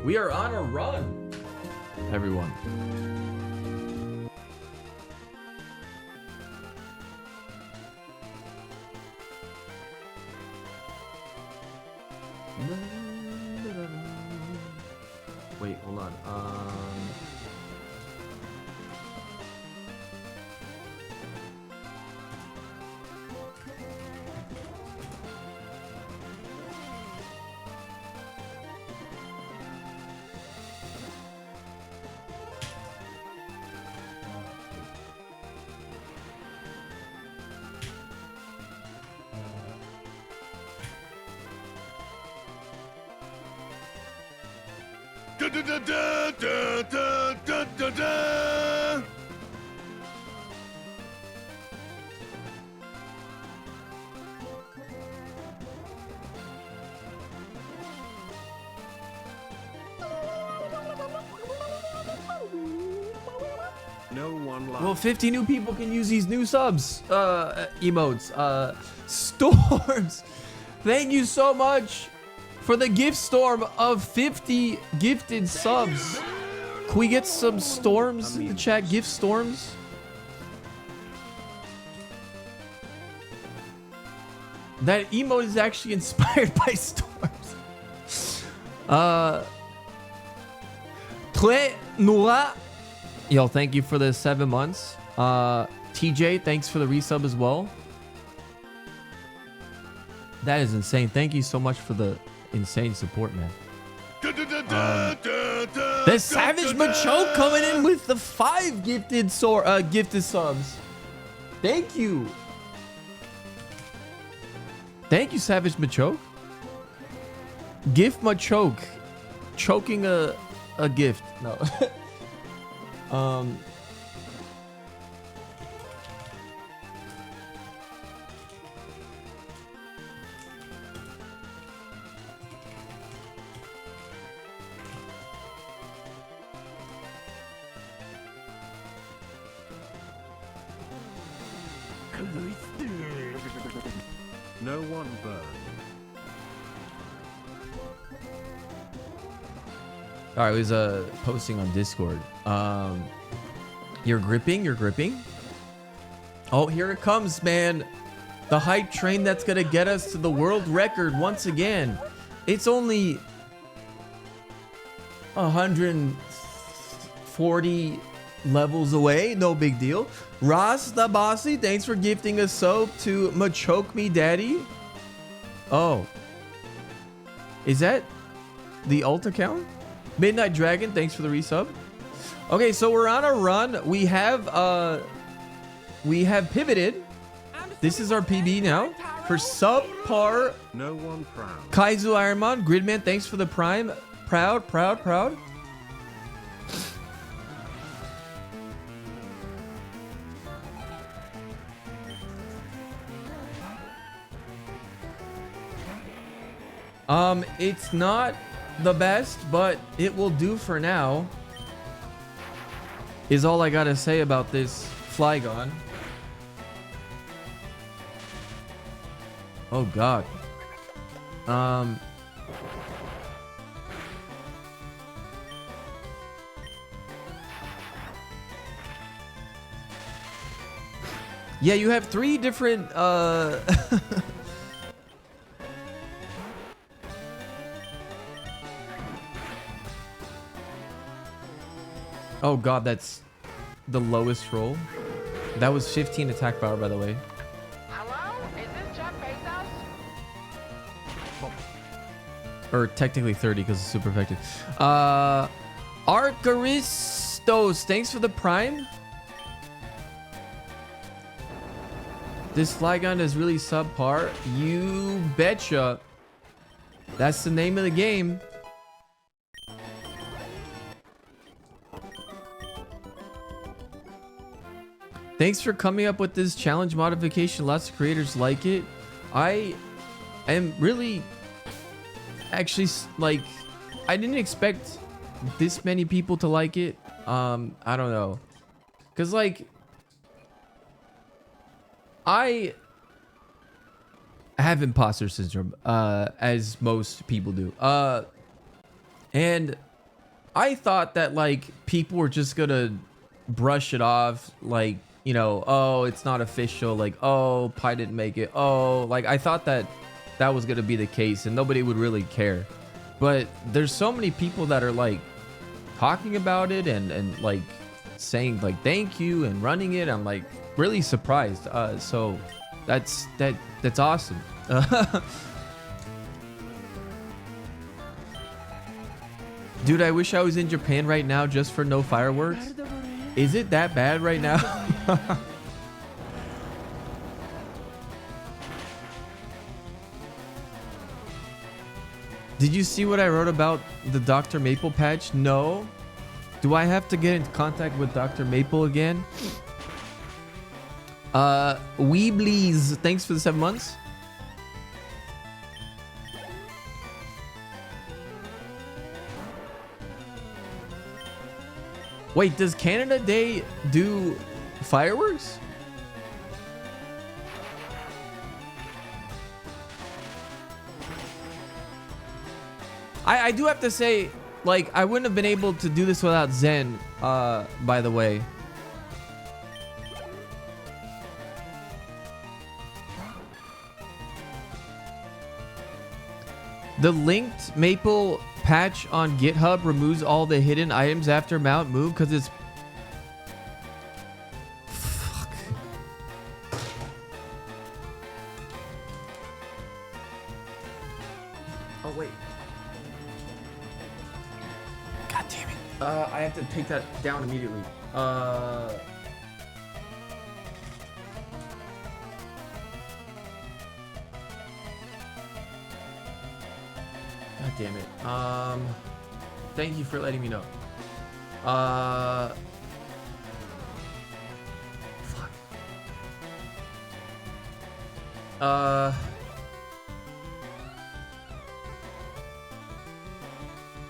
We are on a run, everyone. Wait, hold on. No one likes. Well, 50 new people can use these new subs, emotes. Storms, thank you so much for the gift storm of 50 gifted subs. Can we get some storms in the chat? Gift storms? That emote is actually inspired by storms. Très Noura. Yo, thank you for the 7 months. TJ, thanks for the resub as well. That is insane. Thank you so much for the insane support, man. The Savage Machoke coming in with the 5 gifted subs. Thank you. Thank you, Savage Machoke. Gift Machoke. Choking a gift. No. No one burn. All right, it was posting on Discord. You're gripping. Oh, here it comes, man. The hype train that's gonna get us to the world record once again. It's only 140 levels away. No big deal. Ross the Bossy, thanks for gifting a soap to Machoke Me Daddy. Oh. Is that the ult account? Midnight Dragon, thanks for the resub. Okay, so we're on a run. We have pivoted. This is our PB now for subpar. No one proud. Kaizu Ironman, Gridman, thanks for the prime. Proud. It's not the best, but it will do for now. Is all I gotta say about this Flygon. Oh god. Yeah, you have 3 different Oh god, that's the lowest roll. That was 15 attack power, by the way. Hello? Is this Jeff Bezos? Or technically 30 because it's super effective. Arcaristos, thanks for the prime. This Flygon is really subpar. You betcha. That's the name of the game. Thanks for coming up with this challenge modification. Lots of creators like it. I am really actually like, I didn't expect this many people to like it. I don't know, because like I have imposter syndrome, as most people do, and I thought that like people were just gonna brush it off, like, you know, oh, it's not official, like, oh, Pi didn't make it, oh, like I thought that that was gonna be the case and nobody would really care. But there's so many people that are like talking about it and like saying like thank you and running it. I'm like really surprised. So that's awesome. Dude, I wish I was in Japan right now just for no fireworks. Is it that bad right now? Did you see what I wrote about the Dr. Maple patch? No. Do I have to get in contact with Dr. Maple again? Weeblies, thanks for the 7 months. Wait, does Canada Day do fireworks? I do have to say, like, I wouldn't have been able to do this without Zen, by the way. The linked Maple patch on GitHub removes all the hidden items after mount move because it's... Fuck. Oh, wait. God damn it. I have to take that down immediately. God damn it. Thank you for letting me know. Fuck.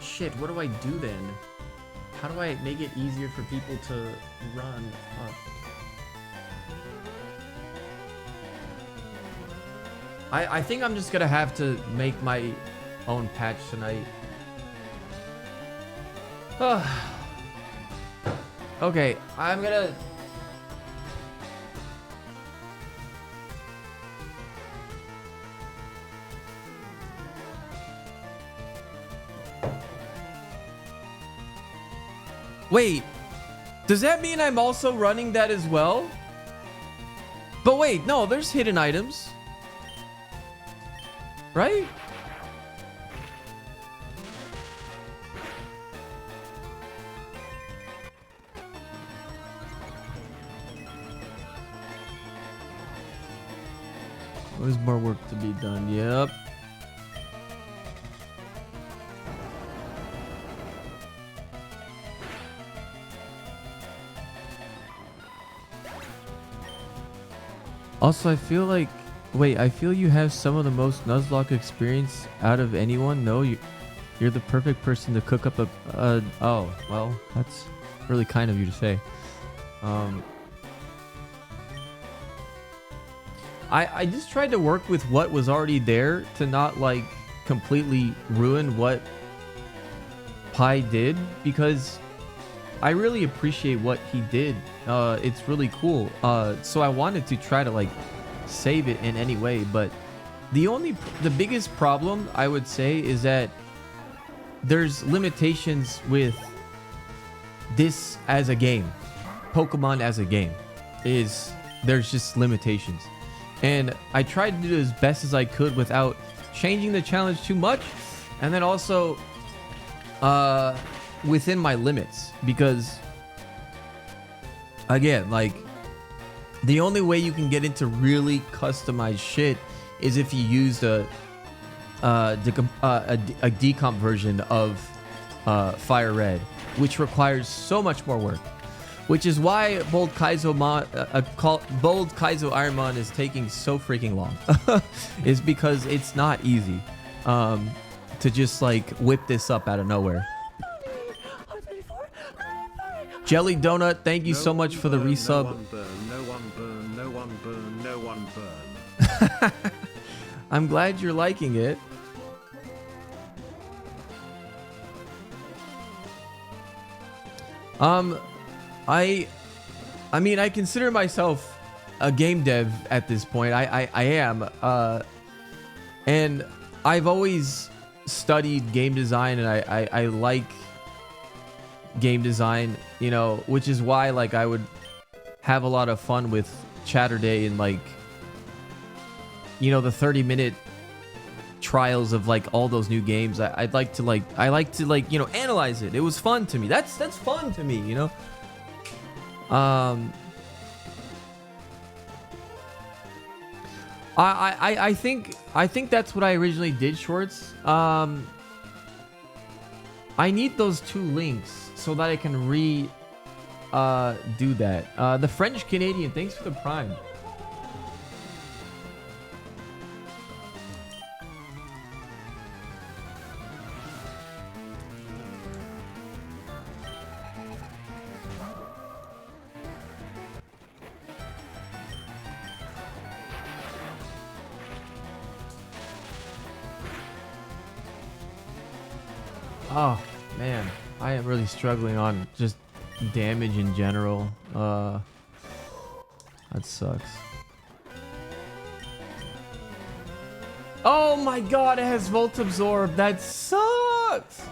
Shit, what do I do then? How do I make it easier for people to run up? I think I'm just gonna have to make my own patch tonight. Okay, I'm gonna... Wait, does that mean I'm also running that as well? But wait, no, there's hidden items. Right? There's more work to be done. Yep. Also, I feel like... Wait, I feel you have some of the most Nuzlocke experience out of anyone. No, you're the perfect person to cook up a... oh, well, that's really kind of you to say. I just tried to work with what was already there to not like completely ruin what Pi did, because I really appreciate what he did. It's really cool. So I wanted to try to like save it in any way, but the biggest problem I would say is that there's limitations with this as a game. Pokemon as a game there's just limitations. And I tried to do as best as I could without changing the challenge too much. And then also within my limits. Because, again, like, the only way you can get into really customized shit is if you use a decomp version of Fire Red, which requires so much more work. Which is why Bold Kaizo Ironmon is taking so freaking long. Is because it's not easy to just like whip this up out of nowhere. Jelly Donut, thank you so much for the resub. No one burn, no one burn, no one burn, no one burn. I'm glad you're liking it. I mean, I consider myself a game dev at this point. I am. And I've always studied game design, and I like game design, you know, which is why like I would have a lot of fun with Chatterday and like, you know, the 30-minute trials of like all those new games. I like to like you know, analyze it. It was fun to me. That's fun to me, you know. I think that's what I originally did, Shorts. I need those 2 links so that I can do that. The French Canadian, thanks for the Prime. Oh man, I am really struggling on just damage in general. That sucks. Oh my god, it has Volt Absorb. That sucks.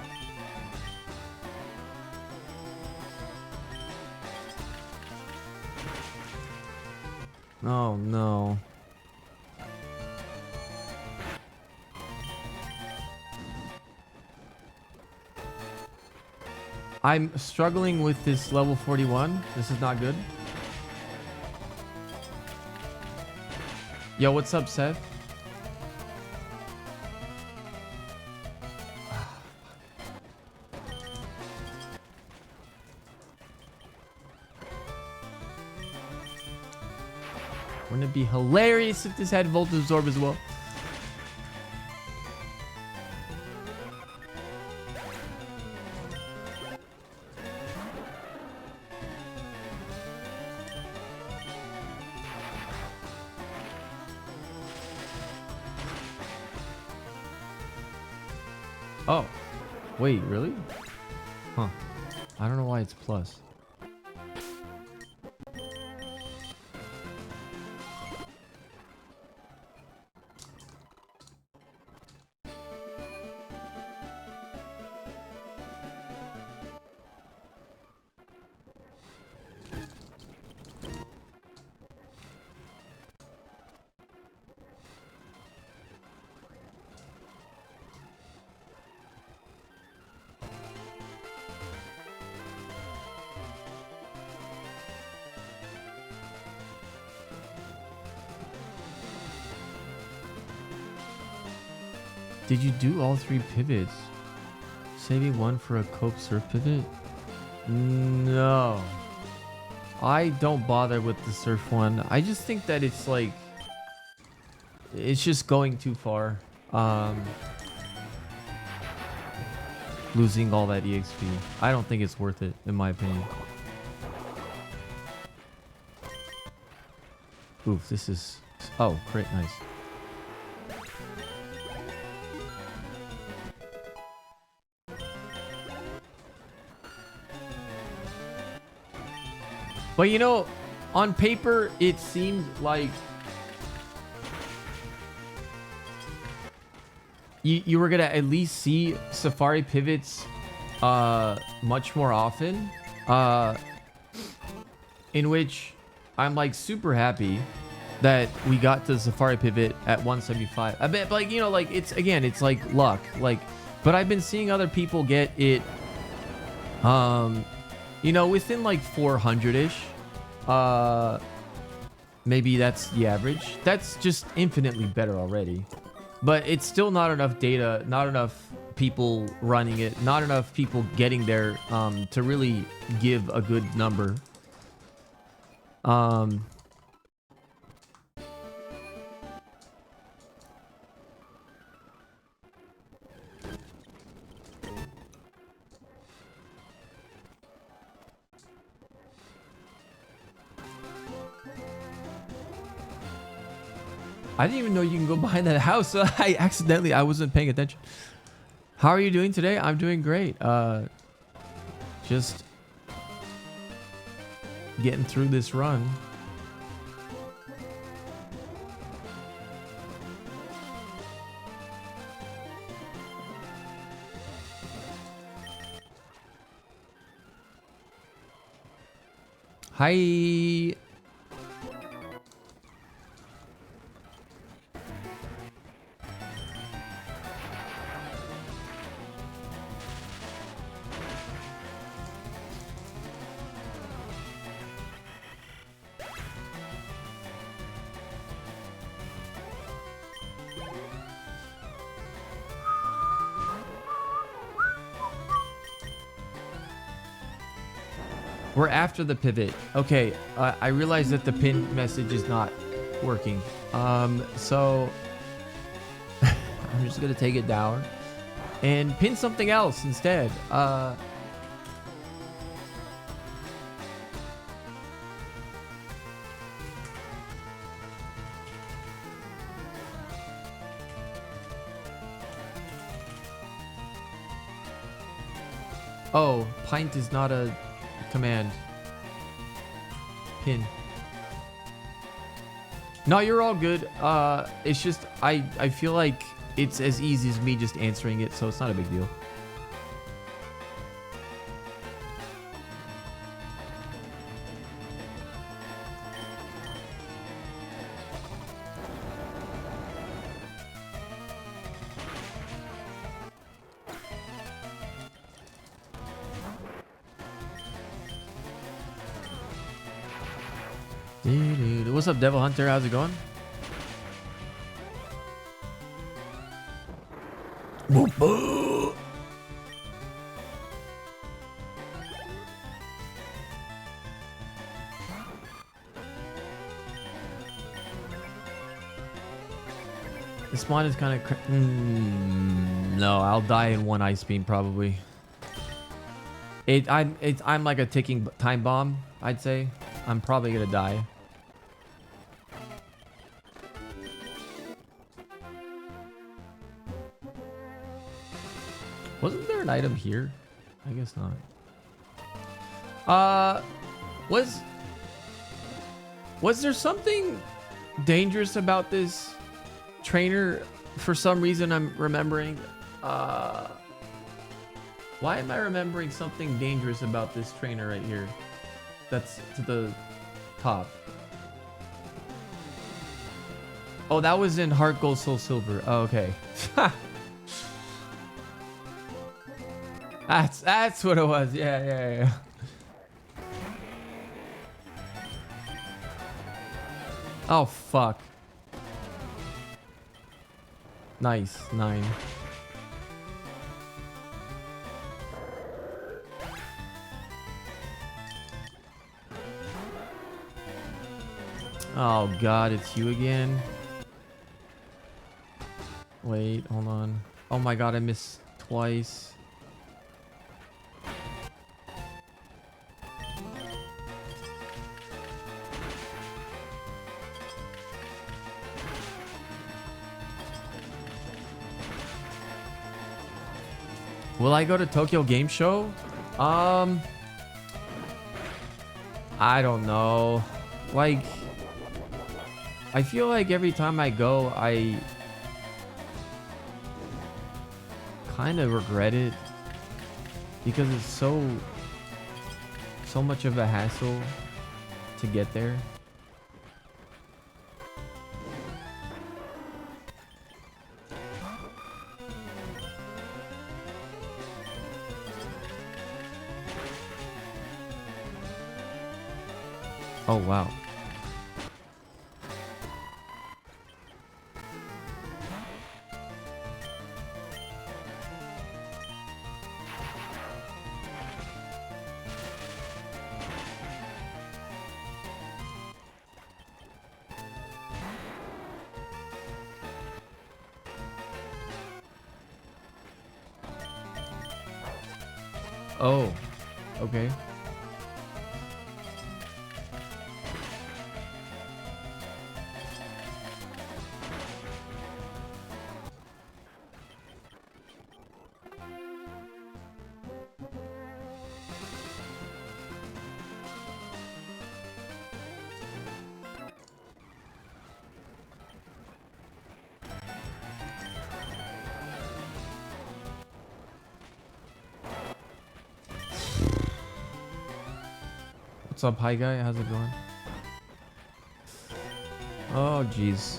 Oh no. I'm struggling with this level 41. This is not good. Yo, what's up, Seth? Wouldn't it be hilarious if this had Volt Absorb as well? Oh, wait, really? Huh. I don't know why it's plus. Did you do all 3 pivots? Saving 1 for a cope surf pivot? No. I don't bother with the surf one. I just think that it's like... it's just going too far. Losing all that EXP. I don't think it's worth it, in my opinion. Oof, this is... oh, crit, nice. But you know, on paper, it seemed like you were gonna at least see Safari pivots much more often. In which I'm like super happy that we got to the Safari pivot at 175. I bet, like, you know, like it's again, it's like luck. Like, but I've been seeing other people get it. You know, within like 400-ish. Maybe that's the average. That's just infinitely better already. But it's still not enough data, not enough people running it, not enough people getting there to really give a good number. I didn't even know you can go behind that house. I wasn't paying attention. How are you doing today? I'm doing great. Just getting through this run. Hi. We're after the pivot. Okay, I realize that the pin message is not working. So I'm just gonna take it down and pin something else instead. Oh, pint is not a command. Pin. No, you're all good. It's just I feel like it's as easy as me just answering it, so it's not a big deal. What's up, Devil Hunter? How's it going? This one is kind of no, I'll die in one ice beam probably. I'm like a ticking time bomb, I'd say. I'm probably gonna die. Wasn't there an item here? I guess not. Was there something dangerous about this trainer? For some reason I'm remembering. Why am I remembering something dangerous about this trainer right here? That's to the top. Oh, that was in Heart Gold Soul Silver. Oh, okay. That's what it was. Yeah. Oh, fuck. Nice. 9. Oh, God. It's you again. Wait. Hold on. Oh, my God. I missed twice. Will I go to Tokyo Game Show? I don't know. Like, I feel like every time I go, I kind of regret it because it's so much of a hassle to get there. Oh, wow. Oh, okay. What's up, hi guy? How's it going? Oh, jeez.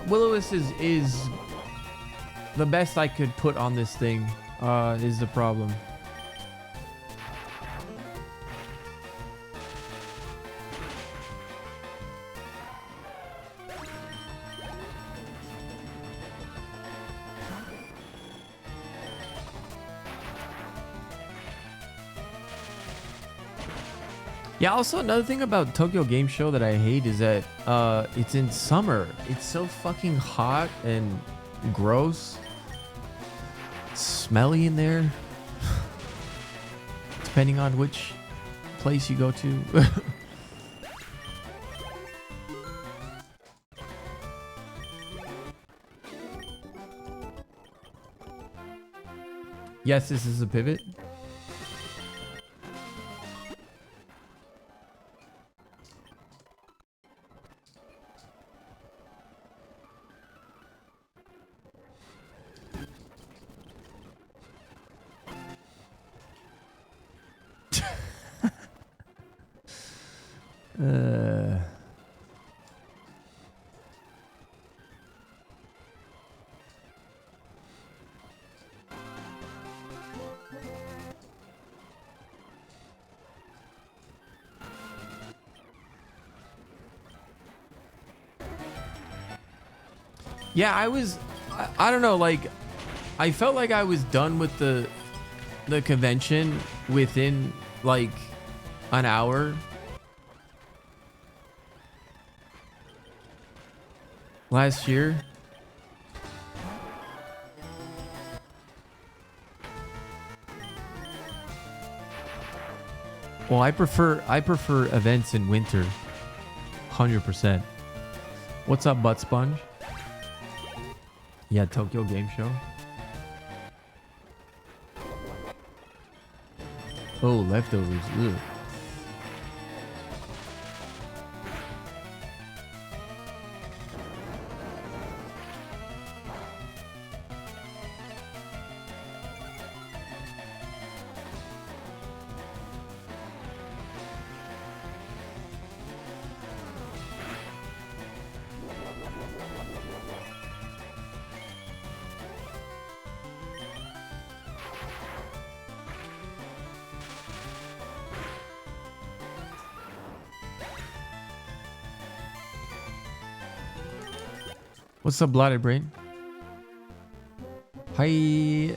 Will-O-Wisp is the best I could put on this thing. Is the problem. Yeah, also another thing about Tokyo Game Show that I hate is that it's in summer. It's so fucking hot and gross. Smelly in there. Depending on which place you go to. Yes, this is a pivot. Yeah, I don't know, like, I felt like I was done with the convention within, like, an hour. Last year. Well, I prefer events in winter. 100%. What's up, Butt Sponge? Yeah, Tokyo Game Show. Oh, leftovers. Ugh. What's up, Blooded Brain? Hi.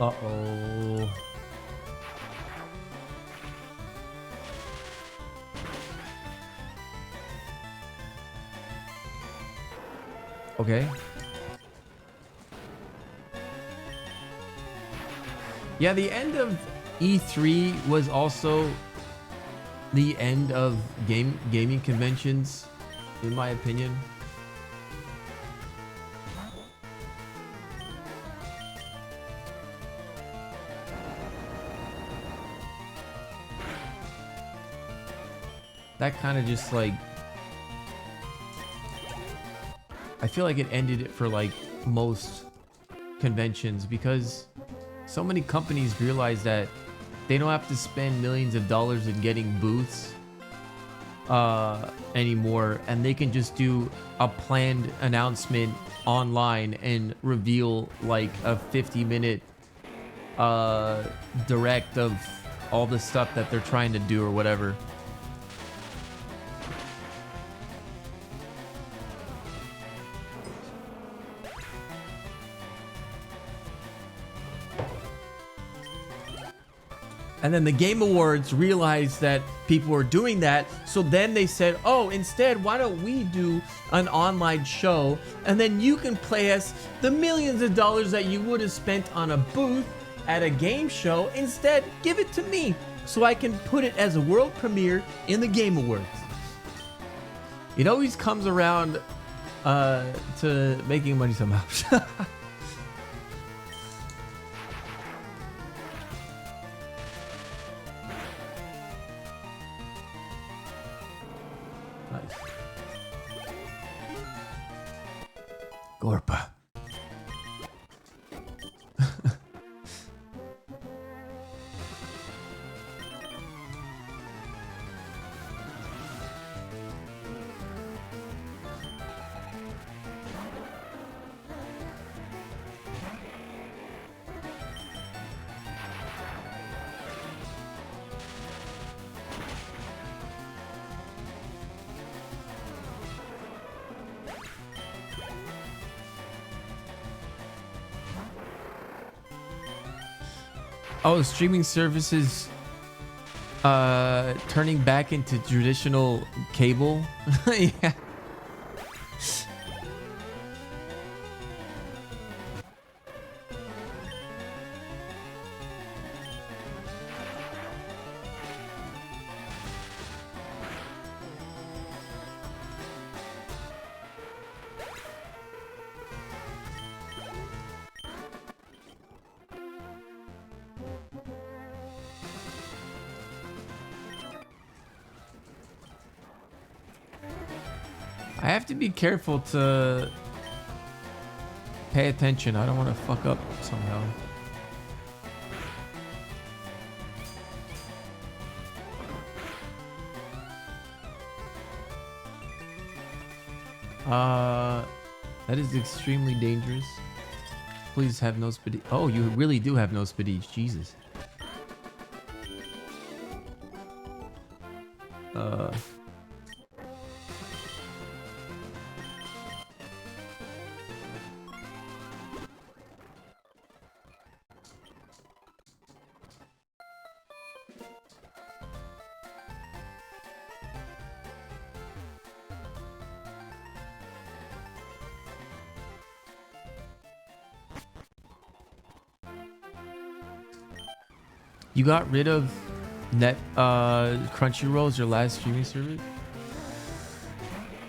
Uh-oh. Okay. Yeah, the end of E3 was also the end of gaming conventions, in my opinion. That kind of just like, I feel like it ended it for like most conventions because so many companies realize that they don't have to spend millions of dollars in getting booths anymore, and they can just do a planned announcement online and reveal like a 50-minute direct of all the stuff that they're trying to do or whatever. And then the Game Awards realized that people were doing that. So then they said, oh, instead, why don't we do an online show? And then you can play us the millions of dollars that you would have spent on a booth at a game show. Instead, give it to me so I can put it as a world premiere in the Game Awards. It always comes around to making money somehow. Nice. Gorpa. Oh, streaming services turning back into traditional cable. Yeah. I have to be careful to pay attention. I don't want to fuck up somehow. That is extremely dangerous. Please have no speed. Oh, you really do have no speed. Jesus. You got rid of Crunchyroll as your last streaming service?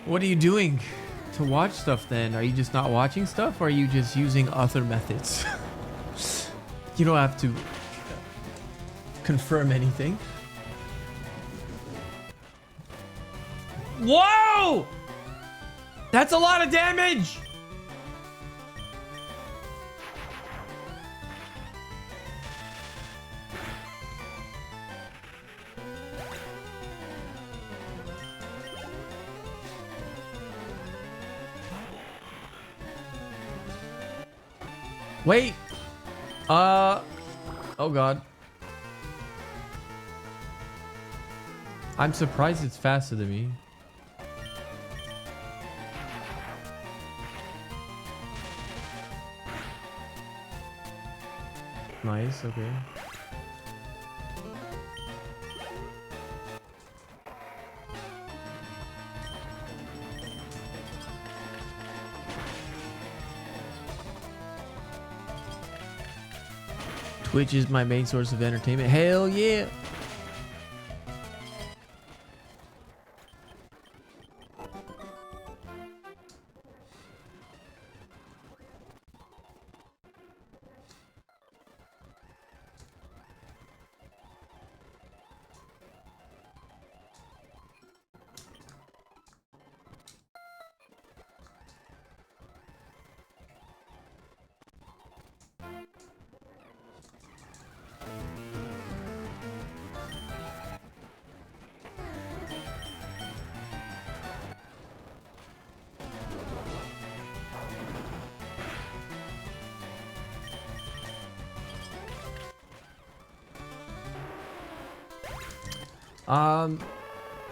What are you doing to watch stuff then? Are you just not watching stuff, or are you just using other methods? You don't have to confirm anything. Whoa! That's a lot of damage! Wait. Oh god. I'm surprised it's faster than me. Nice, okay. Twitch is my main source of entertainment. Hell yeah.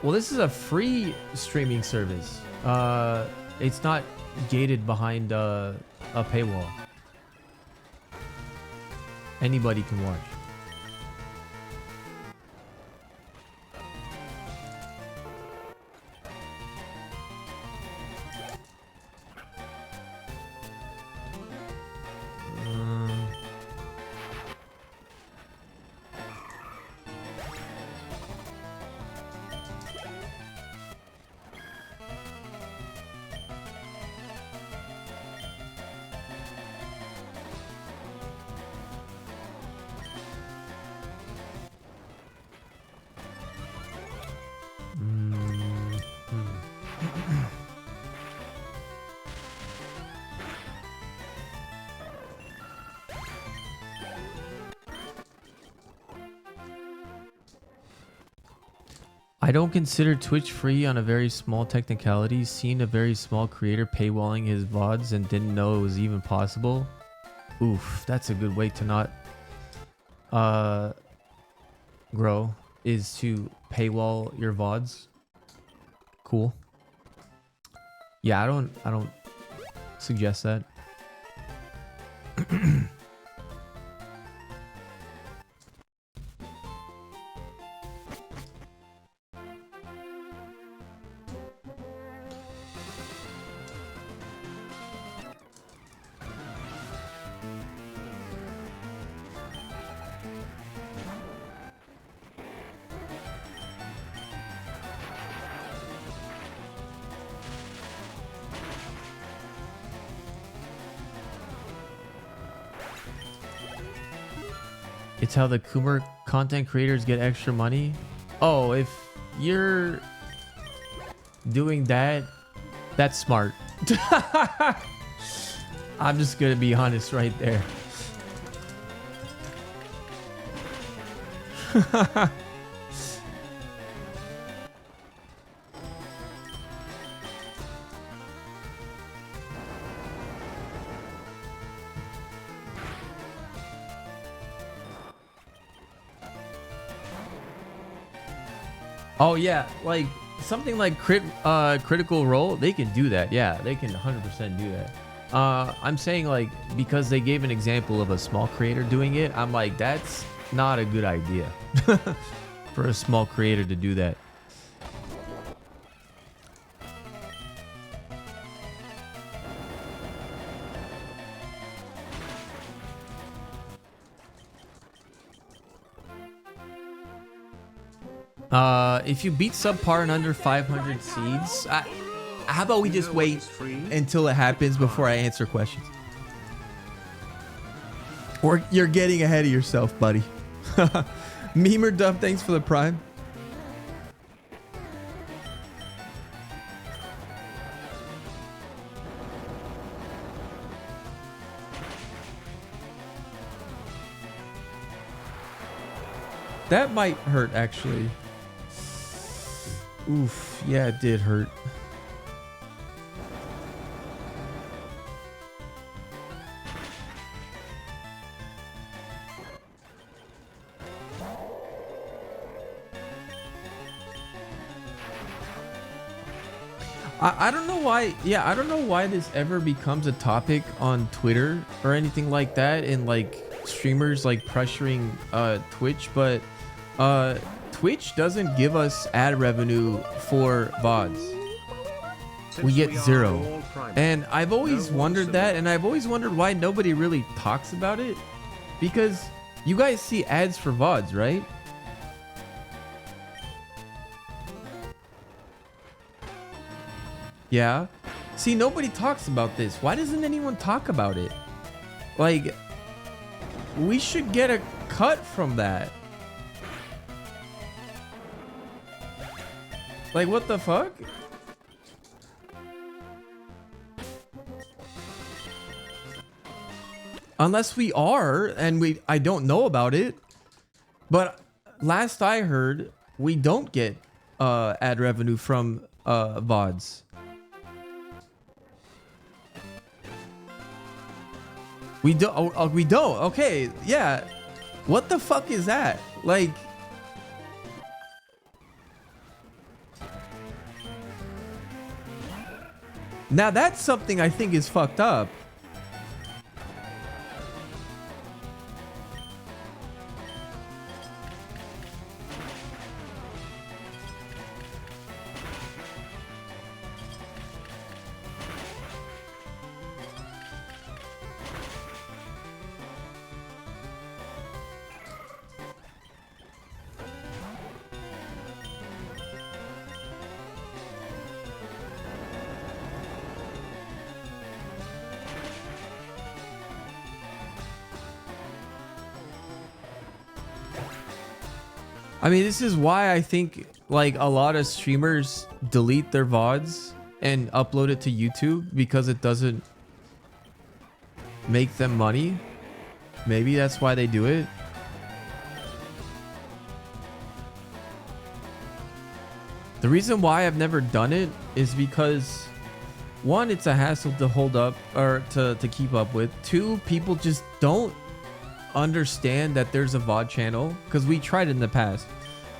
Well, this is a free streaming service. It's not gated behind a paywall. Anybody can watch. I don't consider Twitch free on a very small technicality. Seen a very small creator paywalling his VODs and didn't know it was even possible. Oof, that's a good way to not grow, is to paywall your VODs. Cool. Yeah, I don't suggest that. It's how the Coomer content creators get extra money. Oh, if you're doing that, that's smart. I'm just gonna be honest right there. Oh yeah, like something like Critical Role, they can do that. Yeah, they can 100% do that. I'm saying like because they gave an example of a small creator doing it, I'm like that's not a good idea for a small creator to do that. If you beat subpar in under 500 seeds, how about we just wait until it happens before I answer questions? Or you're getting ahead of yourself, buddy. Memer Dub, thanks for the prime. That might hurt, actually. Oof, yeah, it did hurt. I don't know why, yeah, I don't know why this ever becomes a topic on Twitter or anything like that, and like streamers like pressuring Twitch, but Twitch doesn't give us ad revenue for VODs. We get zero. And I've always wondered that, and I've always wondered why nobody really talks about it. Because you guys see ads for VODs, right? Yeah. See, nobody talks about this. Why doesn't anyone talk about it? Like, we should get a cut from that. Like, what the fuck? Unless we are, and I don't know about it. But last I heard, we don't get ad revenue from VODs. We don't. Oh, we don't. Okay, yeah. What the fuck is that? Like, now that's something I think is fucked up. I mean, this is why I think like a lot of streamers delete their VODs and upload it to YouTube, because it doesn't make them money. Maybe that's why they do it. The reason why I've never done it is because one, it's a hassle to hold up or to keep up with. Two, people just don't understand that there's a VOD channel, because we tried it in the past,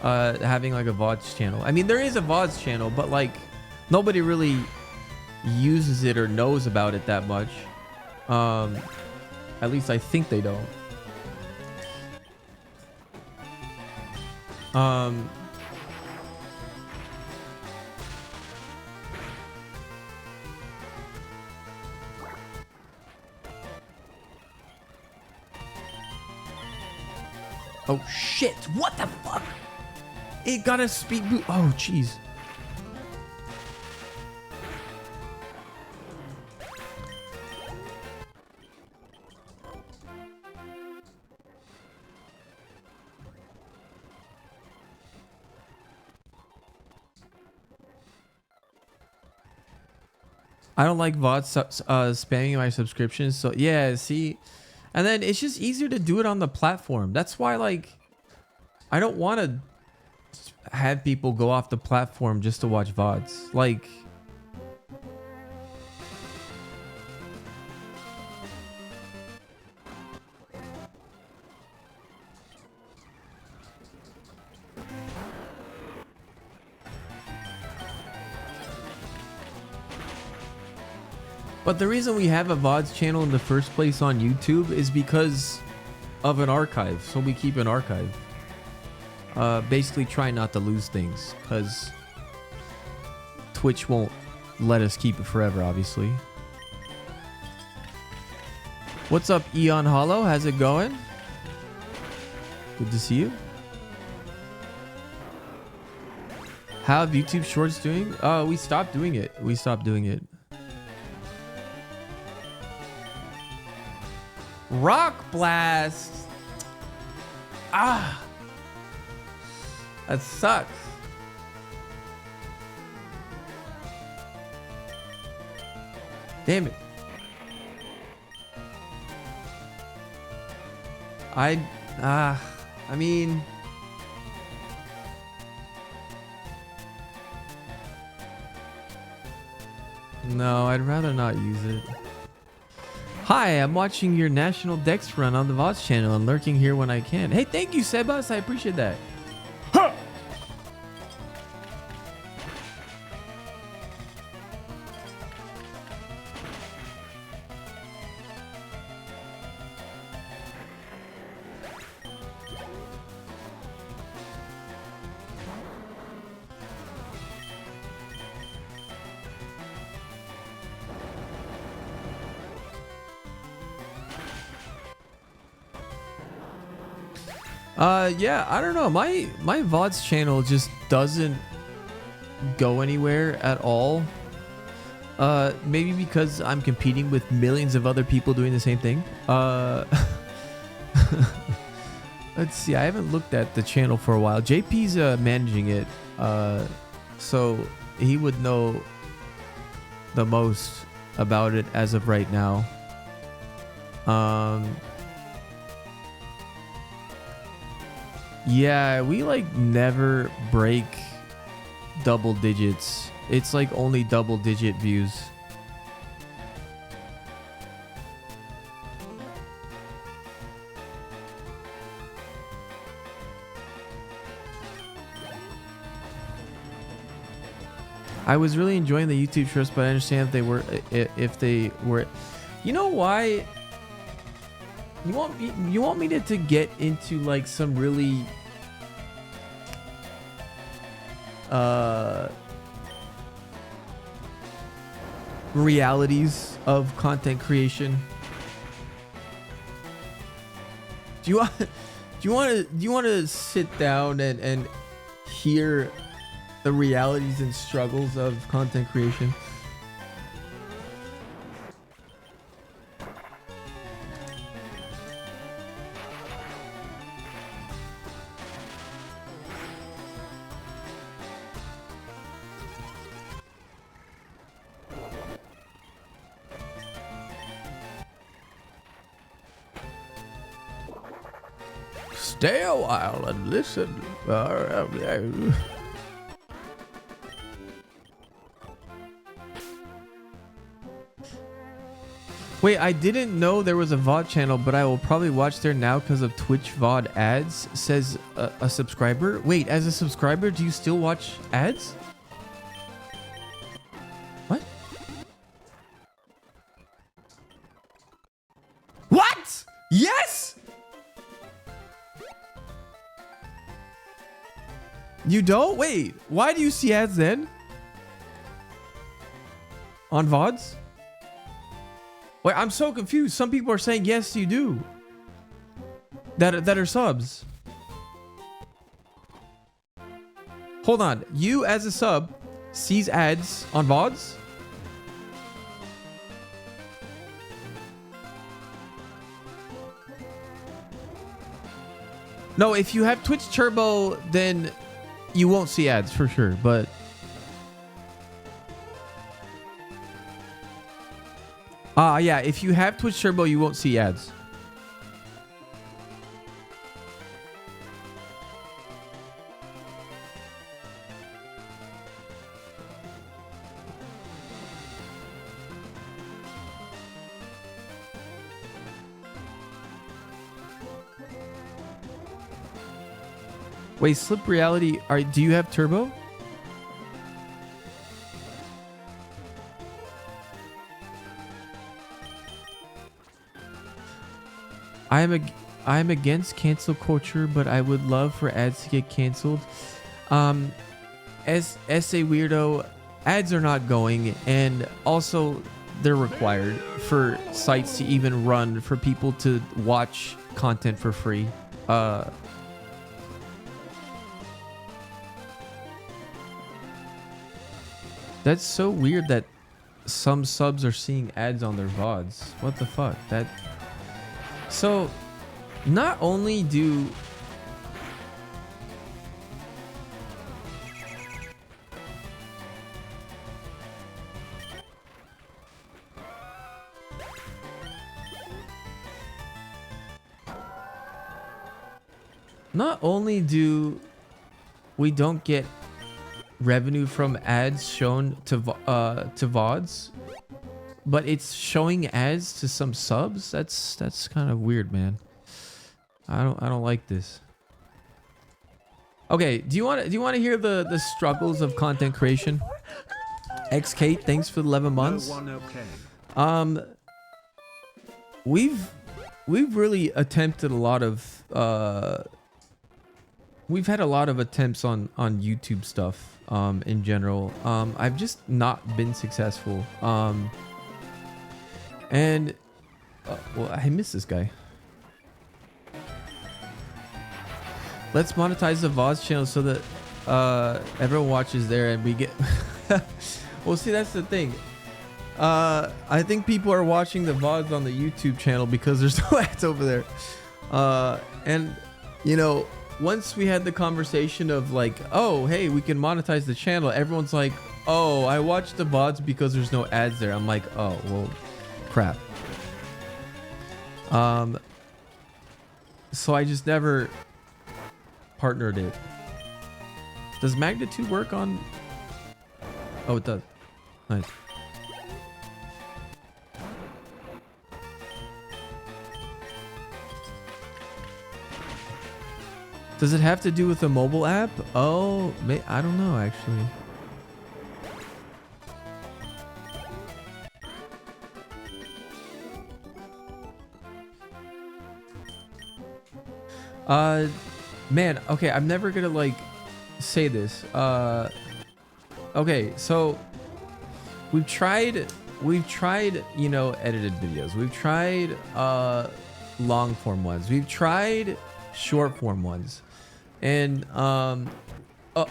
having like a VODs channel. I mean, there is a VODs channel, but like nobody really uses it or knows about it that much. At least I think they don't. Oh shit, what the fuck? It got a speed boost. Oh jeez. I don't like VODs spamming my subscriptions. So yeah, see, and then it's just easier to do it on the platform. That's why, like, I don't want to have people go off the platform just to watch VODs. Like, but the reason we have a VODs channel in the first place on YouTube is because of an archive. So we keep an archive. Basically try not to lose things, because Twitch won't let us keep it forever, obviously. What's up, Eon Hollow? How's it going? Good to see you. How have YouTube Shorts doing? We stopped doing it. We stopped doing it. Rock Blast. Ah. That sucks. Damn it. I mean, no, I'd rather not use it. Hi, I'm watching your National Dex run on the VODs channel and lurking here when I can. Hey, thank you, Sebas. I appreciate that. Huh! Yeah, I don't know. My VODs channel just doesn't go anywhere at all. Maybe because I'm competing with millions of other people doing the same thing. Let's see. I haven't looked at the channel for a while. JP's managing it, so he would know the most about it as of right now. Yeah, we like never break double digits. It's like only double digit views. I was really enjoying the YouTube shorts, but I understand if they were, you know why? You want me to get into like some really realities of content creation? Do you want to sit down and hear the realities and struggles of content creation? Stay a while and listen. Wait, I didn't know there was a VOD channel, but I will probably watch there now because of Twitch VOD ads, says a subscriber. Wait, as a subscriber, do you still watch ads? What? What? Yes! You don't? Wait, why do you see ads then? On VODs? Wait, I'm so confused. Some people are saying yes, you do. That are subs. Hold on. You as a sub sees ads on VODs? No, if you have Twitch Turbo, then you won't see ads for sure, but yeah, if you have Twitch Turbo, you won't see ads. Wait, Slip Reality, do you have Turbo? I am against cancel culture, but I would love for ads to get canceled. As a weirdo, ads are not going, and also they're required for sites to even run for people to watch content for free. That's so weird that some subs are seeing ads on their VODs. What the fuck? So, not only do we don't get revenue from ads shown to VODs, but it's showing ads to some subs. That's kind of weird, man. I don't like this. Okay, do you want to hear the struggles of content creation? XK, thanks for the 11 months. No one okay. We've really attempted a lot of we've had a lot of attempts on YouTube stuff in general. I've just not been successful. And well, I miss this guy. Let's monetize the VODs channel so that everyone watches there and we get well, see, that's the thing. I think people are watching the VODs on the YouTube channel because there's no ads over there. And you know, once we had the conversation of like, oh, hey, we can monetize the channel, everyone's like, oh, I watched the VODs because there's no ads there. I'm like, oh, well, crap. So I just never partnered it. Does Magnitude work on? Oh, it does. Nice. Does it have to do with the mobile app? Oh, I don't know actually. Man, okay, I'm never gonna like say this. Okay, so we've tried, you know, edited videos. We've tried long form ones. We've tried short form ones. And uh-oh.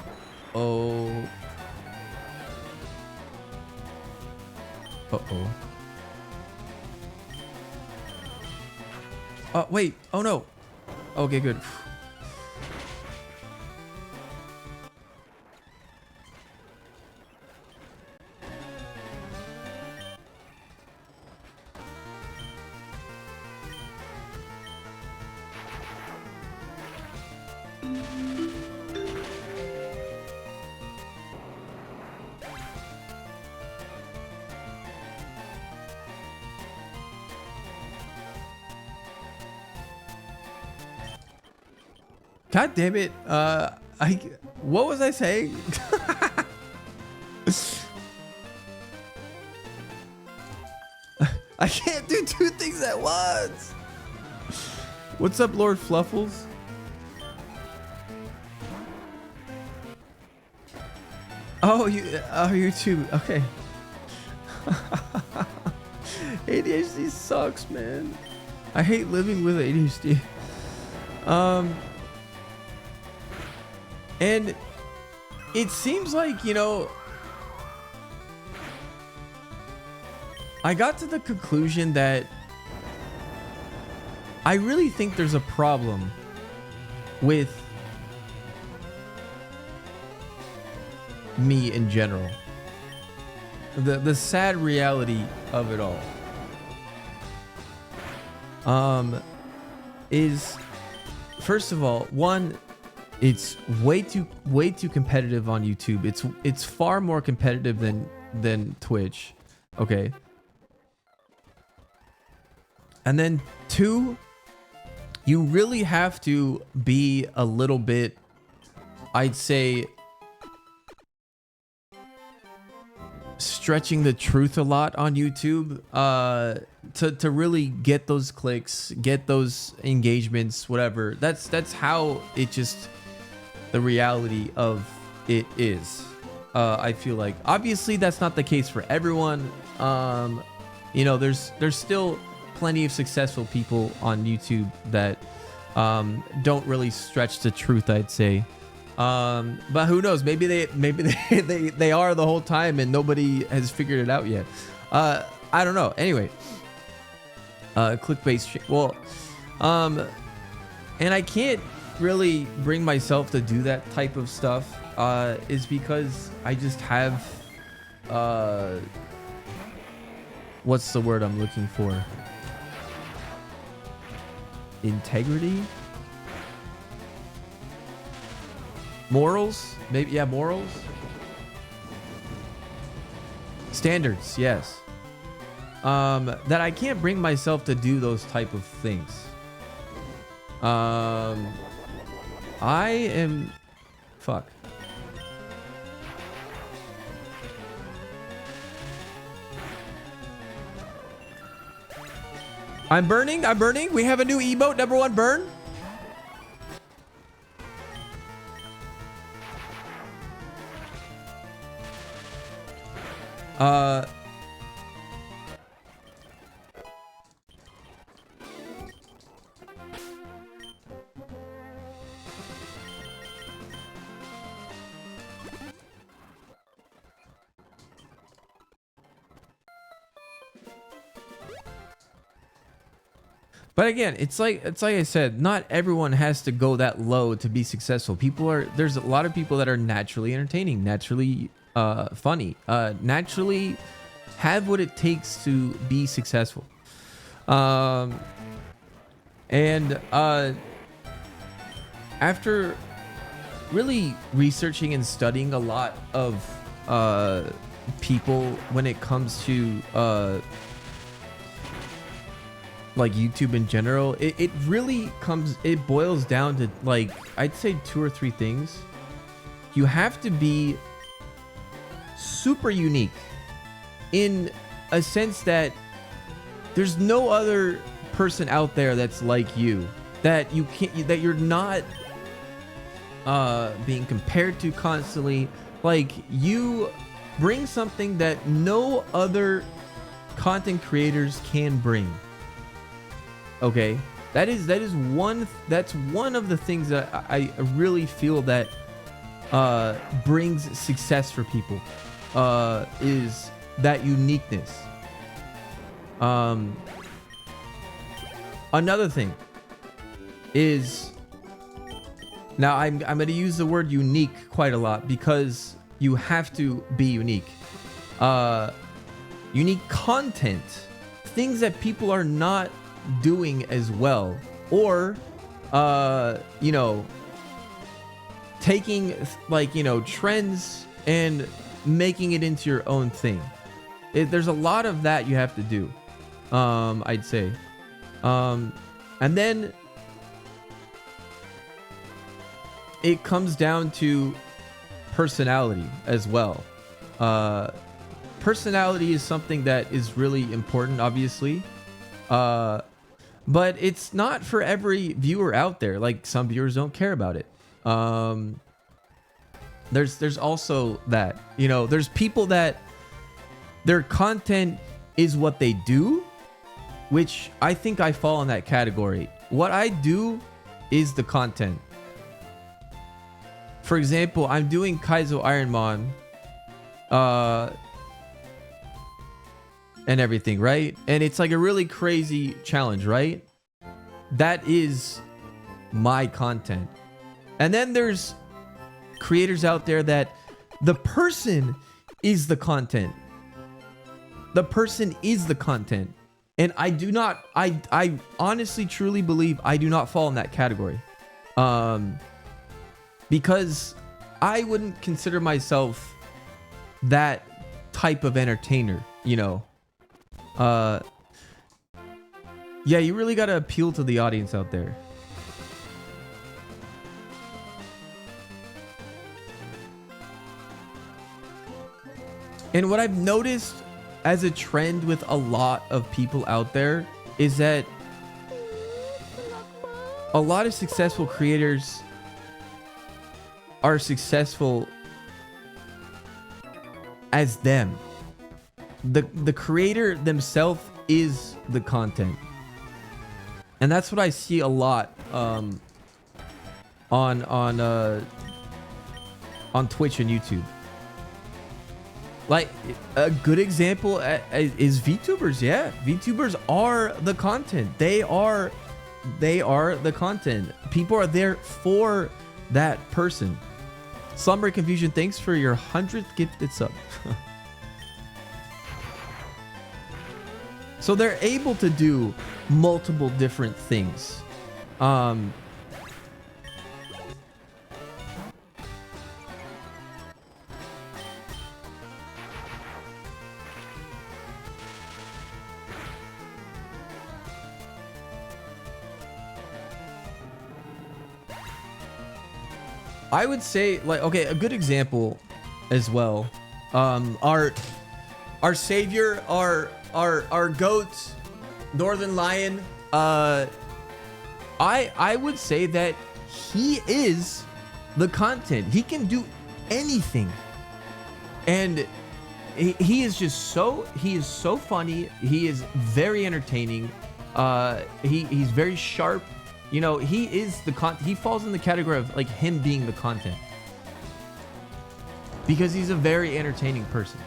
Oh, wait. Oh no. Okay, good. God damn it. What was I saying? I can't do two things at once. What's up, Lord Fluffles? Oh, you too. Okay. ADHD sucks, man. I hate living with ADHD. And it seems like, you know, I got to the conclusion that I really think there's a problem with me in general. The sad reality of it all is, first of all, one, it's way too competitive on YouTube. It's far more competitive than Twitch. Okay. And then two, you really have to be a little bit, I'd say, stretching the truth a lot on YouTube to really get those clicks, get those engagements, whatever. That's how it just, the reality of it is. I feel like obviously that's not the case for everyone. You know, there's still plenty of successful people on YouTube that don't really stretch the truth, I'd say. But who knows? Maybe they are the whole time and nobody has figured it out yet. I don't know. Anyway, clickbait. Well, and I can't really bring myself to do that type of stuff. Is because I just have what's the word I'm looking for? Integrity? Morals? Maybe, yeah, morals? Standards, yes. That I can't bring myself to do those type of things. I am... Fuck. I'm burning. We have a new emote, #1 burn. But again, it's like I said, not everyone has to go that low to be successful. There's a lot of people that are naturally entertaining, naturally funny, naturally have what it takes to be successful. After really researching and studying a lot of people when it comes to like YouTube in general, it really boils down to, like, I'd say 2 or 3 things. You have to be super unique in a sense that there's no other person out there that's like you, that you're not being compared to constantly. Like, you bring something that no other content creators can bring. Okay, that's one of the things that I really feel that brings success for people, is that uniqueness. Another thing is, now I'm going to use the word unique quite a lot because you have to be unique. Unique content, things that people are not doing as well, or you know, taking, like, you know, trends and making it into your own thing. There's a lot of that you have to do, I'd say. And then it comes down to personality as well. Personality is something that is really important, obviously. But it's not for every viewer out there. Like, some viewers don't care about it. There's also that, you know, there's people that their content is what they do, which I think I fall in that category. What I do is the content. For example, I'm doing Kaizo Ironmon and everything, right? And it's like a really crazy challenge, right? That is my content. And then there's creators out there that the person is the content. The person is the content. And I do not, I honestly truly believe I do not fall in that category. Because I wouldn't consider myself that type of entertainer, you know. Yeah, you really gotta appeal to the audience out there. And what I've noticed as a trend with a lot of people out there is that a lot of successful creators are successful as them. The creator themselves is the content. And that's what I see a lot on Twitch and YouTube. Like, a good example is VTubers. Yeah, VTubers are the content. They are the content. People are there for that person. Slumber Confusion, thanks for your 100th gifted sub. So they're able to do multiple different things. I would say, like, okay, a good example as well. Our savior, our goat, Northern Lion. I would say that he is the content. He can do anything, and he is just so funny. He is very entertaining. He's very sharp. You know, he is the content. He falls in the category of like him being the content because he's a very entertaining person.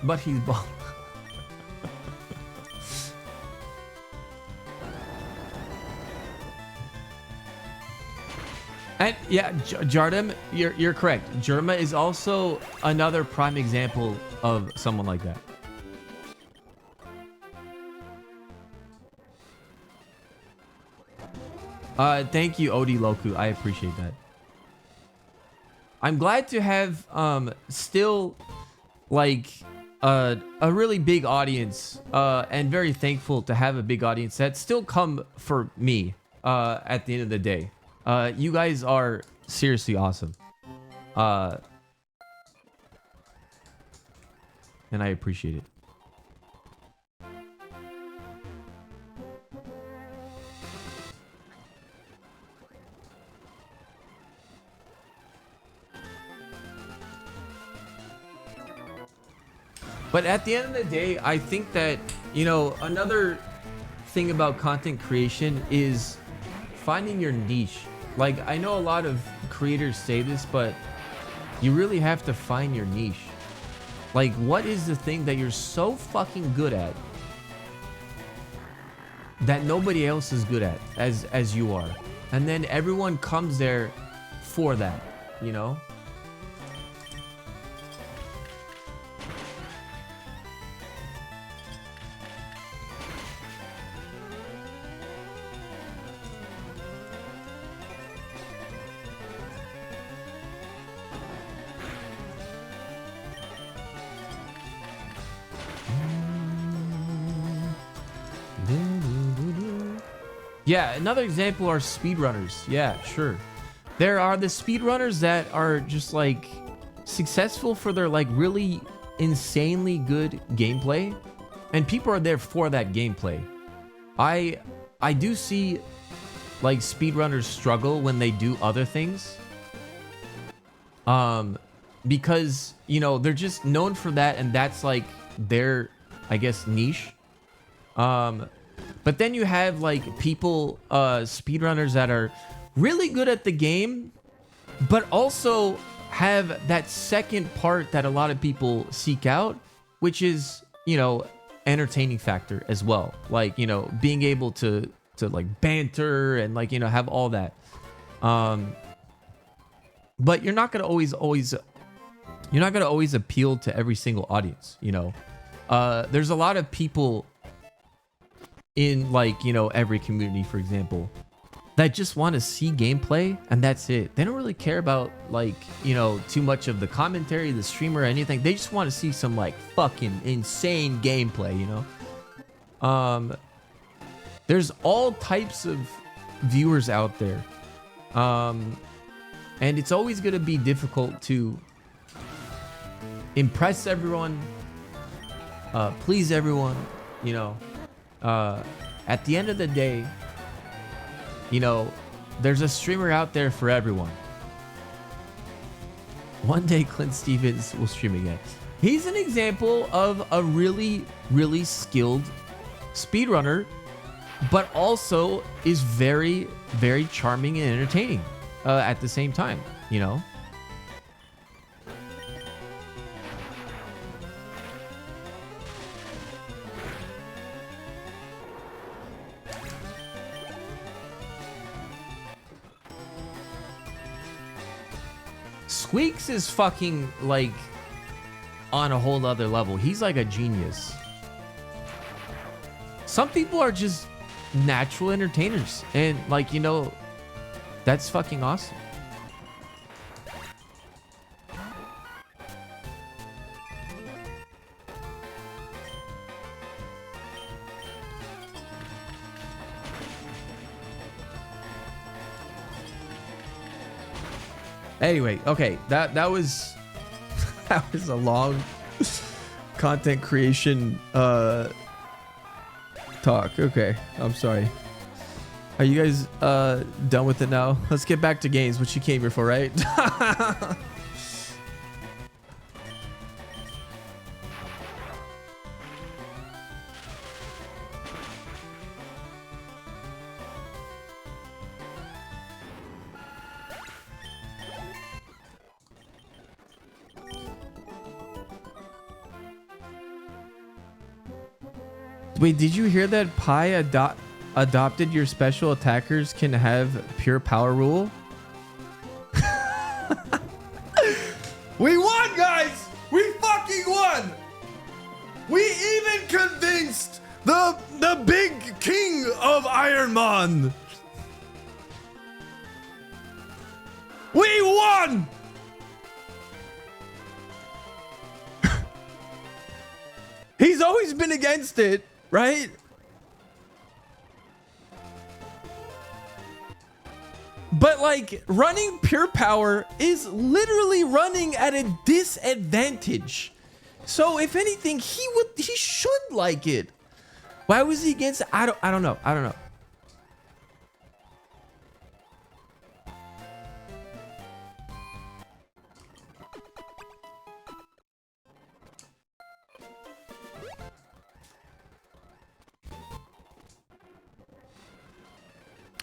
But he's bald. And yeah, Jardem, you're correct. Jerma is also another prime example of someone like that. Thank you, Odi Loku. I appreciate that. I'm glad to have still like a really big audience, and very thankful to have a big audience that still come for me at the end of the day. You guys are seriously awesome. And I appreciate it. But at the end of the day, I think that, you know, another thing about content creation is finding your niche. Like, I know a lot of creators say this, but you really have to find your niche. Like, what is the thing that you're so fucking good at that nobody else is good at as you are? And then everyone comes there for that, you know? Yeah, another example are speedrunners. Yeah, sure. There are the speedrunners that are just like successful for their like really insanely good gameplay, and people are there for that gameplay. I do see like speedrunners struggle when they do other things. Because, you know, they're just known for that, and that's like their, I guess, niche. But then you have like people, speedrunners that are really good at the game, but also have that second part that a lot of people seek out, which is, you know, entertaining factor as well. Like, you know, being able to like banter and like, you know, have all that. But you're not gonna always appeal to every single audience, you know. There's a lot of people in like, you know, every community, for example, that just want to see gameplay and that's it. They don't really care about like, you know, too much of the commentary, the streamer, or anything. They just want to see some like fucking insane gameplay, you know. There's all types of viewers out there. And it's always going to be difficult to impress everyone, please everyone, you know. At the end of the day, you know, there's a streamer out there for everyone. One day Clint Stevens will stream again. He's an example of a really, really skilled speedrunner, but also is very, very charming and entertaining at the same time, you know. Squeaks is fucking like on a whole other level. He's like a genius. Some people are just natural entertainers, and like, you know, that's fucking awesome. Anyway, okay, that was that was a long content creation talk. Okay, I'm sorry. Are you guys done with it now? Let's get back to games, which you came here for, right? Wait, did you hear that Pi adopted your special attackers can have pure power rule? We won, guys! We fucking won! We even convinced the big king of Iron Man! We won! He's always been against it, right? But like, running pure power is literally running at a disadvantage. So if anything, he should like it. Why was he against it? I don't know. I don't know.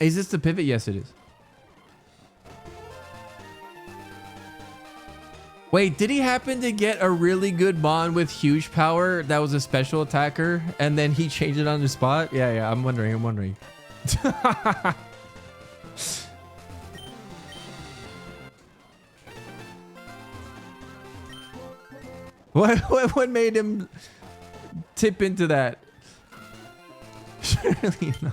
Is this the pivot? Yes, it is. Wait, did he happen to get a really good bond with huge power that was a special attacker and then he changed it on the spot? Yeah, I'm wondering. What made him tip into that? Surely not.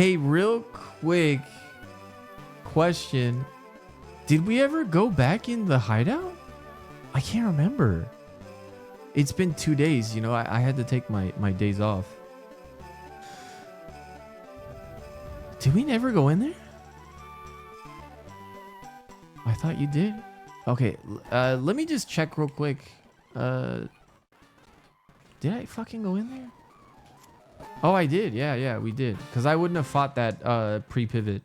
Hey, real quick question. Did we ever go back in the hideout? I can't remember. It's been 2 days, you know, I had to take my days off. Did we never go in there? I thought you did. Okay, let me just check real quick. Did I fucking go in there? Oh, I did. Yeah, we did. Because I wouldn't have fought that pre-pivot.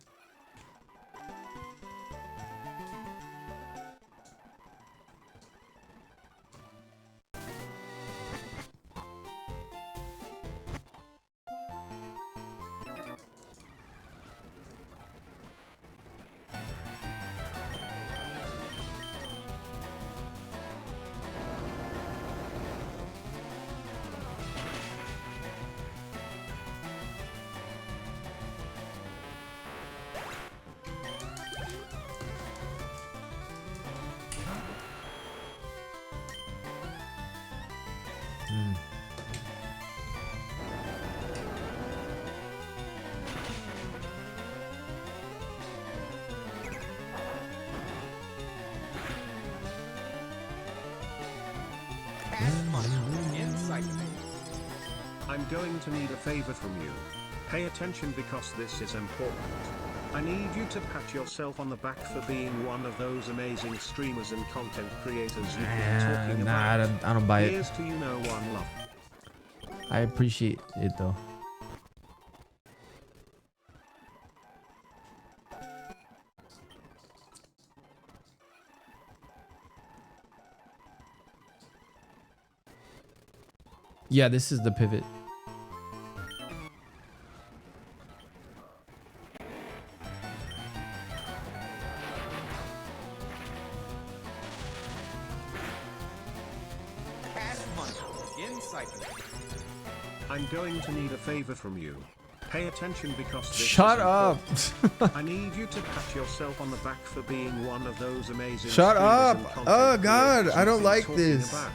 I'm going to need a favor from you. Pay attention because this is important. I need you to pat yourself on the back for being one of those amazing streamers and content creators you've been talking about. I don't buy it. Here's to you know one love. I appreciate it though. Yeah, this is the pivot. I'm going to need a favor from you. Pay attention because this Shut is up. I need you to pat yourself on the back for being one of those amazing Shut streamers up. and content Oh God, creators I don't you've been like talking this. about.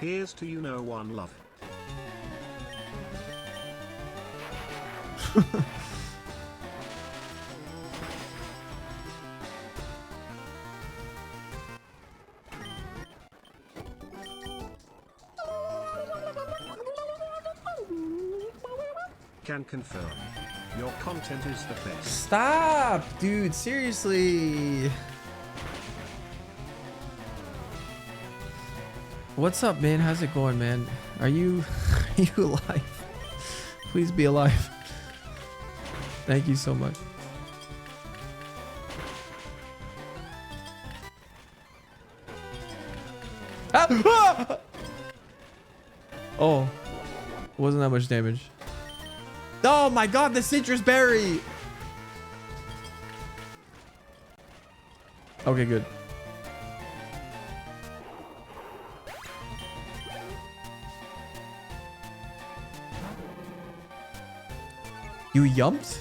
Here's to you know one love. Can confirm. Your content is the best. Stop, dude. Seriously. What's up, man? How's it going, man? Are you alive? Please be alive. Thank you so much. Ah! Oh, wasn't that much damage. Oh my God, the citrus berry. Okay, good. You yumped?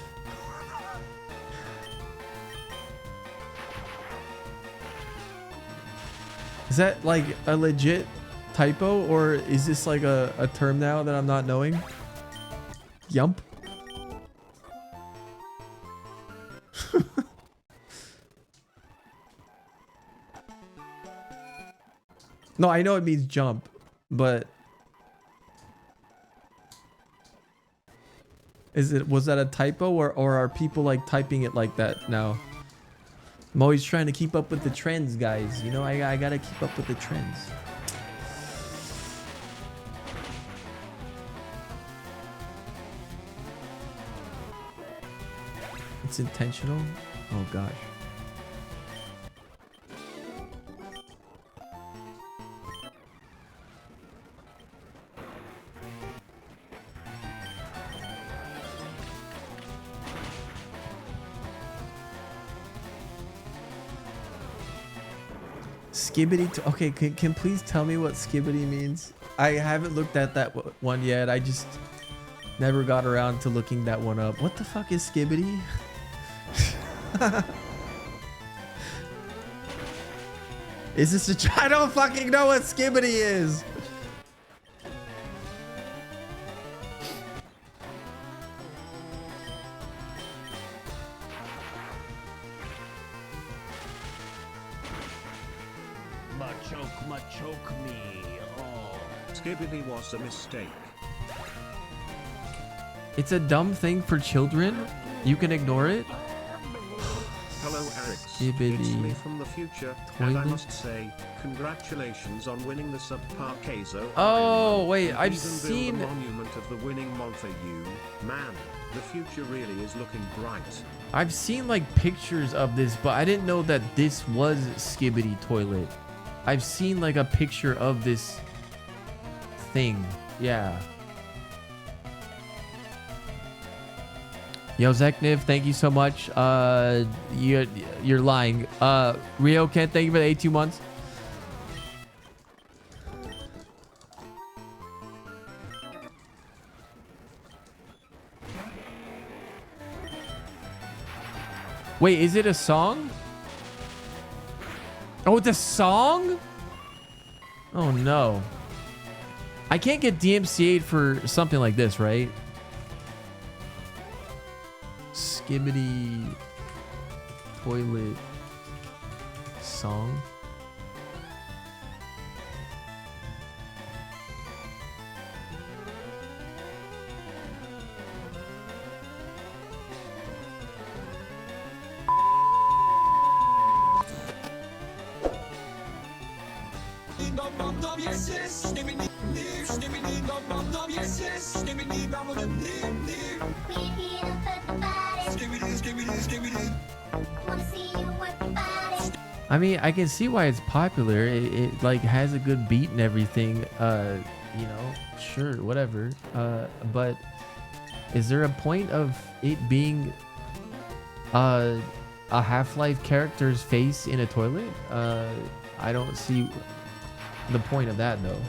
Is that like a legit typo, or is this like a term now that I'm not knowing? Yump? No, I know it means jump, but was that a typo, or are people like typing it like that now? I'm always trying to keep up with the trends, guys. You know, I gotta keep up with the trends. It's intentional? Oh gosh. Skibbity. Okay, can please tell me what skibbity means? I haven't looked at that one yet. I just never got around to looking that one up. What the fuck is skibbity? Is this a... I don't fucking know what skibbity is. Choke me. Oh. Skibbity was a mistake. It's a dumb thing for children. You can ignore it. Hello Arex, Skibbity it's me from the future, and I toilet. must say, congratulations on winning the subpar queso. Oh, wait, and I've even build seen- a monument of the winning mon for you. Man, the future really is looking bright. I've seen like pictures of this, but I didn't know that this was Skibbity Toilet. I've seen like a picture of this thing. Yeah. Yo, Zekniv, thank you so much. You're lying. Rio Kent, thank you for the 82 months. Wait, is it a song? Oh, it's a song? Oh no. I can't get DMCA'd for something like this, right? Skibbity toilet song. I mean, I can see why it's popular. It like has a good beat and everything. You know, sure, whatever. But is there a point of it being a Half-Life character's face in a toilet? I don't see the point of that though.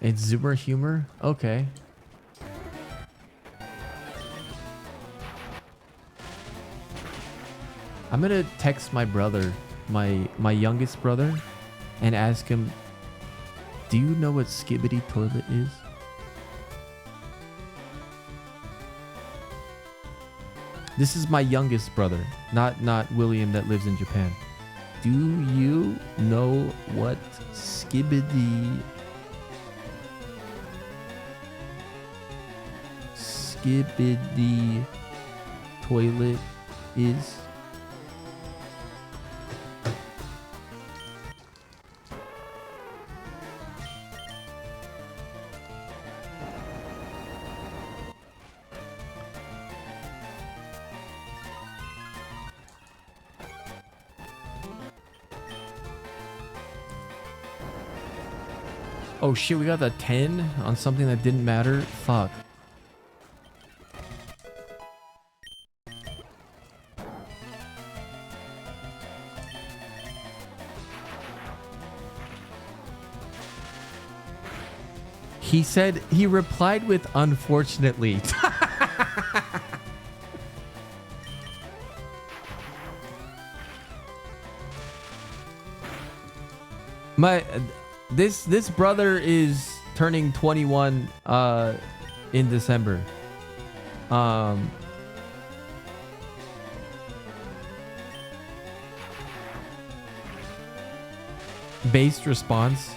It's Zoomer humor? Okay. I'm gonna text my brother, my youngest brother, and ask him, do you know what Skibbity Toilet is? This is my youngest brother, not William that lives in Japan. Do you know what Skibbity Toilet is? Oh shit, we got the 10 on something that didn't matter? Fuck. He said, he replied with unfortunately. This brother is turning 21 in December. Based response.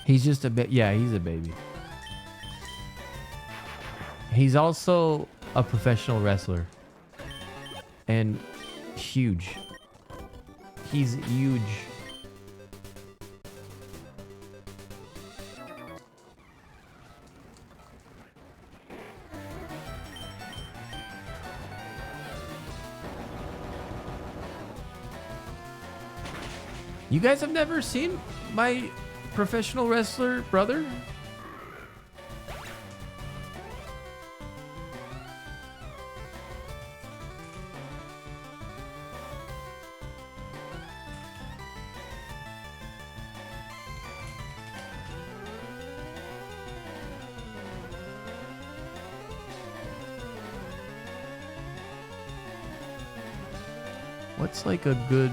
He's just a bit. Yeah, he's a baby. He's also a professional wrestler. And huge. He's huge. You guys have never seen my professional wrestler brother? What's like a good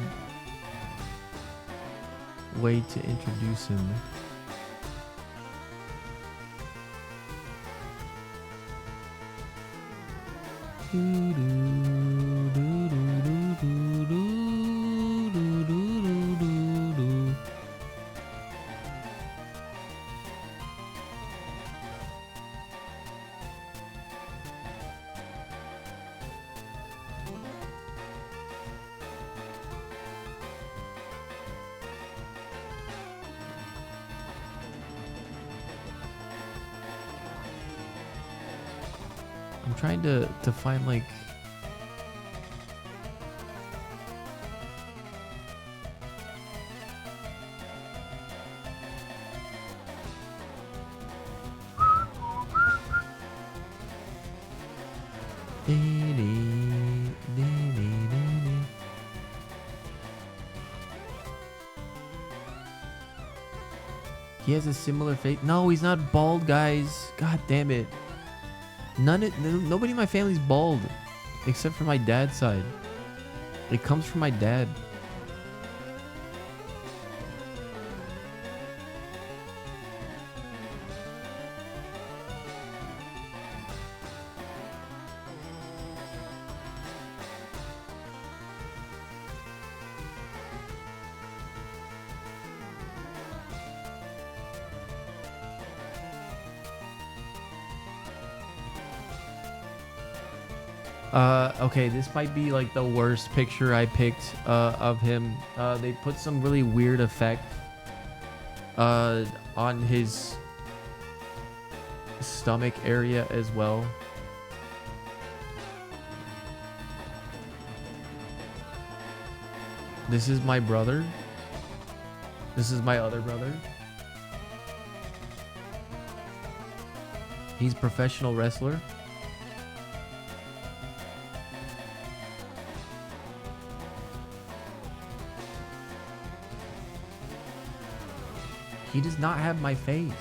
way to introduce him? I'm trying to find like he has a similar face. No, he's not bald, guys. God damn it. Nobody in my family's bald, except for my dad's side. It comes from my dad. Okay, this might be like the worst picture I picked of him. They put some really weird effect on his stomach area as well. This is my brother. This is my other brother. He's a professional wrestler. He does not have my face.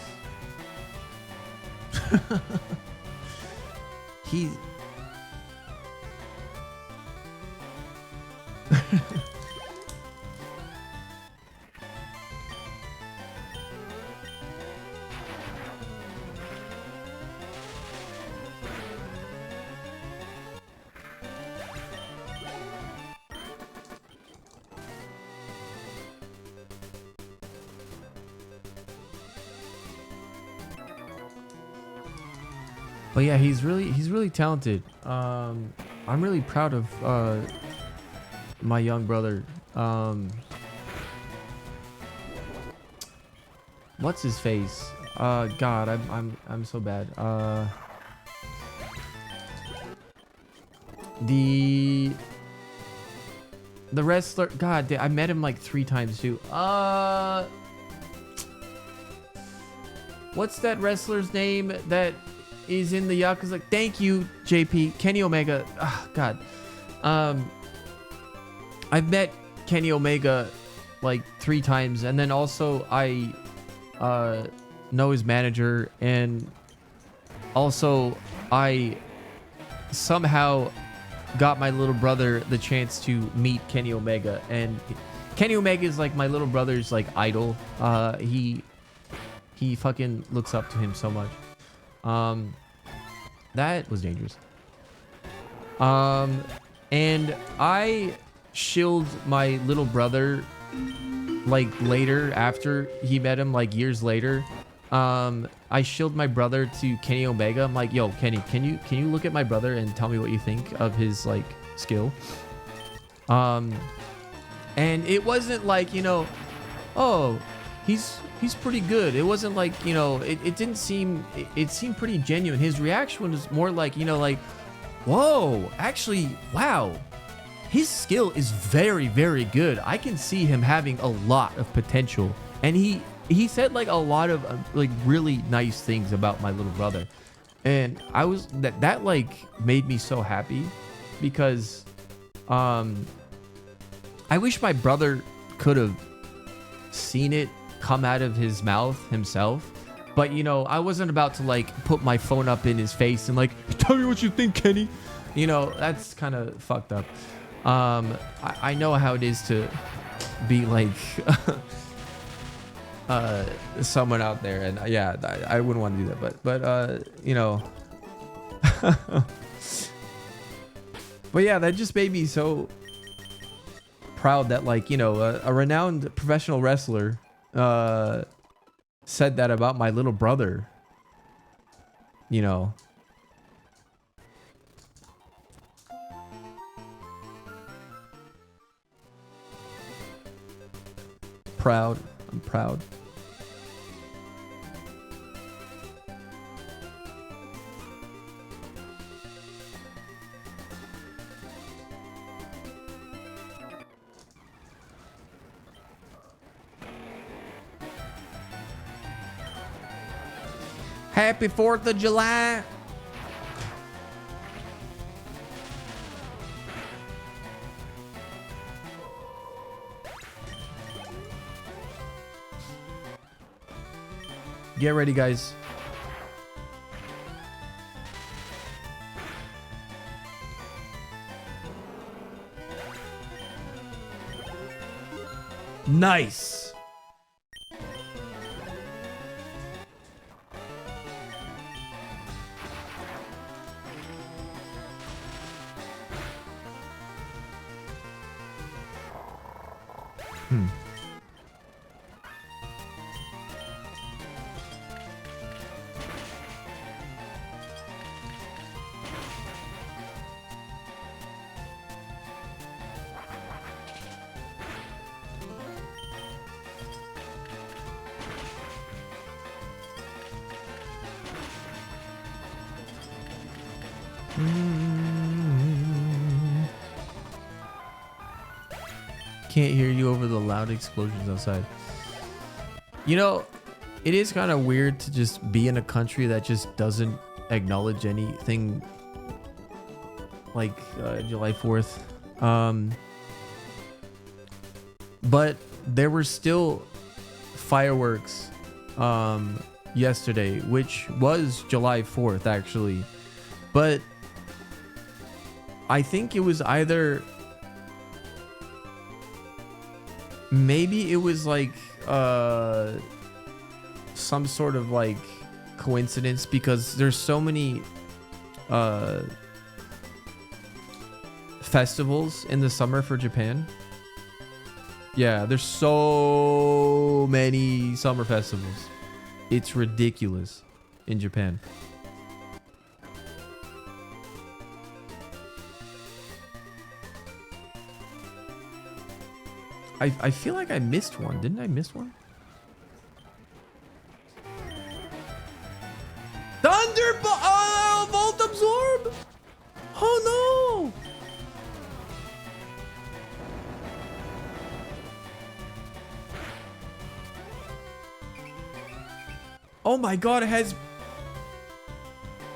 He's... But yeah, he's really talented. I'm really proud of my young brother. What's his face? God, I'm so bad. The wrestler. God, I met him like 3 times too. What's that wrestler's name that is in the Yakuza? Thank you, JP. Kenny Omega. Oh, God. I've met Kenny Omega like 3 times, and then also I know his manager, and also I somehow got my little brother the chance to meet Kenny Omega, and Kenny Omega is like my little brother's like idol. He fucking looks up to him so much. That was dangerous. And I shilled my little brother like later, after he met him, like years later. I shilled my brother to Kenny Omega. I'm like, yo, Kenny, can you look at my brother and tell me what you think of his like skill? And it wasn't like, you know, oh, he's pretty good. It wasn't like, you know, it didn't seem, it seemed pretty genuine. His reaction was more like, you know, like, whoa, actually, wow, his skill is very, very good. I can see him having a lot of potential. And he said like a lot of like really nice things about my little brother. And I was that like made me so happy because I wish my brother could have seen it come out of his mouth himself. But, you know, I wasn't about to, like, put my phone up in his face and, like, tell me what you think, Kenny. You know, that's kind of fucked up. I know how it is to be, like, someone out there. And, yeah, I wouldn't want to do that. But you know. But, yeah, that just made me so proud that, like, you know, a renowned professional wrestler said that about my little brother, you know. Proud. I'm proud. Happy 4th of July. Get ready, guys. Nice. Can't hear you over the loud explosions outside. You know, it is kind of weird to just be in a country that just doesn't acknowledge anything like July 4th. But there were still fireworks yesterday, which was July 4th actually. But I think it was either maybe it was like some sort of like coincidence, because there's so many festivals in the summer for Japan. Yeah, there's so many summer festivals. It's ridiculous in Japan. I feel like I missed one. Didn't I miss one? Thunderbolt! Oh, Volt Absorb! Oh no! Oh my god, it has...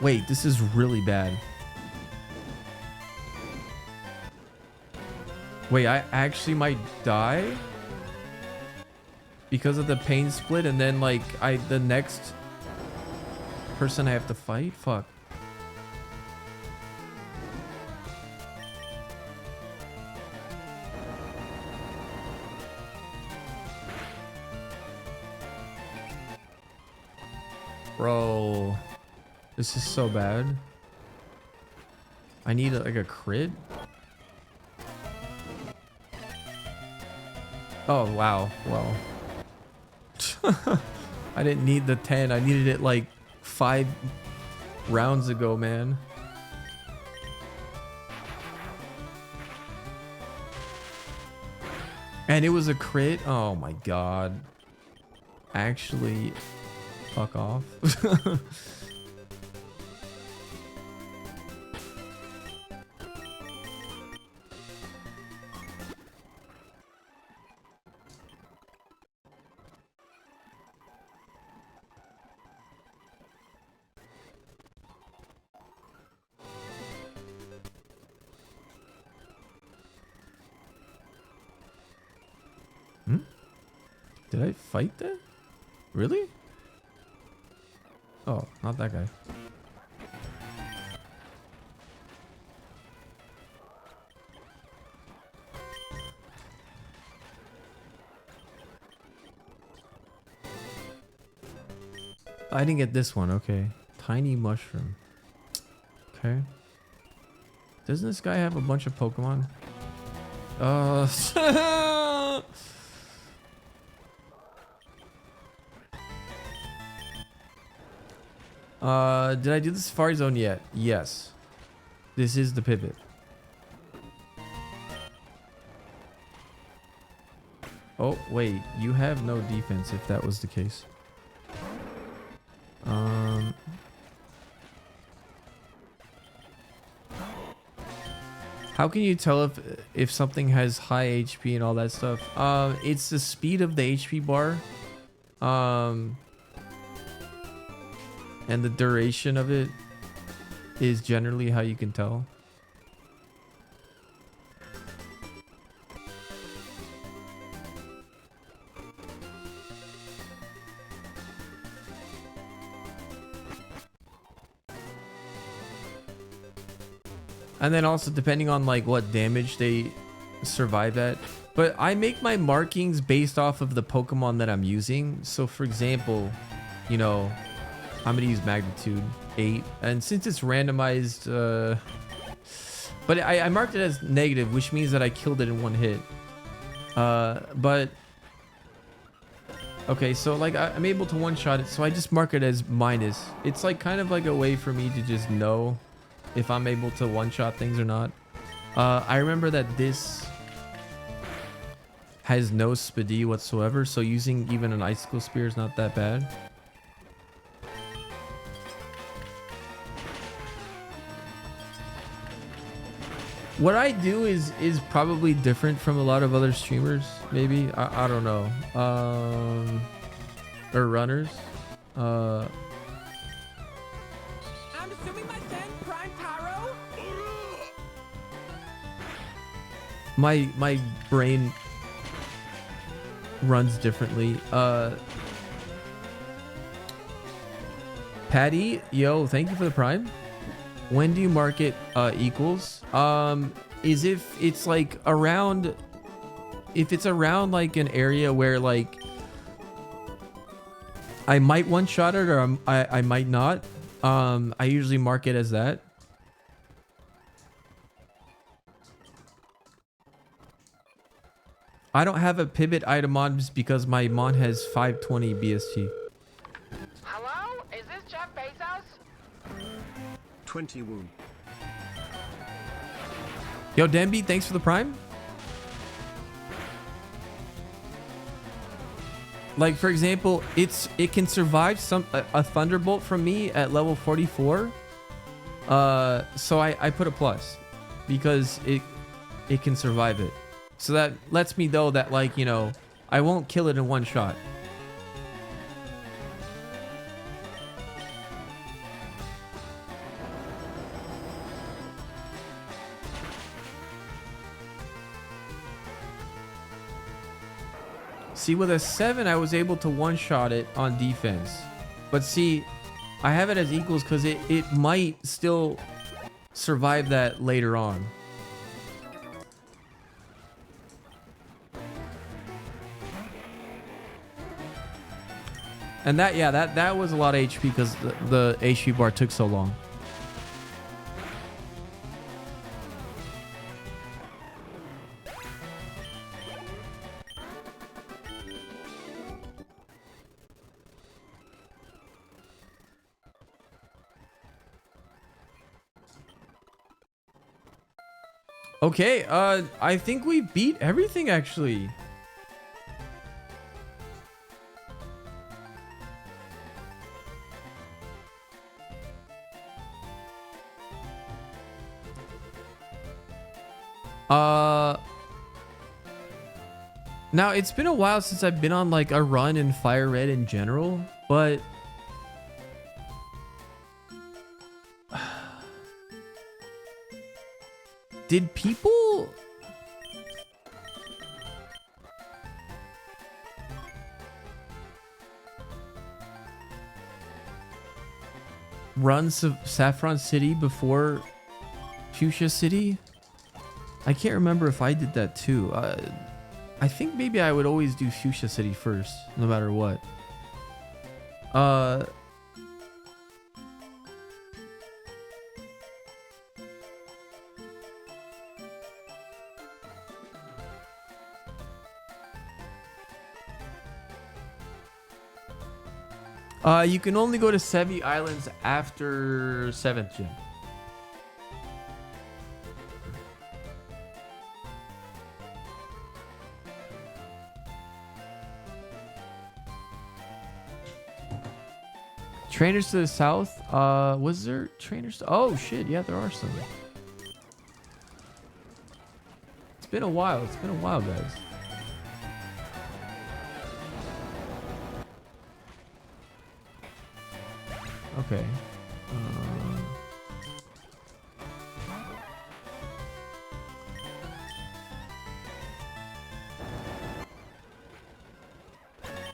Wait, this is really bad. Wait, I actually might die because of the pain split, and then like the next person I have to fight? Fuck. Bro, this is so bad. I need like a crit. Oh, wow. Well, I didn't need the 10. I needed it like 5 rounds ago, man. And it was a crit. Oh my god. Actually, fuck off. Did I fight that? Really? Oh, not that guy. I didn't get this one. Okay. Tiny mushroom. Okay. Doesn't this guy have a bunch of Pokemon? Did I do the Safari Zone yet? Yes. This is the pivot. Oh, wait. You have no defense if that was the case. How can you tell if something has high HP and all that stuff? It's the speed of the HP bar. And the duration of it is generally how you can tell. And then also depending on like what damage they survive at. But I make my markings based off of the Pokemon that I'm using. So for example, you know, I'm gonna use magnitude 8. And since it's randomized, but I marked it as negative, which means that I killed it in one hit. But okay, so like I'm able to one-shot it, so I just mark it as minus. It's like kind of like a way for me to just know if I'm able to one-shot things or not. I remember that this has no speedy whatsoever, so using even an icicle spear is not that bad. What I do is probably different from a lot of other streamers, maybe. I don't know. Or runners. I'm assuming my son, Prime Taro? My brain runs differently. Patty, yo, thank you for the prime. When do you mark it equals? Is if it's like around, if it's around like an area where like I might one-shot it or I might not. I usually mark it as that. I don't have a pivot item on just because my Mon has 520 BST. Hello? Is this Jeff Bezos? 20 wound. Yo, Denby, thanks for the prime. Like for example, it can survive a thunderbolt from me at level 44. So I put a plus because it can survive it. So that lets me know that, like, you know, I won't kill it in one shot. See, with a 7, I was able to one-shot it on defense. But see, I have it as equals because it might still survive that later on. And that, yeah, that was a lot of HP because the HP bar took so long. Okay, I think we beat everything actually. Now it's been a while since I've been on like a run in Fire Red in general, but did people run Saffron City before Fuchsia City? I can't remember if I did that too. I think maybe I would always do Fuchsia City first, no matter what. You can only go to Sevi Islands after 7th gym. Trainers to the south. Was there trainers? Oh shit, yeah, there are some. It's been a while. It's been a while, guys. Okay.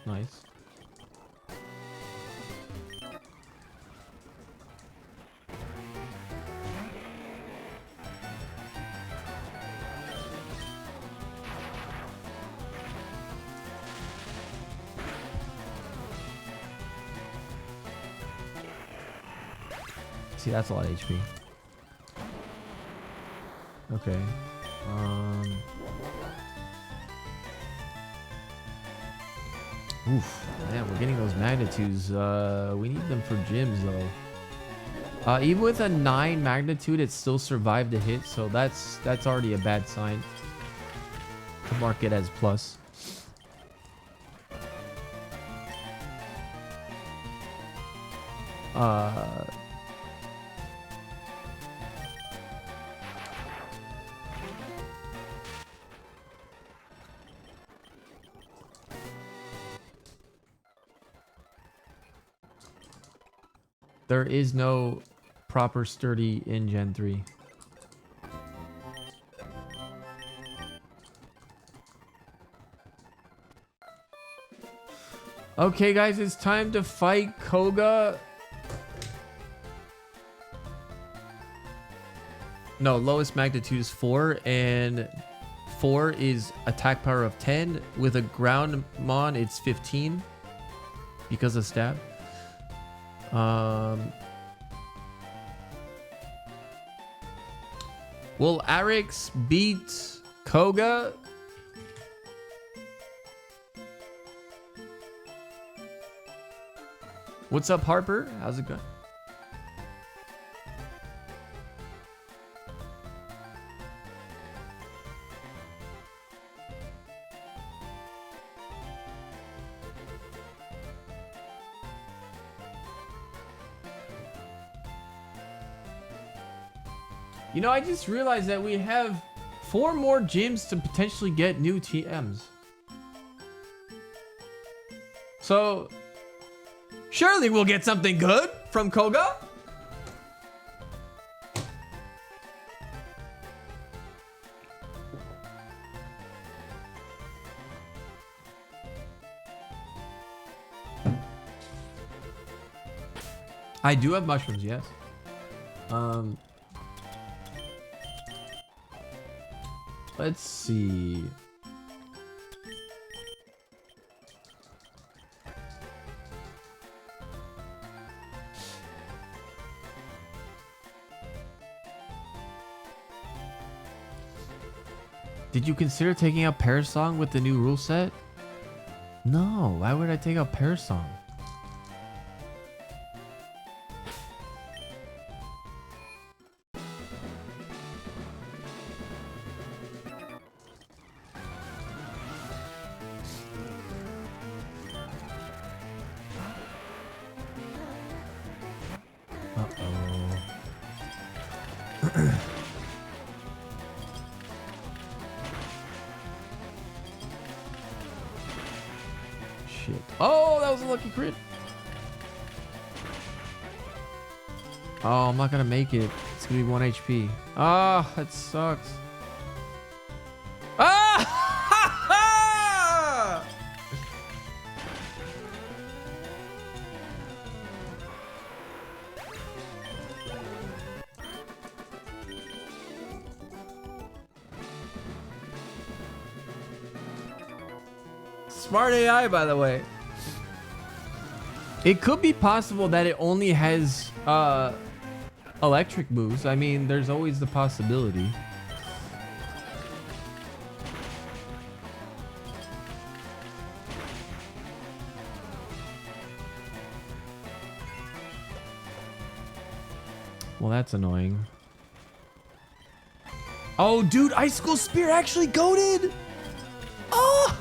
Nice. See, that's a lot of HP. Okay. Oof. Man, we're getting those magnitudes. We need them for gyms, though. Even with a 9 magnitude, it still survived the hit, so that's already a bad sign to mark it as plus. There is no proper sturdy in Gen 3. Okay, guys, it's time to fight Koga. No, lowest magnitude is 4, and 4 is attack power of 10. With a ground mon, it's 15 because of stab. Will Arex beat Koga? What's up, Harper? How's it going? You know, I just realized that we have 4 more gyms to potentially get new TMs. So, surely we'll get something good from Koga. I do have mushrooms, yes. Let's see. Did you consider taking out Parasong with the new rule set? No, why would I take out Parasong? Shit. Oh, that was a lucky crit. Oh, I'm not gonna make it. It's gonna be 1 HP. Ah, that sucks. Ah! Smart AI, by the way. It could be possible that it only has electric moves. I mean, there's always the possibility. Well, that's annoying. Oh, dude, Icicle Spear actually goated. Oh!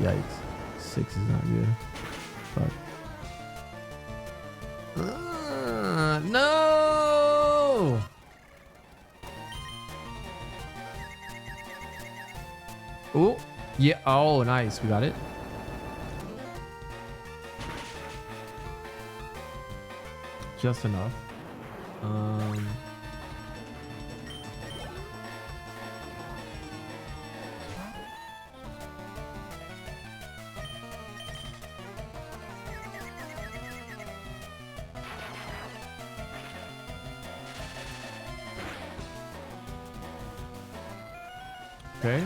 Yikes. 6 is not good. Fuck. No! Oh, yeah. Oh, nice. We got it. Just enough. Okay.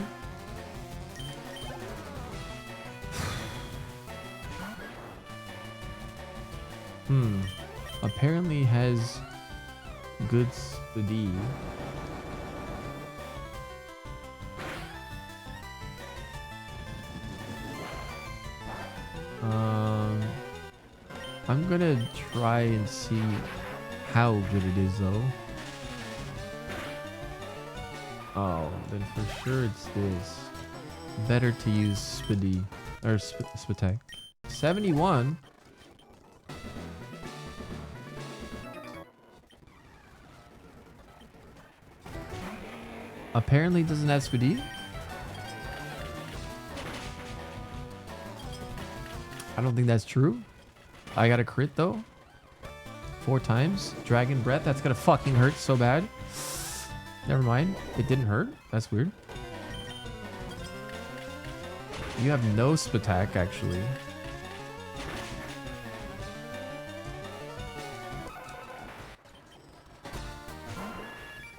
Apparently has good speed. I'm gonna try and see how good it is though. Oh, then for sure it's this. Better to use Spidey or Spatek. 71. Apparently doesn't have Spidey. I don't think that's true. I got a crit though. 4 times. Dragon Breath. That's gonna fucking hurt so bad. Never mind. It didn't hurt. That's weird. You have no Spatak actually.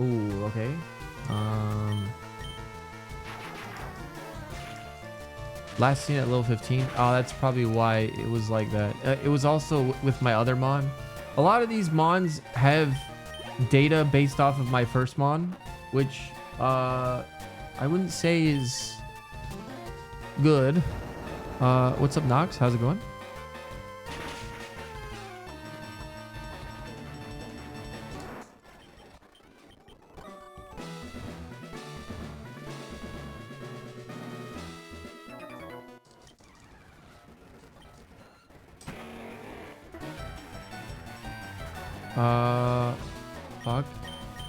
Ooh, okay. Last seen at level 15. Oh, that's probably why it was like that. It was also with my other mon. A lot of these mons have data based off of my first mon, which I wouldn't say is good. What's up, Nox? How's it going? Fuck.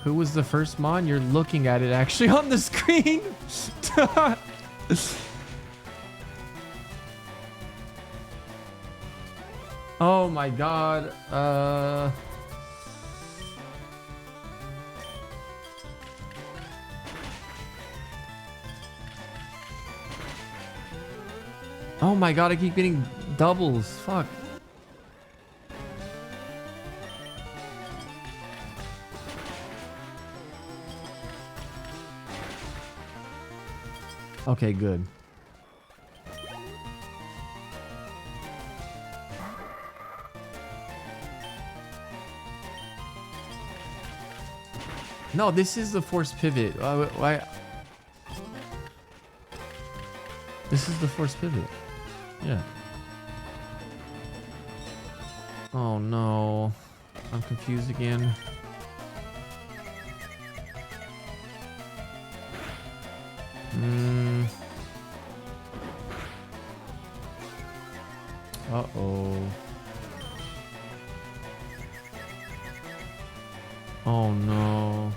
Who was the first mon? You're looking at it actually on the screen. Oh my god. Oh my god, I keep getting doubles. Fuck. Okay, good. No, this is the force pivot. Why? This is the force pivot. Yeah. Oh no. I'm confused again. Uh-oh. Oh no.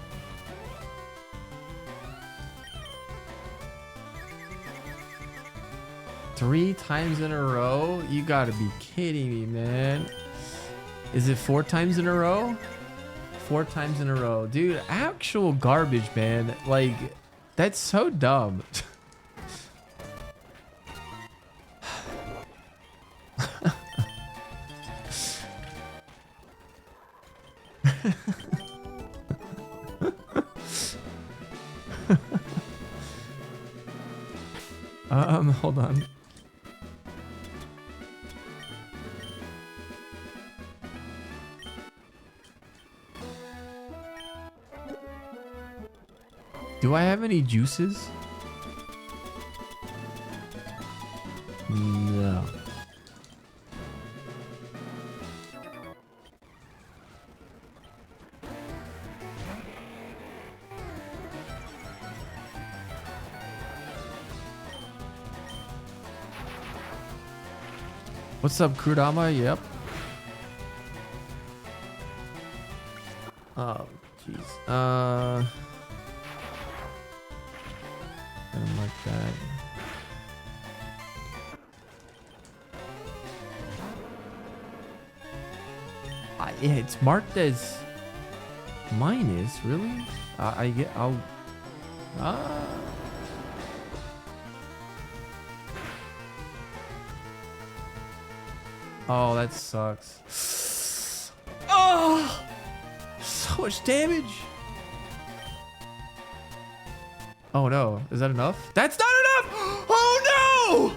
Three times in a row? You gotta be kidding me, man. Is it 4 times in a row? 4 times in a row. Dude, actual garbage, man. Like, that's so dumb. Hold on. Do I have any juices? No. What's up, Kurama? Yep. Oh, jeez. Gonna mark that. Yeah, it's marked as minus, really? I'll. Oh, that sucks. Oh, so much damage. Oh no, is that enough? That's not enough! Oh no!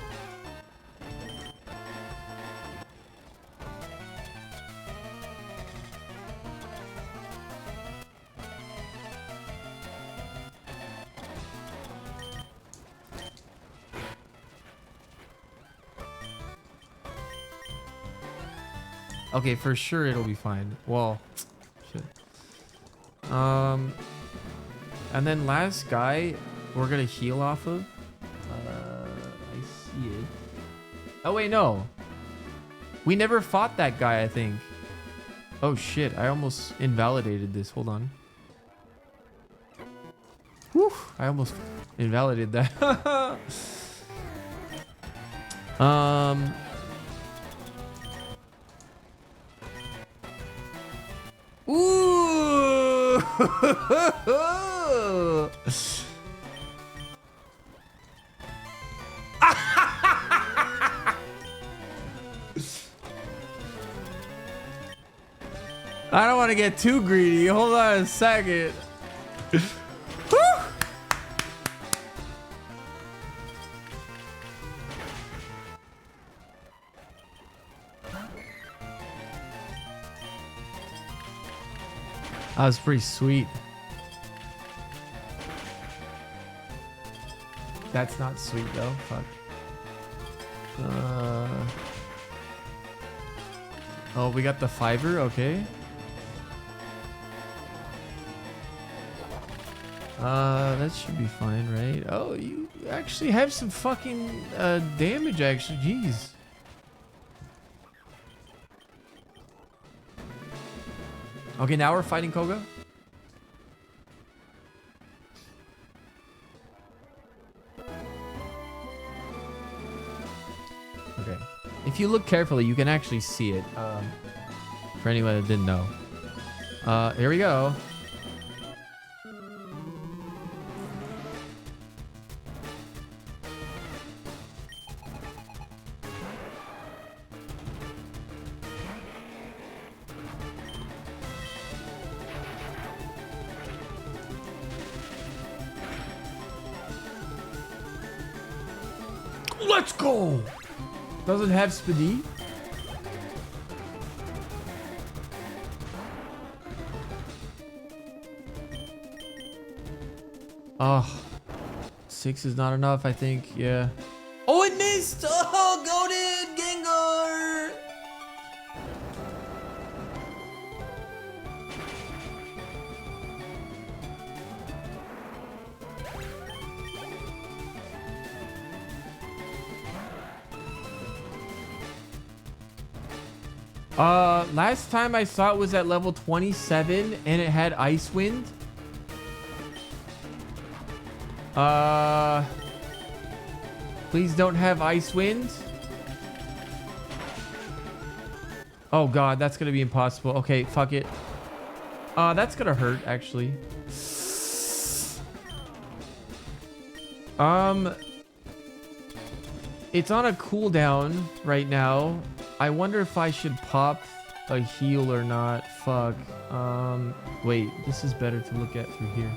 Okay, for sure it'll be fine. Well, shit. And then last guy we're gonna heal off of. I see it. Oh wait, no. We never fought that guy, I think. Oh shit, I almost invalidated this. Hold on. Whew, I almost invalidated that. Ooh! I don't want to get too greedy. Hold on a second. That was pretty sweet. That's not sweet though. Fuck. Oh, we got the fiver. Okay. That should be fine, right? Oh, you actually have some fucking damage. Actually, jeez. Okay, now we're fighting Koga. Okay. If you look carefully, you can actually see it. For anyone that didn't know. Here we go. Let's go! Doesn't have speedy. Oh, 6 is not enough, I think. Yeah. Oh, it missed! Oh, goated Gengar! Last time I saw it was at level 27 and it had Ice Wind. Please don't have Ice Wind. Oh god, that's gonna be impossible. Okay, fuck it. That's gonna hurt, actually. It's on a cooldown right now. I wonder if I should pop a heal or not. Fuck. Wait, this is better to look at through here.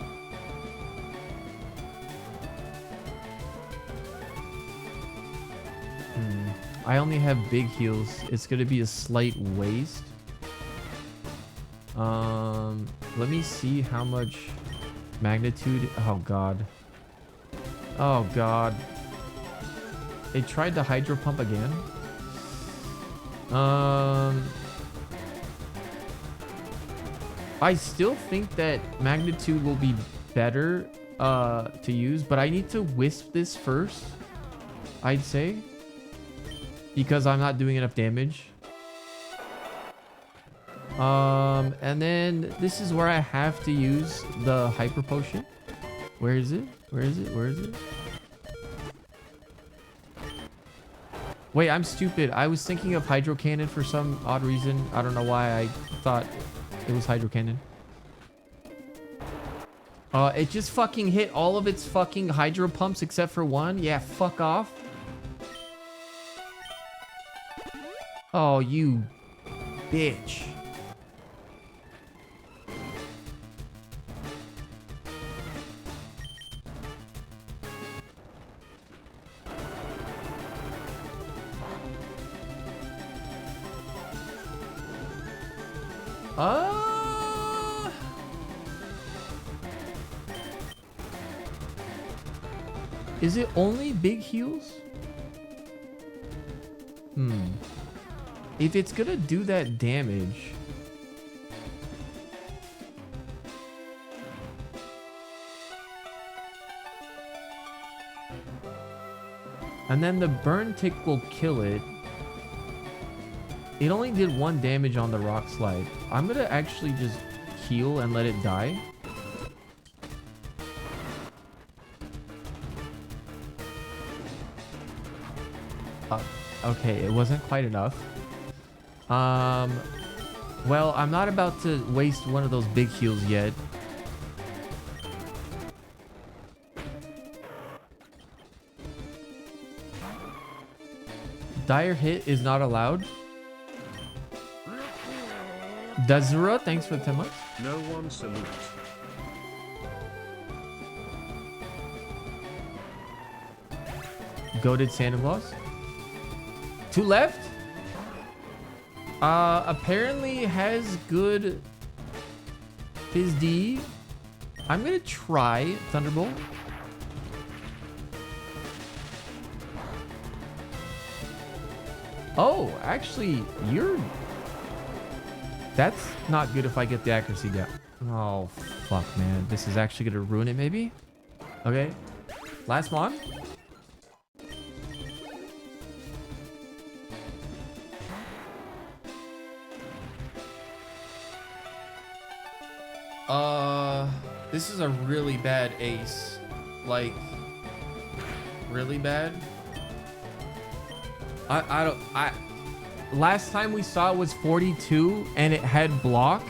I only have big heals. It's gonna be a slight waste. Let me see how much magnitude. Oh god. Oh god. They tried the hydro pump again. I still think that magnitude will be better to use, but I need to wisp this first, I'd say, because I'm not doing enough damage. And then this is where I have to use the hyper potion. Where is it? Where is it? Where is it? Wait, I'm stupid. I was thinking of hydro cannon for some odd reason. I don't know why I thought it was hydro cannon. It just fucking hit all of its fucking hydro pumps except for one. Yeah, fuck off. Oh, you bitch. Is it only big heals? If it's gonna do that damage, and then the burn tick will kill it. It only did 1 damage on the rock slide. I'm gonna actually just heal and let it die. Okay, it wasn't quite enough. Well, I'm not about to waste one of those big heals yet. Dire hit is not allowed. Dazura, thanks for the 10 months. No one salute. Goated Santa Claus. 2 left. Apparently has good Fizz D. I'm gonna try Thunderbolt. Oh, actually, that's not good if I get the accuracy down. Oh, fuck, man. This is actually gonna ruin it, maybe? Okay. Last mon. This is a really bad ace. Like, really bad. Last time we saw it was 42 and it had block.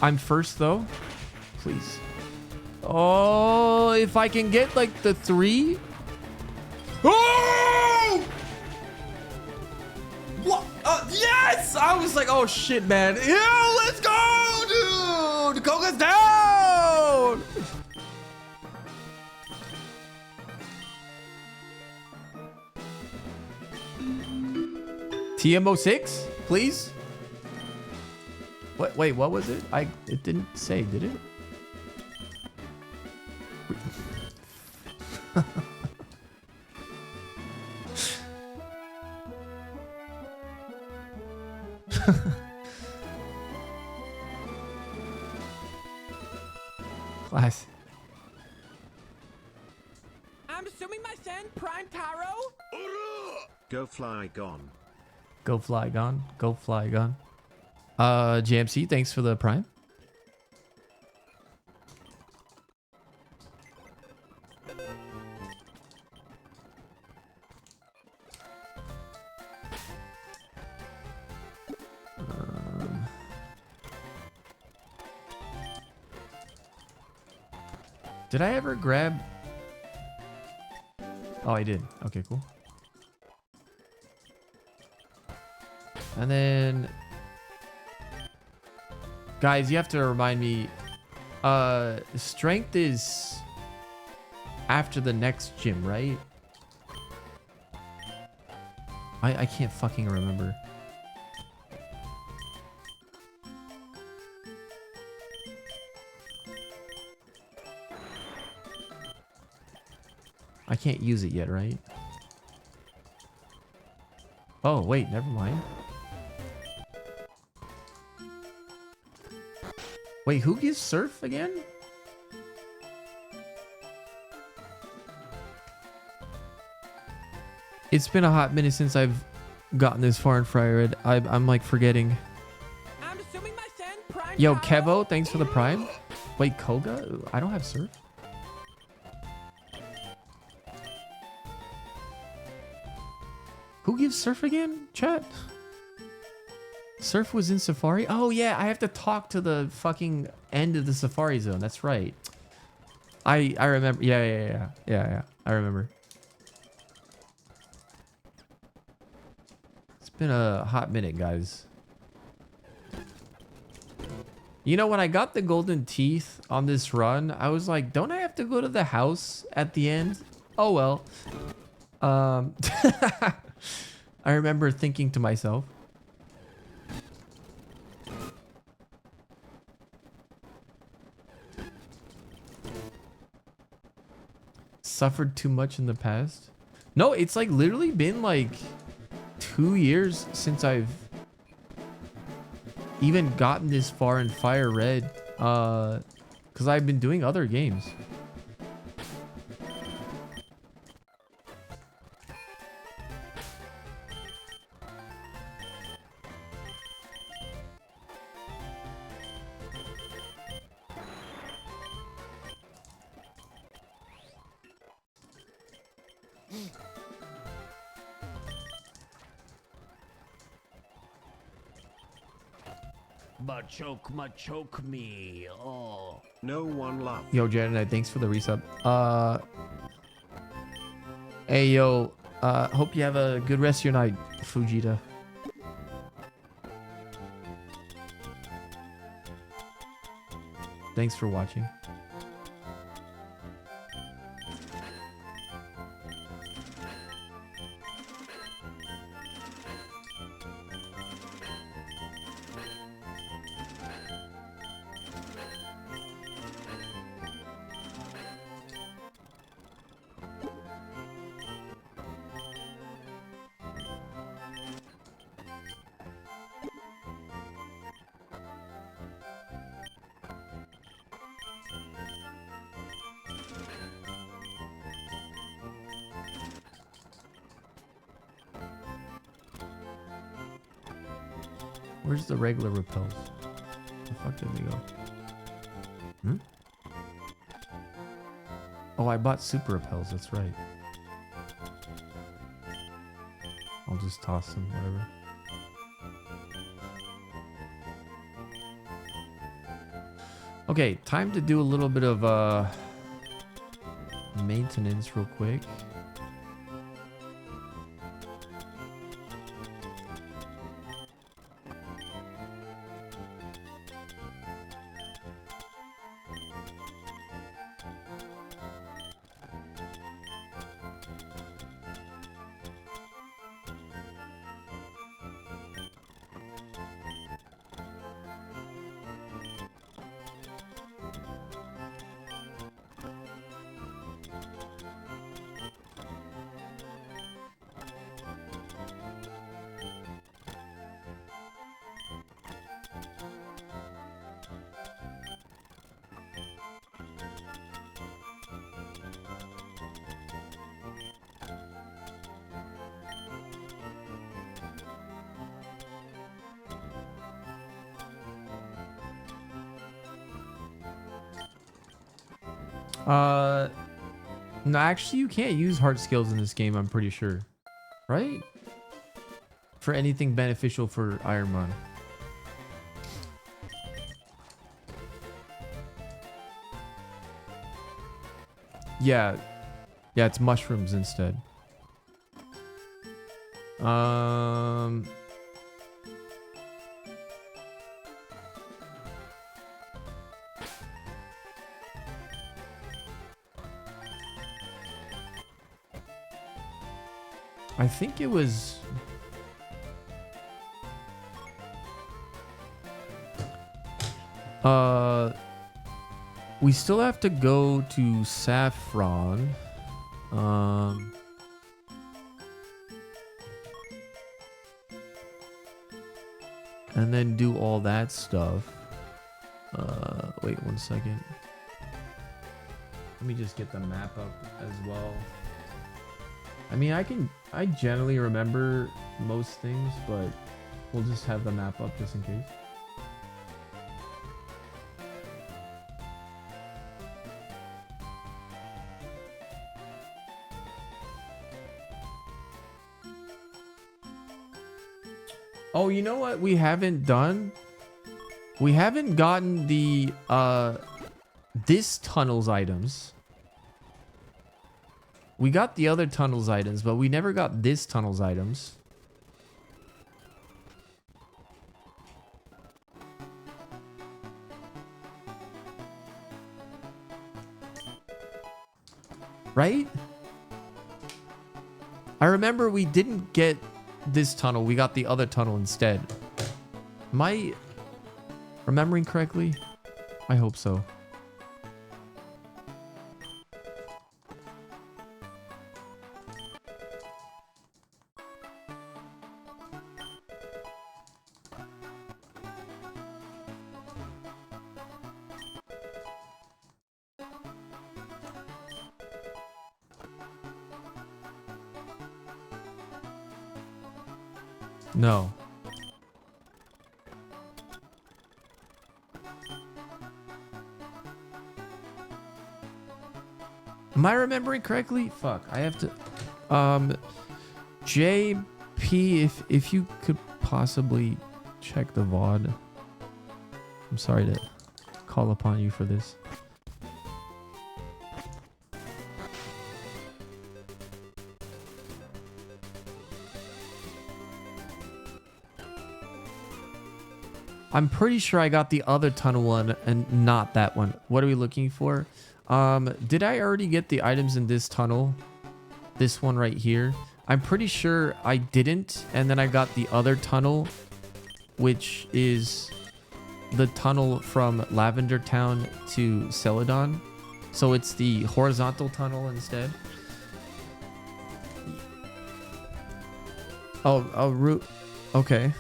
I'm first though. Please. Oh, if I can get like the 3. Oh! What? Yes! I was like, oh shit, man. Yeah, let's go, dude! Coca's down! TMO6, please. What? Wait, what was it? It didn't say, did it? Class. I'm assuming my son, Prime Taro. Go fly gone. Go fly gone. Go fly gone. JMC, thanks for the prime. Did I ever grab? Oh, I did. Okay, cool. And then... Guys, you have to remind me. Strength is after the next gym, right? I can't fucking remember. I can't use it yet, right? Oh, wait, never mind. Wait, who gives surf again? It's been a hot minute since I've gotten this far in Fire Red. I'm like forgetting. I'm assuming my son Prime Yo, Power. Kevo, thanks for the prime. Wait, Koga? I don't have surf. Who gives surf again, chat? Surf was in Safari? Oh, yeah, I have to talk to the fucking end of the Safari Zone. That's right. I remember. Yeah. I remember. It's been a hot minute, guys. You know, when I got the golden teeth on this run, I was like, don't I have to go to the house at the end? Oh, well. I remember thinking to myself. Suffered too much in the past. No, it's like literally been like 2 years since I've even gotten this far in Fire Red. Because I've been doing other games. Choke me. Oh. No one love. Yo, Janet, thanks for the resub. Hey, yo. Hope you have a good rest of your night, Fujita. Thanks for watching. Where's the regular repels? The fuck did they go? Hmm? Oh, I bought super repels. That's right. I'll just toss them, whatever. Okay, time to do a little bit of maintenance real quick. No, actually, you can't use heart skills in this game, I'm pretty sure. Right? For anything beneficial for Iron Man. Yeah. Yeah, it's mushrooms instead. I think it was... we still have to go to Saffron. And then do all that stuff. Wait 1 second. Let me just get the map up as well. I mean, I generally remember most things, but we'll just have the map up just in case. Oh, you know what we haven't done? We haven't gotten the this tunnel's items. We got the other tunnel's items, but we never got this tunnel's items. Right? I remember we didn't get this tunnel. We got the other tunnel instead. Am I remembering correctly? I hope so. No. Am I remembering correctly? Fuck, I have to... JP, if you could possibly check the VOD. I'm sorry to call upon you for this. I'm pretty sure I got the other tunnel one and not that one. What are we looking for? Did I already get the items in this tunnel? This one right here? I'm pretty sure I didn't. And then I got the other tunnel, which is the tunnel from Lavender Town to Celadon. So it's the horizontal tunnel instead. Oh, route. Okay.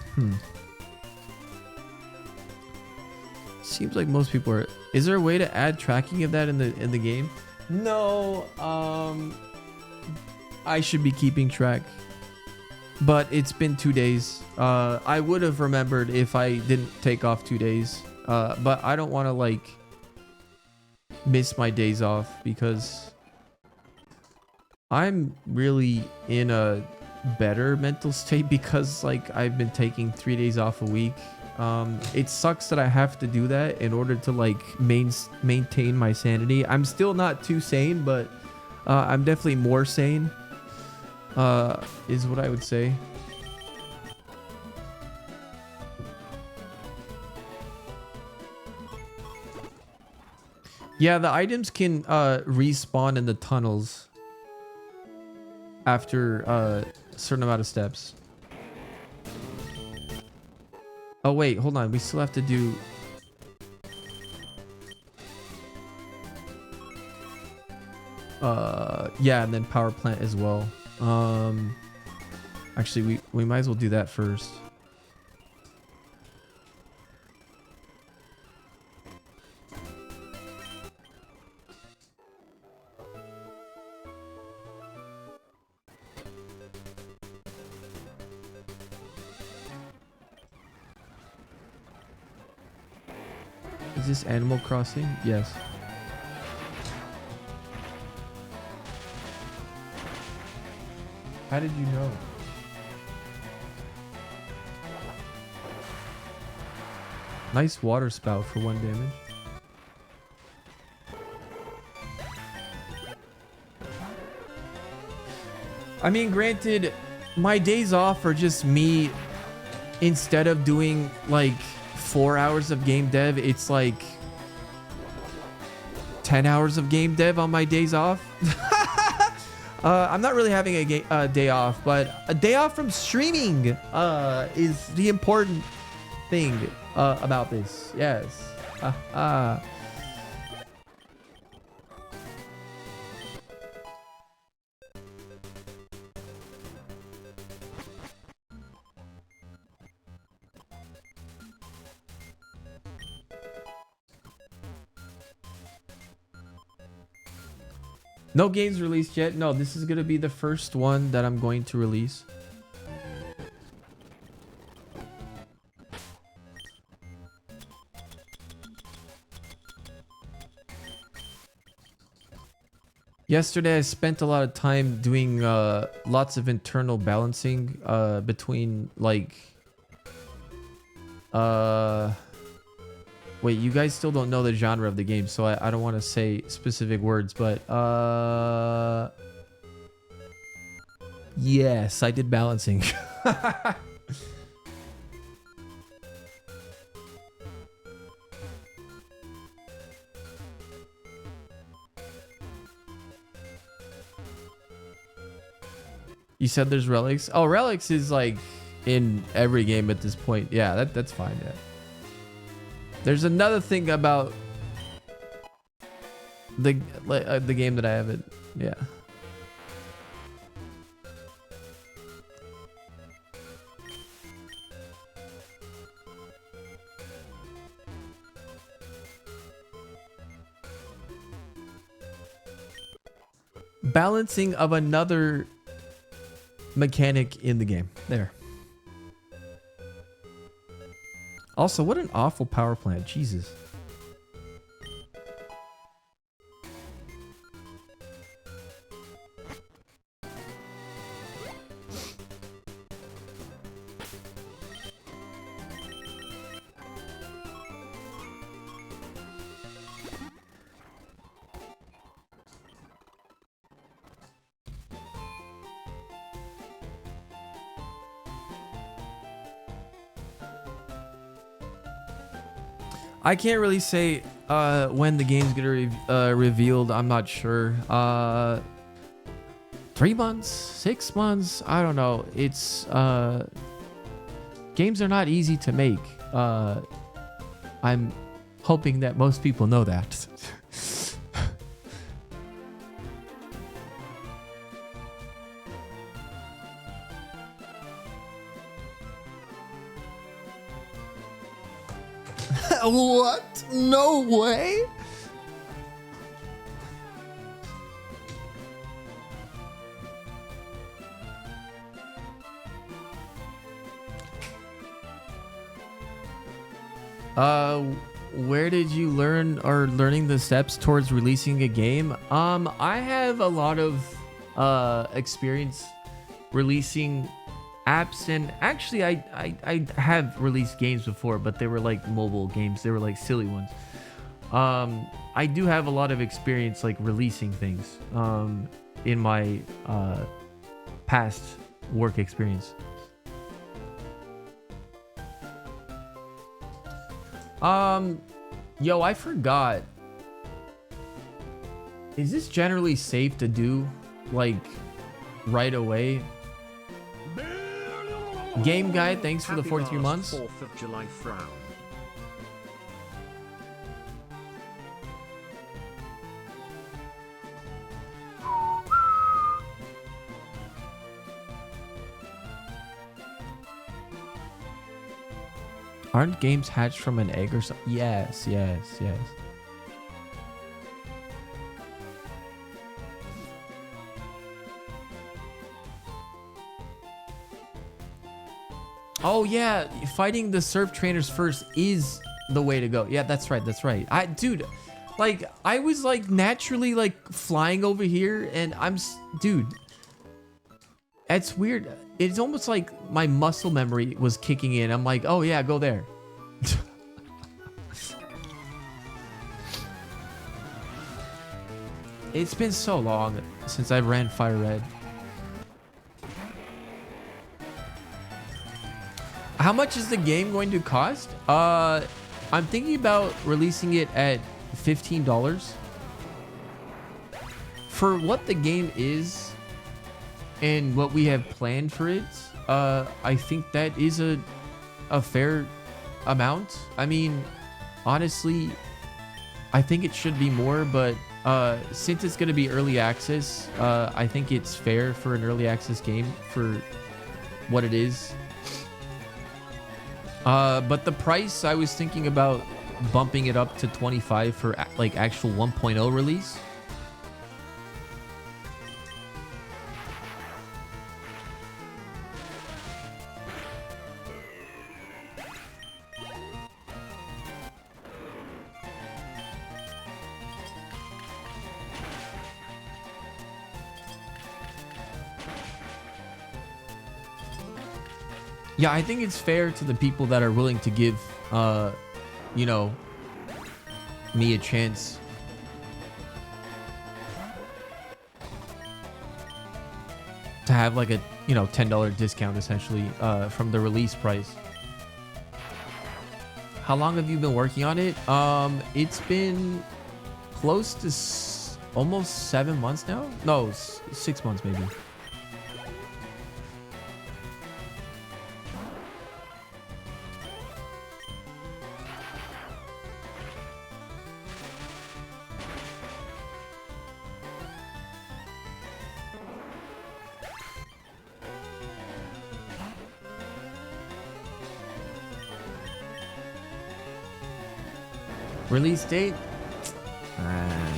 Seems like most people are. Is there a way to add tracking of that in the game? No. I should be keeping track, but it's been 2 days. I would have remembered if I didn't take off 2 days. But I don't want to like miss my days off because I'm really in a better mental state because like I've been taking 3 days off a week. It sucks that I have to do that in order to like maintain my sanity. I'm still not too sane, but I'm definitely more sane, is what I would say. Yeah, the items can respawn in the tunnels after a certain amount of steps. Oh wait, hold on. We still have to do... yeah, and then power plant as well. Actually, we might as well do that first. Is this Animal Crossing? Yes. How did you know? Nice water spout for 1 damage. I mean, granted, my days off are just me, instead of doing like 4 hours of game dev, it's like 10 hours of game dev on my days off. I'm not really having a day off, but a day off from streaming is the important thing about this. Yes. No games released yet. No, this is going to be the first one that I'm going to release. Yesterday, I spent a lot of time doing lots of internal balancing between like... Wait, you guys still don't know the genre of the game, so I don't want to say specific words, but yes, I did balancing. You said there's relics? Oh, relics is like in every game at this point. Yeah, that's fine, yeah. There's another thing about the game that I haven't, yeah. Balancing of another mechanic in the game. There. Also, what an awful power plant. Jesus. I can't really say when the game's gonna revealed. I'm not sure. 3 months, 6 months. I don't know. It's games are not easy to make. I'm hoping that most people know that. What? No way. Where did you learn or learning the steps towards releasing a game? I have a lot of experience releasing apps, and actually I have released games before, but they were like mobile games. They were like silly ones. I do have a lot of experience like releasing things in my past work experience. Yo, I forgot. Is this generally safe to do like right away? Game guy, thanks for the 43 months. 4th of July frown. Aren't games hatched from an egg or something? Yes, yes, yes. Oh yeah, fighting the surf trainers first is the way to go. Yeah, that's right, that's right. Dude, like I was like naturally like flying over here, and dude, it's weird. It's almost like my muscle memory was kicking in. I'm like, oh yeah, go there. It's been so long since I ran Fire Red. How much is the game going to cost? I'm thinking about releasing it at $15. For what the game is, and what we have planned for it, I think that is a fair amount. I mean, honestly, I think it should be more, but since it's going to be early access, I think it's fair for an early access game for what it is. But the price, I was thinking about bumping it up to 25 for like actual 1.0 release. Yeah, I think it's fair to the people that are willing to give, you know, me a chance. To have like a, you know, $10 discount essentially from the release price. How long have you been working on it? It's been close to almost 7 months now. No, 6 months maybe. Release date? I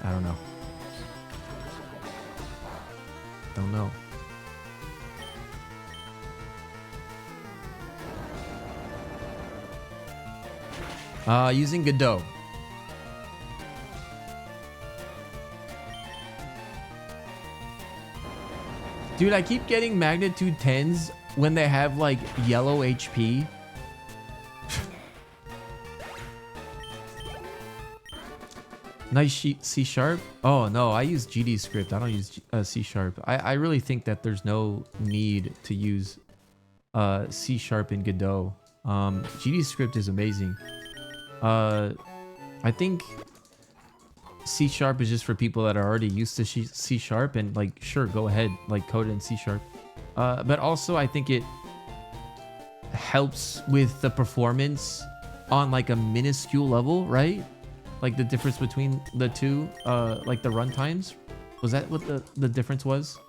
don't know. Don't know. Using Godot. Dude, I keep getting magnitude 10s when they have like yellow HP. Nice C sharp. Oh no, I use GD script. I don't use C sharp. I really think that there's no need to use C sharp in Godot. GD script is amazing. I think C sharp is just for people that are already used to C sharp, and like, sure, go ahead, like code it in C sharp. But also I think it helps with the performance on like a minuscule level, right? Like the difference between the two, like the run times. Was that what the difference was?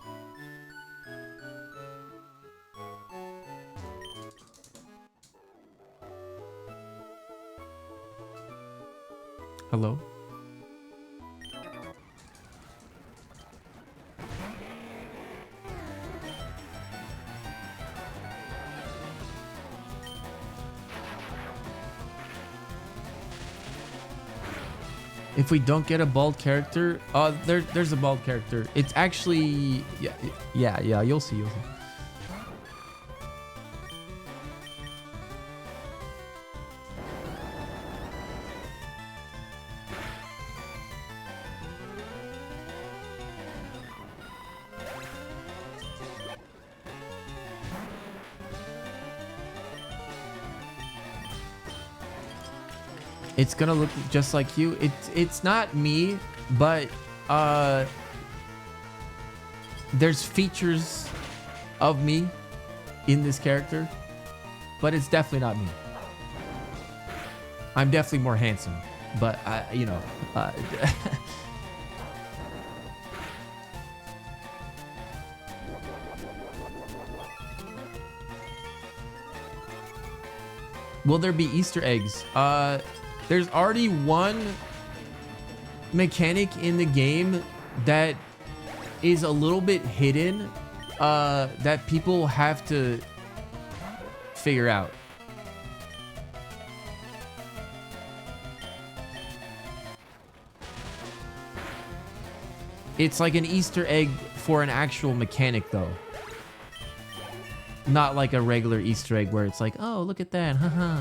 Hello? If we don't get a bald character, there's a bald character. It's actually, yeah, you'll see. It's gonna look just like you. It's not me, but there's features of me in this character, but it's definitely not me. I'm definitely more handsome, but you know, will there be Easter eggs? There's already one mechanic in the game that is a little bit hidden, that people have to figure out. It's like an Easter egg for an actual mechanic though. Not like a regular Easter egg where it's like, oh, look at that, haha.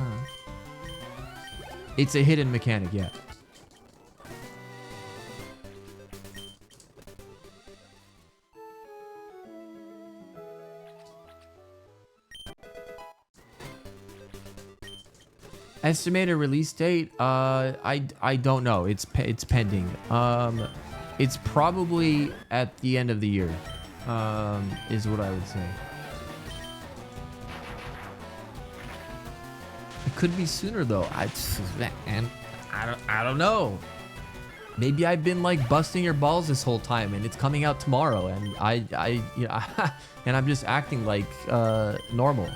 It's a hidden mechanic, yeah. Estimated release date? I don't know. It's pending. It's probably at the end of the year, is what I would say. It could be sooner though. I don't know. Maybe I've been like busting your balls this whole time, and it's coming out tomorrow, and and I'm just acting like normal.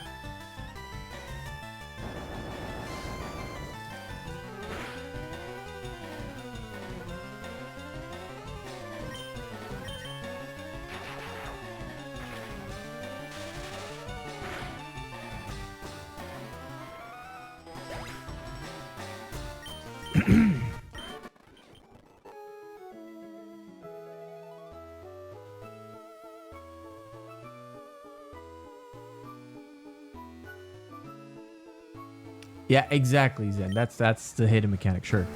Yeah, exactly, Zen. That's the hidden mechanic, sure.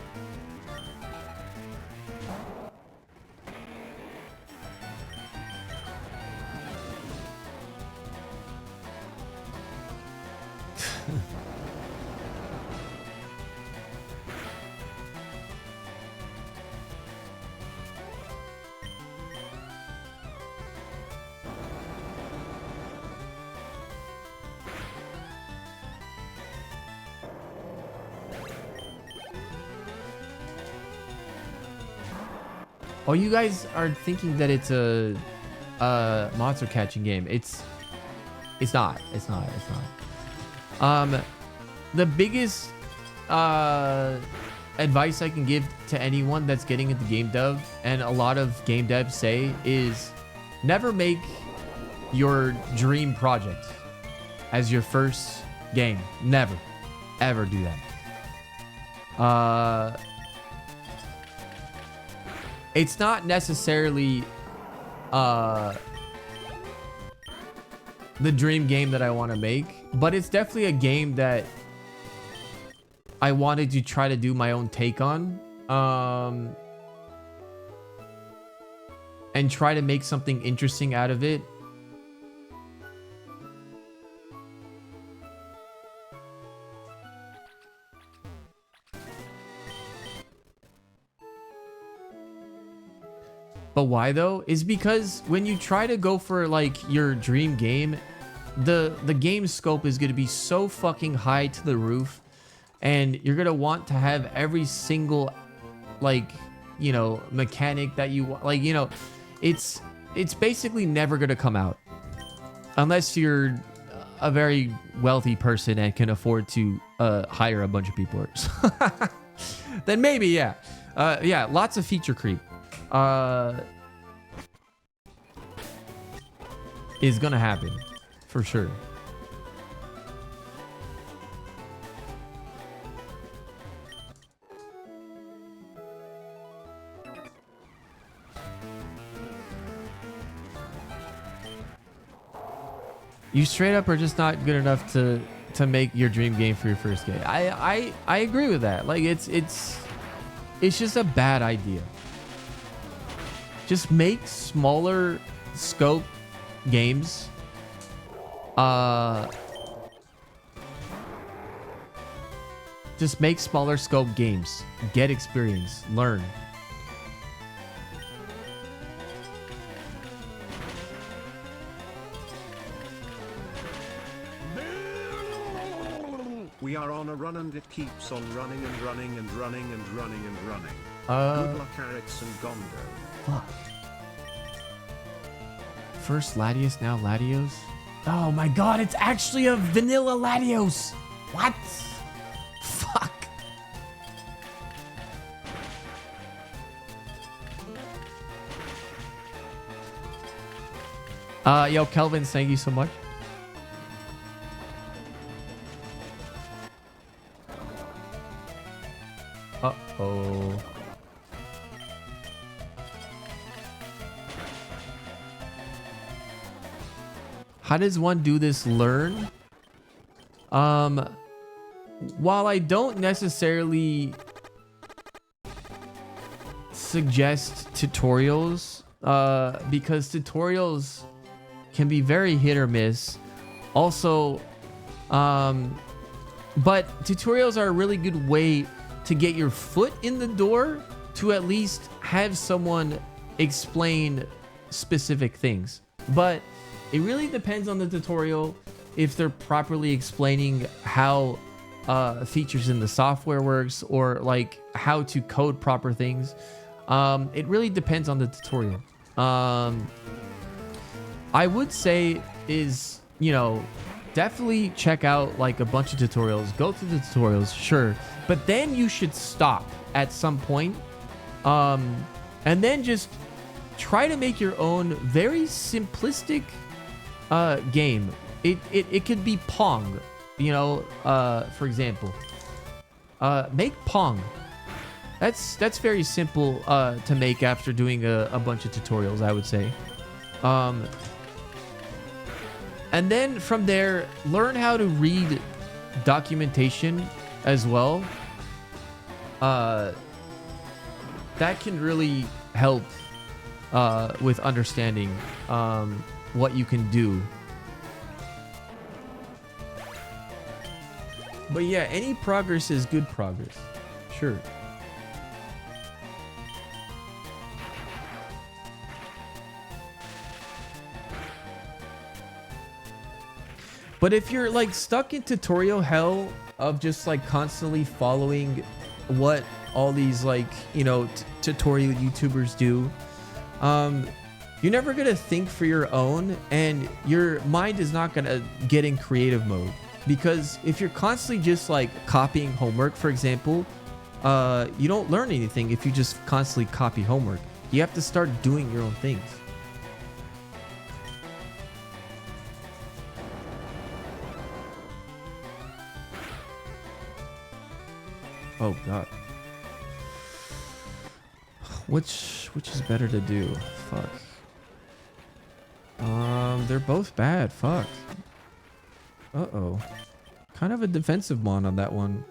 Oh, you guys are thinking that it's a monster catching game. It's not. It's not. The biggest advice I can give to anyone that's getting into game dev, and a lot of game devs say, is never make your dream project as your first game. Never, ever do that. It's not necessarily the dream game that I want to make, but it's definitely a game that I wanted to try to do my own take on, and try to make something interesting out of it. But why though? Is because when you try to go for like your dream game, the game scope is going to be so fucking high to the roof, and you're going to want to have every single like, you know, mechanic that you want. Like, you know, it's basically never going to come out unless you're a very wealthy person and can afford to hire a bunch of people. Then maybe, yeah. Yeah, lots of feature creep. Is gonna happen for sure. You straight up are just not good enough to make your dream game for your first game. I agree with that. Like it's just a bad idea. Just make smaller scope games. Just make smaller scope games. Get experience. Learn. We are on a run and it keeps on running and running and running and running and running. Good luck, Arex and Gondo. Fuck. First Latios, now Latios. Oh my god, it's actually a vanilla Latios. What? Fuck. Yo, Kelvin, thank you so much. Uh-oh. How does one do this? Learn? While I don't necessarily suggest tutorials, because tutorials can be very hit or miss. Also, but tutorials are a really good way to get your foot in the door, to at least have someone explain specific things. But it really depends on the tutorial if they're properly explaining how features in the software works, or like how to code proper things. It really depends on the tutorial. I would say is, you know, definitely check out like a bunch of tutorials, go through the tutorials, sure, but then you should stop at some point, and then just try to make your own very simplistic game. It could be Pong, you know, for example. Make Pong. That's very simple to make after doing a bunch of tutorials, I would say. And then from there, learn how to read documentation as well. That can really help with understanding what you can do. But yeah, any progress is good progress. Sure. But if you're like stuck in tutorial hell of just like constantly following what all these like, you know, tutorial YouTubers do, you're never gonna think for your own, and your mind is not gonna get in creative mode. Because if you're constantly just like copying homework, for example, you don't learn anything if you just constantly copy homework. You have to start doing your own things. Oh god. Which is better to do? Fuck. They're both bad. Fuck. Uh-oh. Kind of a defensive mon on that one.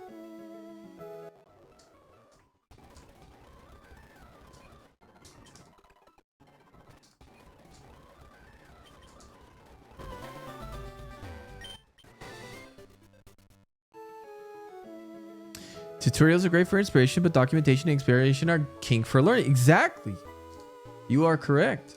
Tutorials are great for inspiration, but documentation and explanation are king for learning. Exactly. You are correct.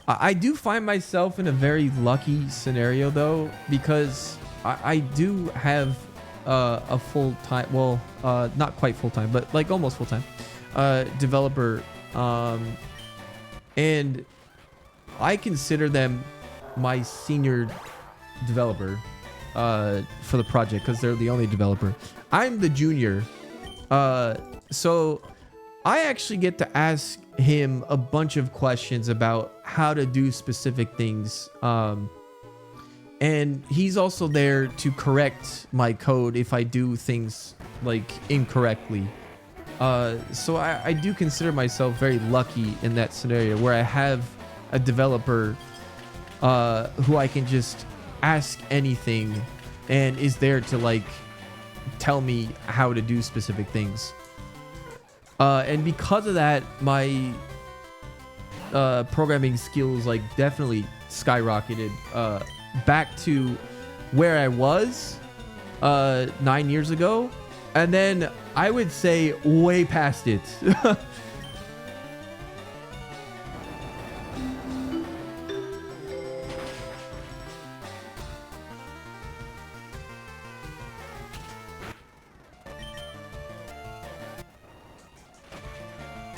I do find myself in a very lucky scenario though, because I do have a full-time, well, not quite full-time, but like almost full-time developer, and I consider them my senior developer for the project, because they're the only developer. I'm the junior, so I actually get to ask him a bunch of questions about how to do specific things, and he's also there to correct my code if I do things like incorrectly. So I do consider myself very lucky in that scenario where I have a developer who I can just ask anything and is there to like tell me how to do specific things. And because of that, my programming skills like definitely skyrocketed back to where I was 9 years ago, and then I would say way past it.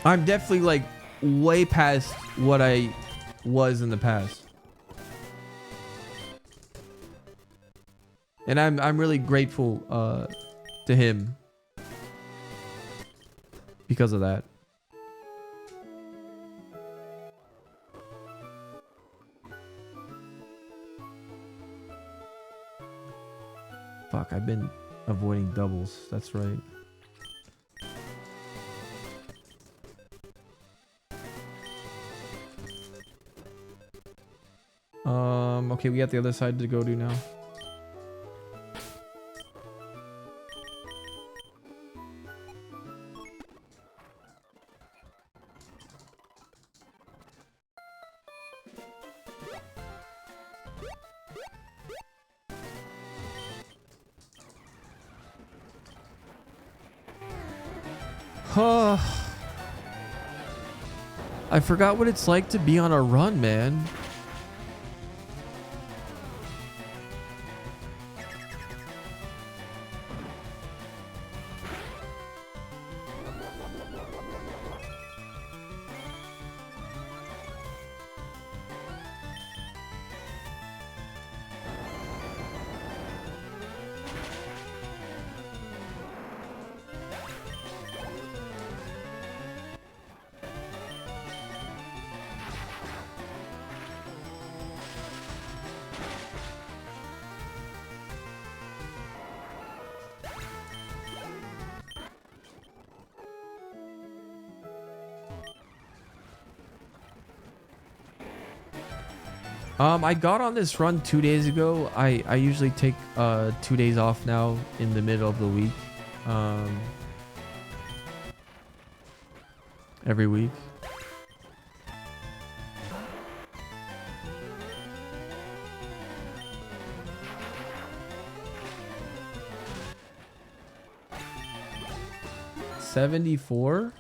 I'm definitely like way past what I was in the past. And I'm really grateful to him because of that. Fuck, I've been avoiding doubles. That's right. Okay, we got the other side to go to now. I forgot what it's like to be on a run, man. I got on this run 2 days ago. I usually take 2 days off now in the middle of the week. Every week. $74.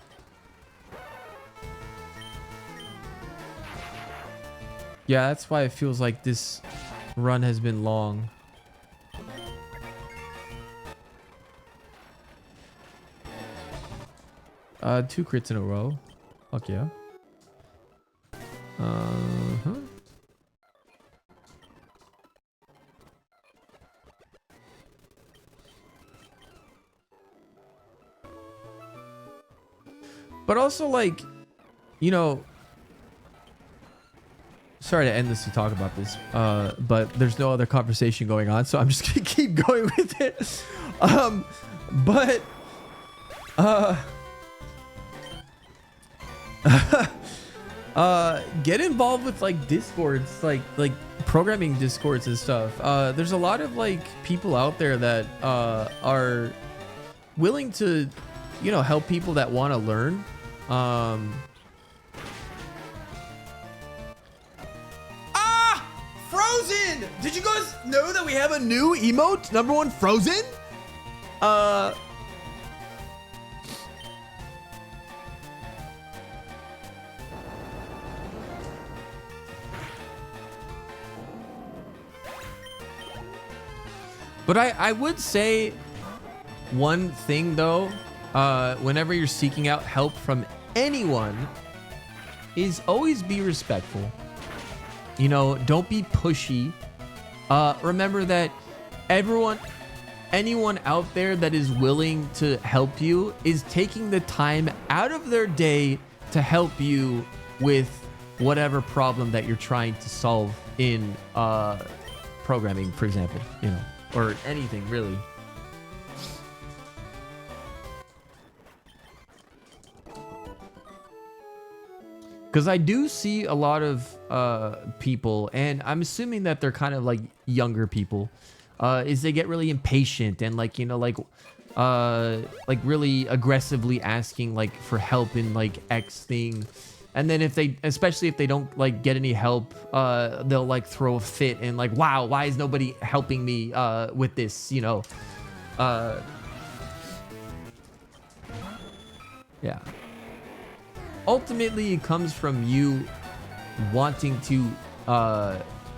Yeah, that's why it feels like this run has been long. Two crits in a row. Fuck yeah. Uh-huh. But also, like, you know, sorry to end this to talk about this, but there's no other conversation going on, so I'm just gonna keep going with it. Get involved with like discords, like programming discords and stuff. There's a lot of like people out there that are willing to, you know, help people that want to learn. Frozen! Did you guys know that we have a new emote? Number one, Frozen? But I would say one thing though, whenever you're seeking out help from anyone, is always be respectful. You know, don't be pushy. Remember that anyone out there that is willing to help you is taking the time out of their day to help you with whatever problem that you're trying to solve in programming, for example, you know, or anything really. Because I do see a lot of people, and I'm assuming that they're kind of like younger people, is they get really impatient and like, you know, like really aggressively asking like for help in like X thing. And then especially if they don't like get any help, they'll like throw a fit and like, wow, why is nobody helping me with this, you know? Yeah. Ultimately, it comes from you wanting to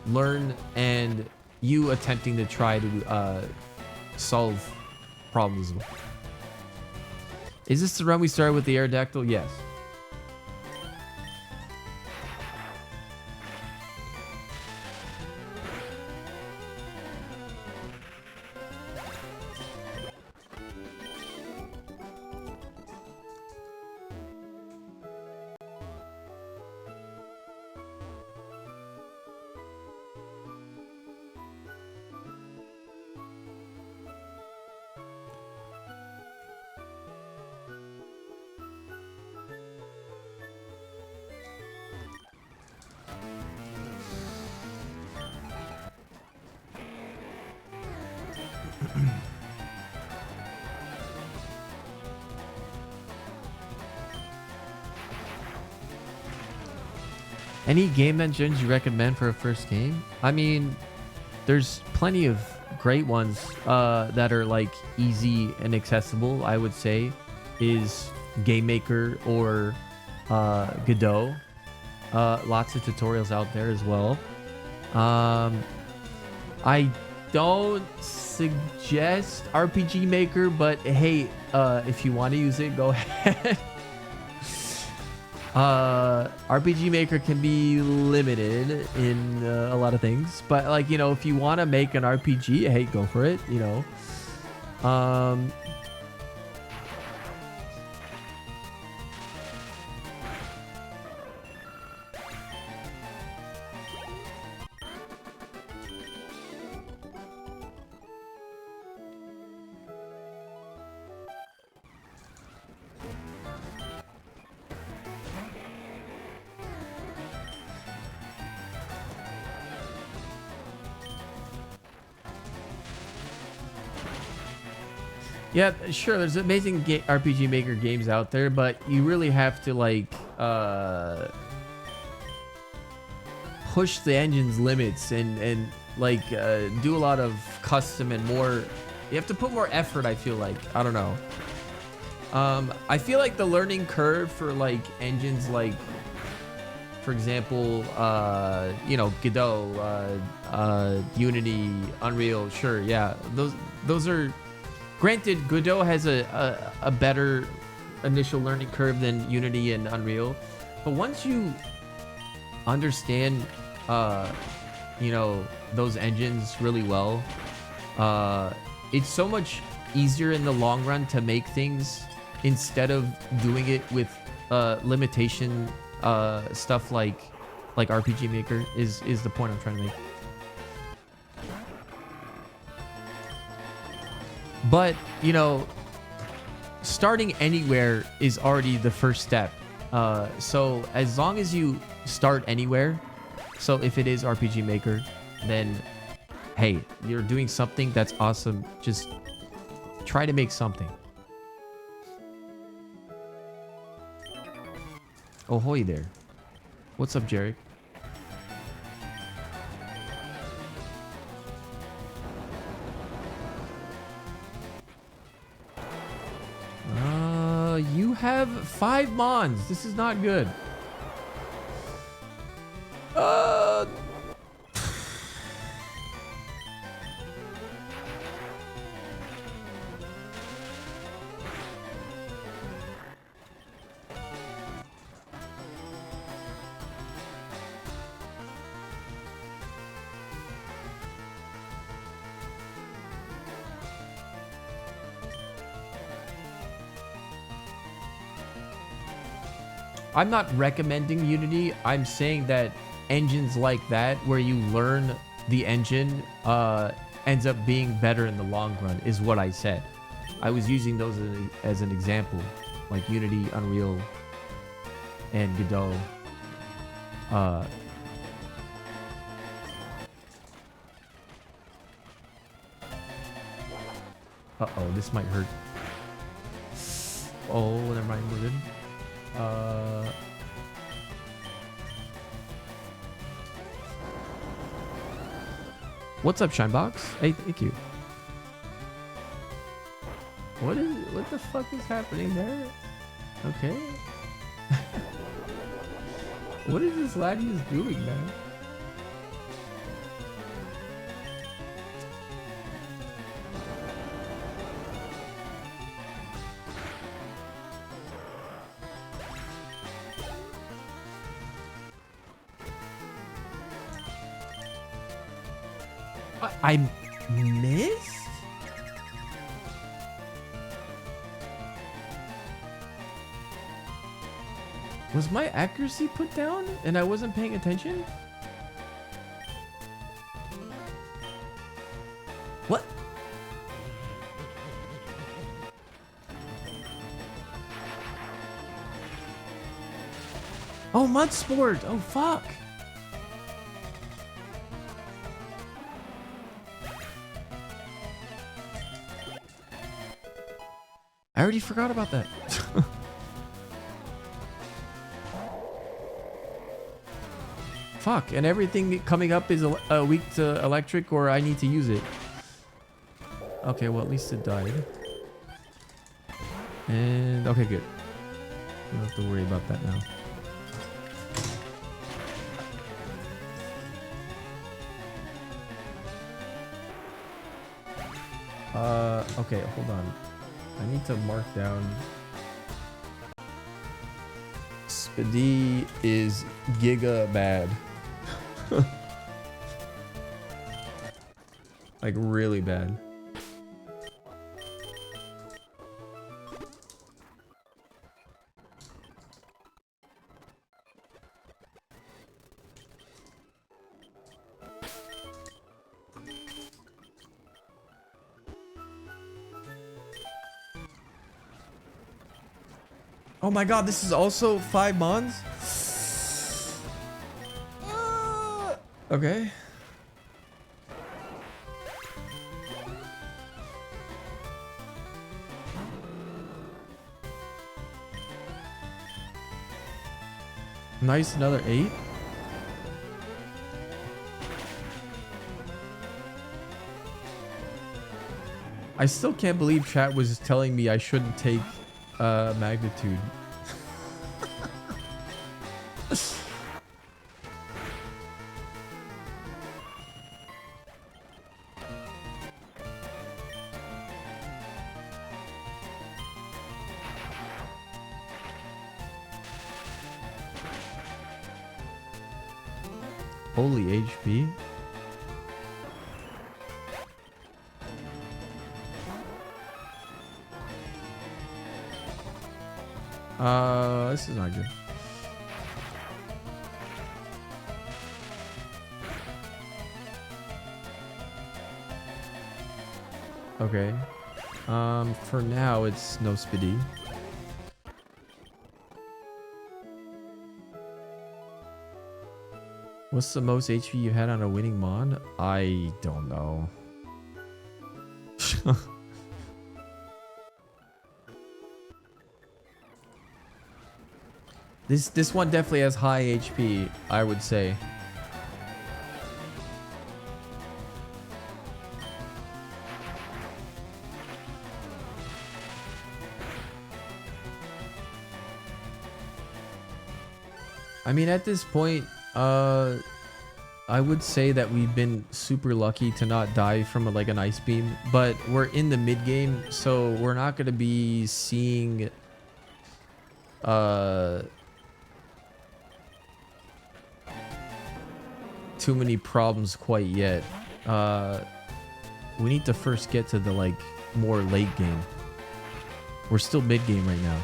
learn and you attempting to try to solve problems. Is this the run we started with the Aerodactyl? Yes. Any game engines you recommend for a first game? I mean, there's plenty of great ones that are like easy and accessible. I would say is Game Maker or Godot. Lots of tutorials out there as well. I don't suggest RPG Maker, but hey, if you want to use it, go ahead. RPG Maker can be limited in a lot of things, but like, you know, if you want to make an RPG, hey, go for it, you know. Yeah, sure. There's amazing RPG Maker games out there, but you really have to like push the engine's limits and like do a lot of custom and more. You have to put more effort. I feel like, I don't know. I feel like the learning curve for like engines like, for example, you know, Godot, Unity, Unreal. Sure, yeah, those are. Granted, Godot has a better initial learning curve than Unity and Unreal, but once you understand, you know, those engines really well, it's so much easier in the long run to make things instead of doing it with limitation stuff like RPG Maker is the point I'm trying to make. But, you know, starting anywhere is already the first step. So as long as you start anywhere, so if it is RPG Maker, then hey, you're doing something that's awesome. Just try to make something. Oh, hoy there. What's up, Jarek? You have 5 mons. This is not good. I'm not recommending Unity. I'm saying that engines like that, where you learn the engine, ends up being better in the long run, is what I said. I was using those as an example, like Unity, Unreal, and Godot. Uh-oh, this might hurt. Oh, never mind, we're good. What's up, Shinebox? Hey, thank you. What the fuck is happening there? Okay. What is this laddie is doing, man? I missed? Was my accuracy put down and I wasn't paying attention? What? Oh, Mud Sport. Oh, fuck. I already forgot about that. Fuck, and everything coming up is weak to electric, or I need to use it. Okay, well, at least it died. And, okay, good. don't have to worry about that now. Okay, hold on. I need to mark down. Spidey is giga bad. Like really bad. Oh my god, this is also 5 mons? Okay. Nice, another 8. I still can't believe chat was telling me I shouldn't take magnitude. Holy HP. This is not good. Okay. For now it's no Spidey. What's the most HP you had on a winning mon? I don't know. This one definitely has high HP, I would say. I mean, at this point, I would say that we've been super lucky to not die from like an ice beam, but we're in the mid game, so we're not going to be seeing too many problems quite yet. We need to first get to the like more late game. We're still mid game right now.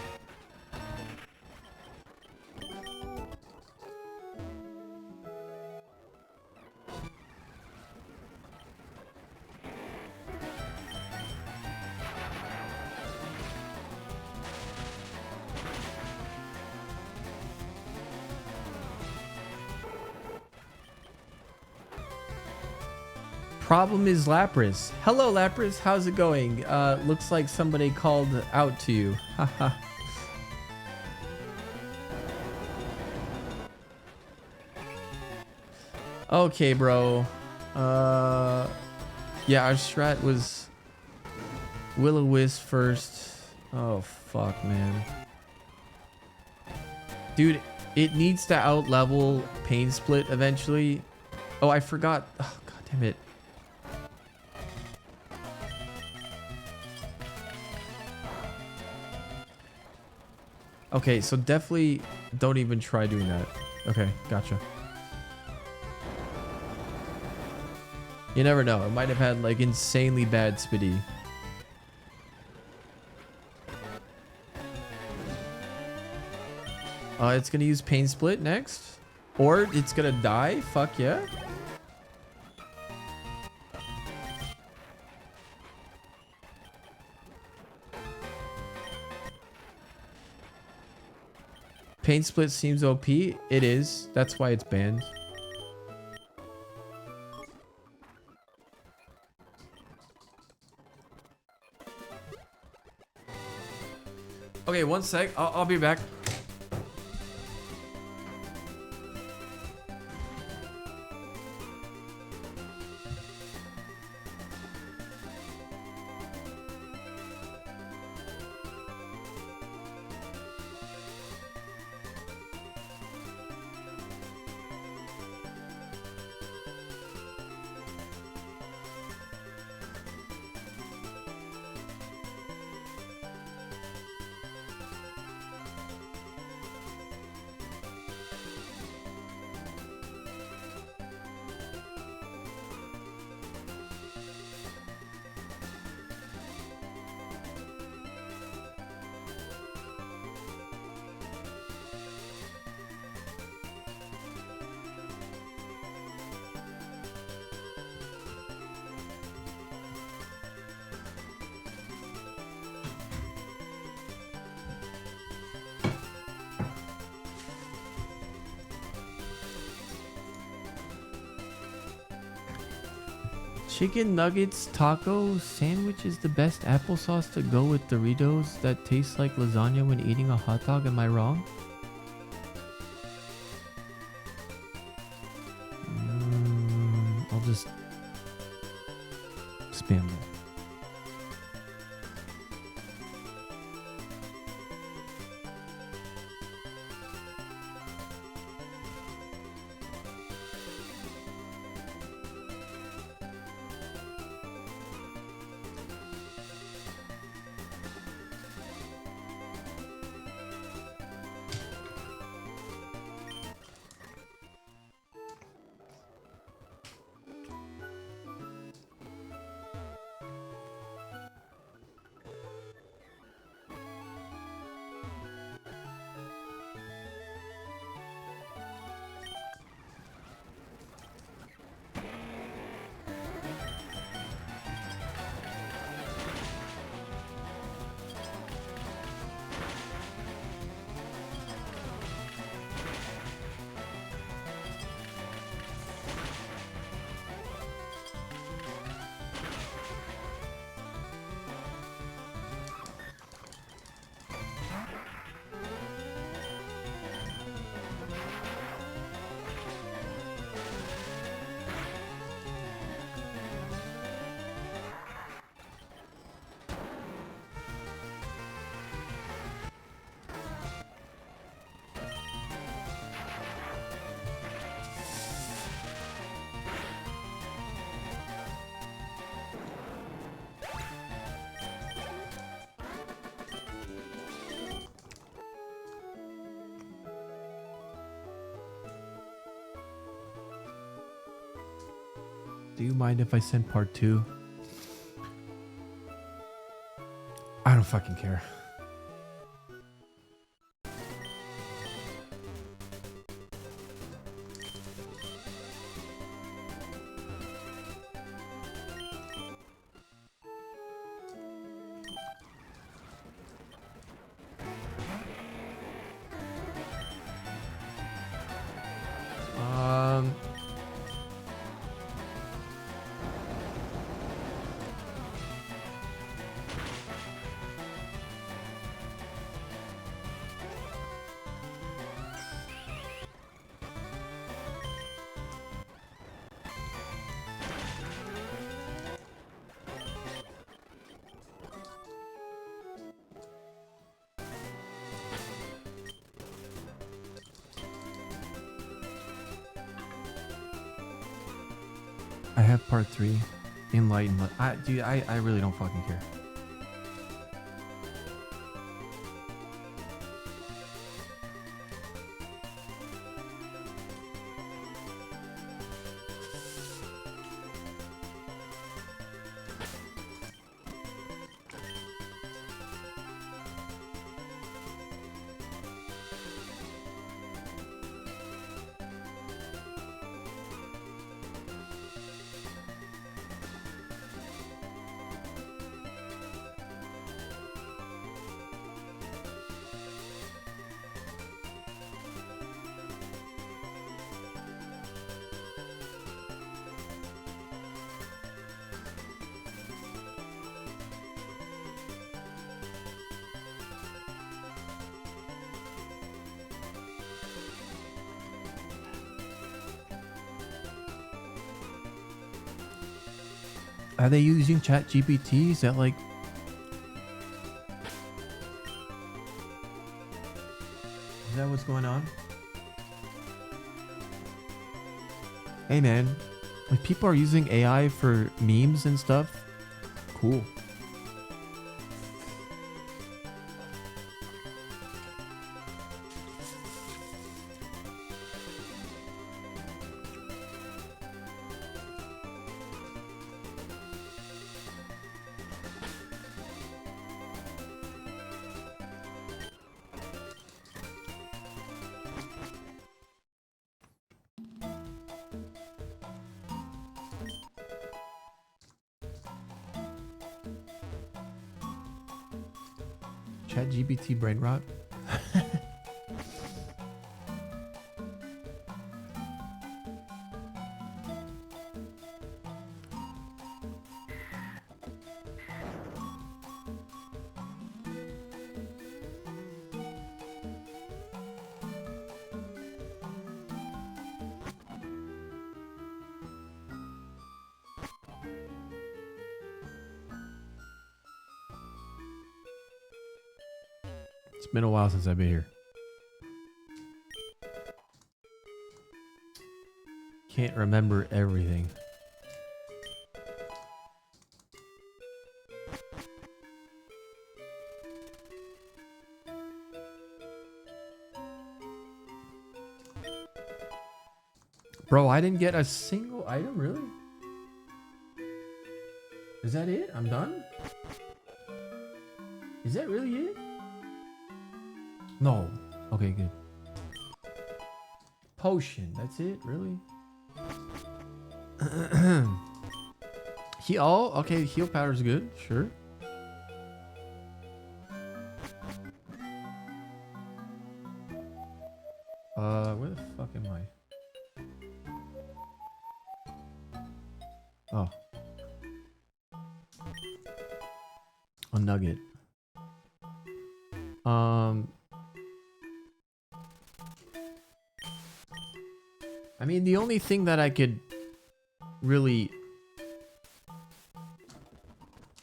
Problem is Lapras. Hello Lapras, how's it going? Looks like somebody called out to you. Haha. Okay, bro. Yeah, our strat was Will-O-Wisp first. Oh fuck, man. Dude, it needs to out level Pain Split eventually. Oh, I forgot. Oh, god damn it. Okay, so definitely don't even try doing that. Okay, gotcha. You never know. It might have had like insanely bad Spidey. It's gonna use Pain Split next. Or it's gonna die. Fuck yeah. Pain Split seems OP. It is. That's why it's banned. Okay, one sec. I'll be back. Chicken nuggets taco sandwich is the best applesauce to go with Doritos that tastes like lasagna when eating a hot dog. Am I wrong? I'll just spam it. Do you mind if I send part 2? I don't fucking care. I have part 3. Enlightenment. Dude, I really don't fucking care. Are they using Chat GPT? Is that like... Is that what's going on? Hey man, like people are using AI for memes and stuff. Cool. Chat GPT brain rot. It's been a while since I've been here. Can't remember everything. Bro, I didn't get a single item, really? Is that it? I'm done? Is that really it? No. Okay, good. Potion, that's it? Really? Okay, heal powder's good, sure. Where the fuck am I? Oh. A nugget. I mean, the only thing that I could really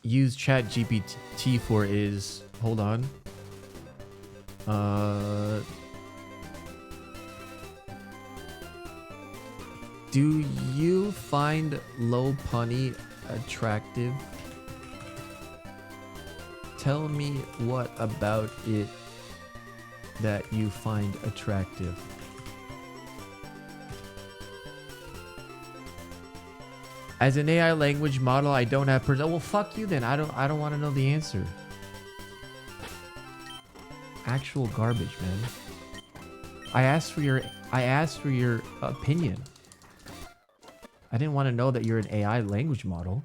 use Chat GPT for is, hold on. Do you find low punny attractive? Tell me what about it that you find attractive. As an AI language model, I don't have well, fuck you then. I don't want to know the answer. Actual garbage, man. I asked for your opinion. I didn't want to know that you're an AI language model.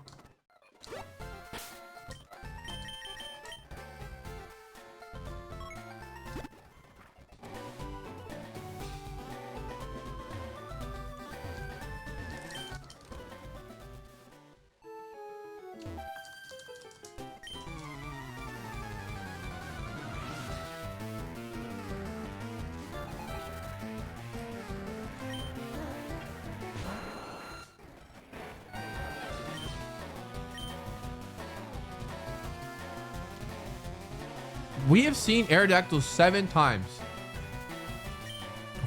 We have seen Aerodactyl 7 times.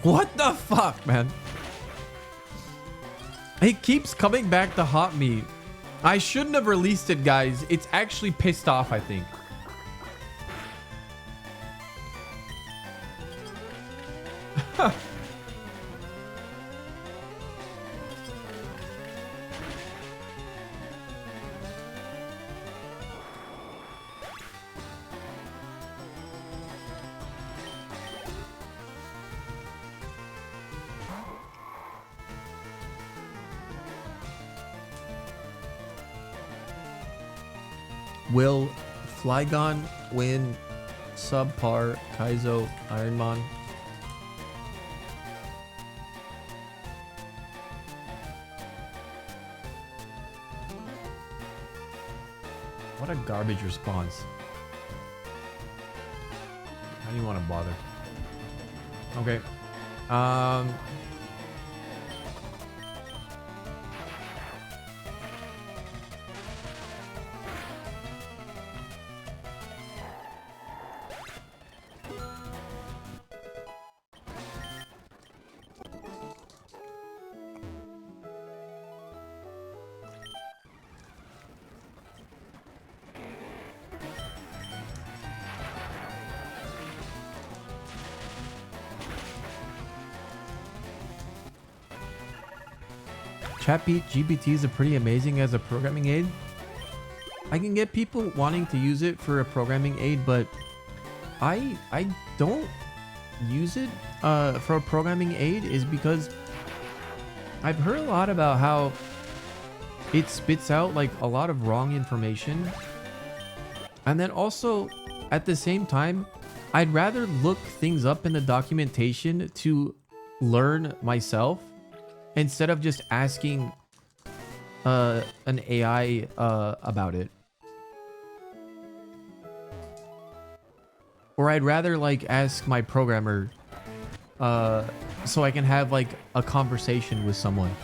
What the fuck, man? It keeps coming back to haunt me. I shouldn't have released it, guys. It's actually pissed off, I think. Will Flygon win subpar Kaizo Ironmon? What a garbage response. How do you want to bother? Okay. ChatGPT is pretty amazing as a programming aid. I can get people wanting to use it for a programming aid, but I don't use it for a programming aid is because I've heard a lot about how it spits out like a lot of wrong information. And then also at the same time, I'd rather look things up in the documentation to learn myself instead of just asking an AI about it. Or I'd rather like ask my programmer so I can have like a conversation with someone.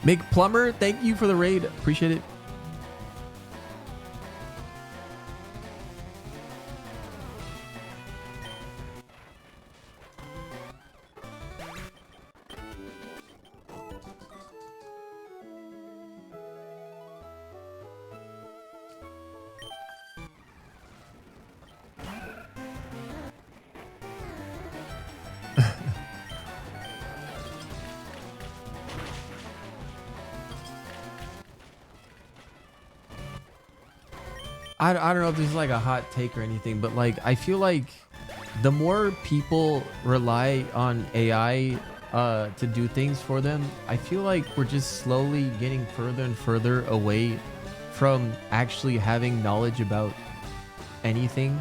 Make Plumber, thank you for the raid. Appreciate it. I don't know if this is like a hot take or anything, but like I feel like the more people rely on AI to do things for them, I feel like we're just slowly getting further and further away from actually having knowledge about anything.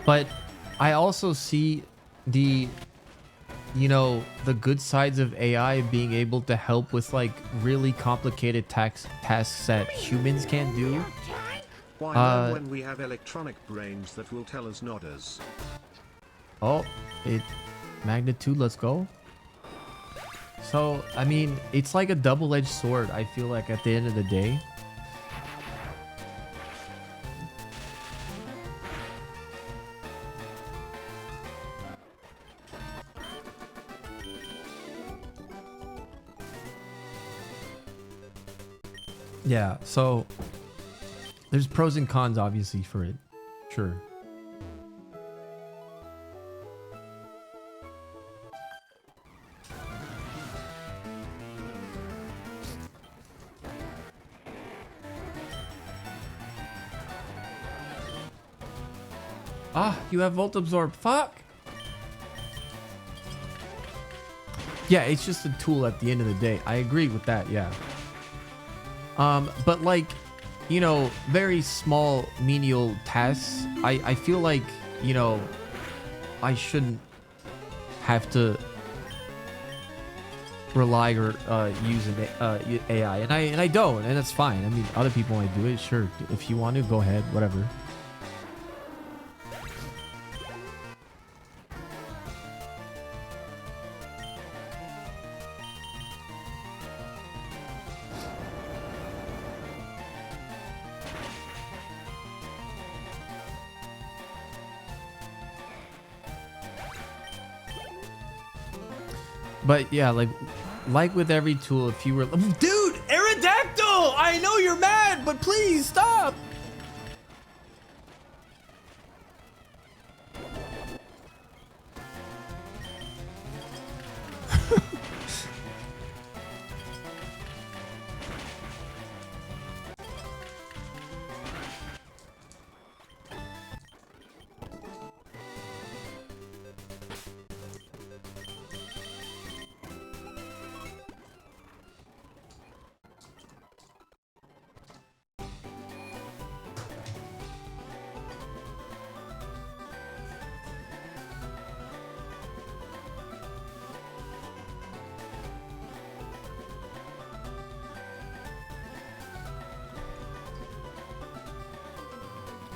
But I also see the, you know, the good sides of AI being able to help with like really complicated tasks that humans can't do. Why not when we have electronic brains that will tell us nodders? Oh, magnitude, let's go. So, I mean, it's like a double-edged sword, I feel like, at the end of the day. Yeah, so there's pros and cons obviously for it. Sure. Ah, you have Volt Absorb. Fuck. Yeah, it's just a tool at the end of the day. I agree with that, yeah. But like, you know, very small menial tasks, I feel like, you know, I shouldn't have to rely or use an AI, and I don't, and that's fine. I mean, other people might do it, sure. If you want to, go ahead, whatever. But yeah, like with every tool, if you were, dude, Aerodactyl, I know you're mad, but please stop.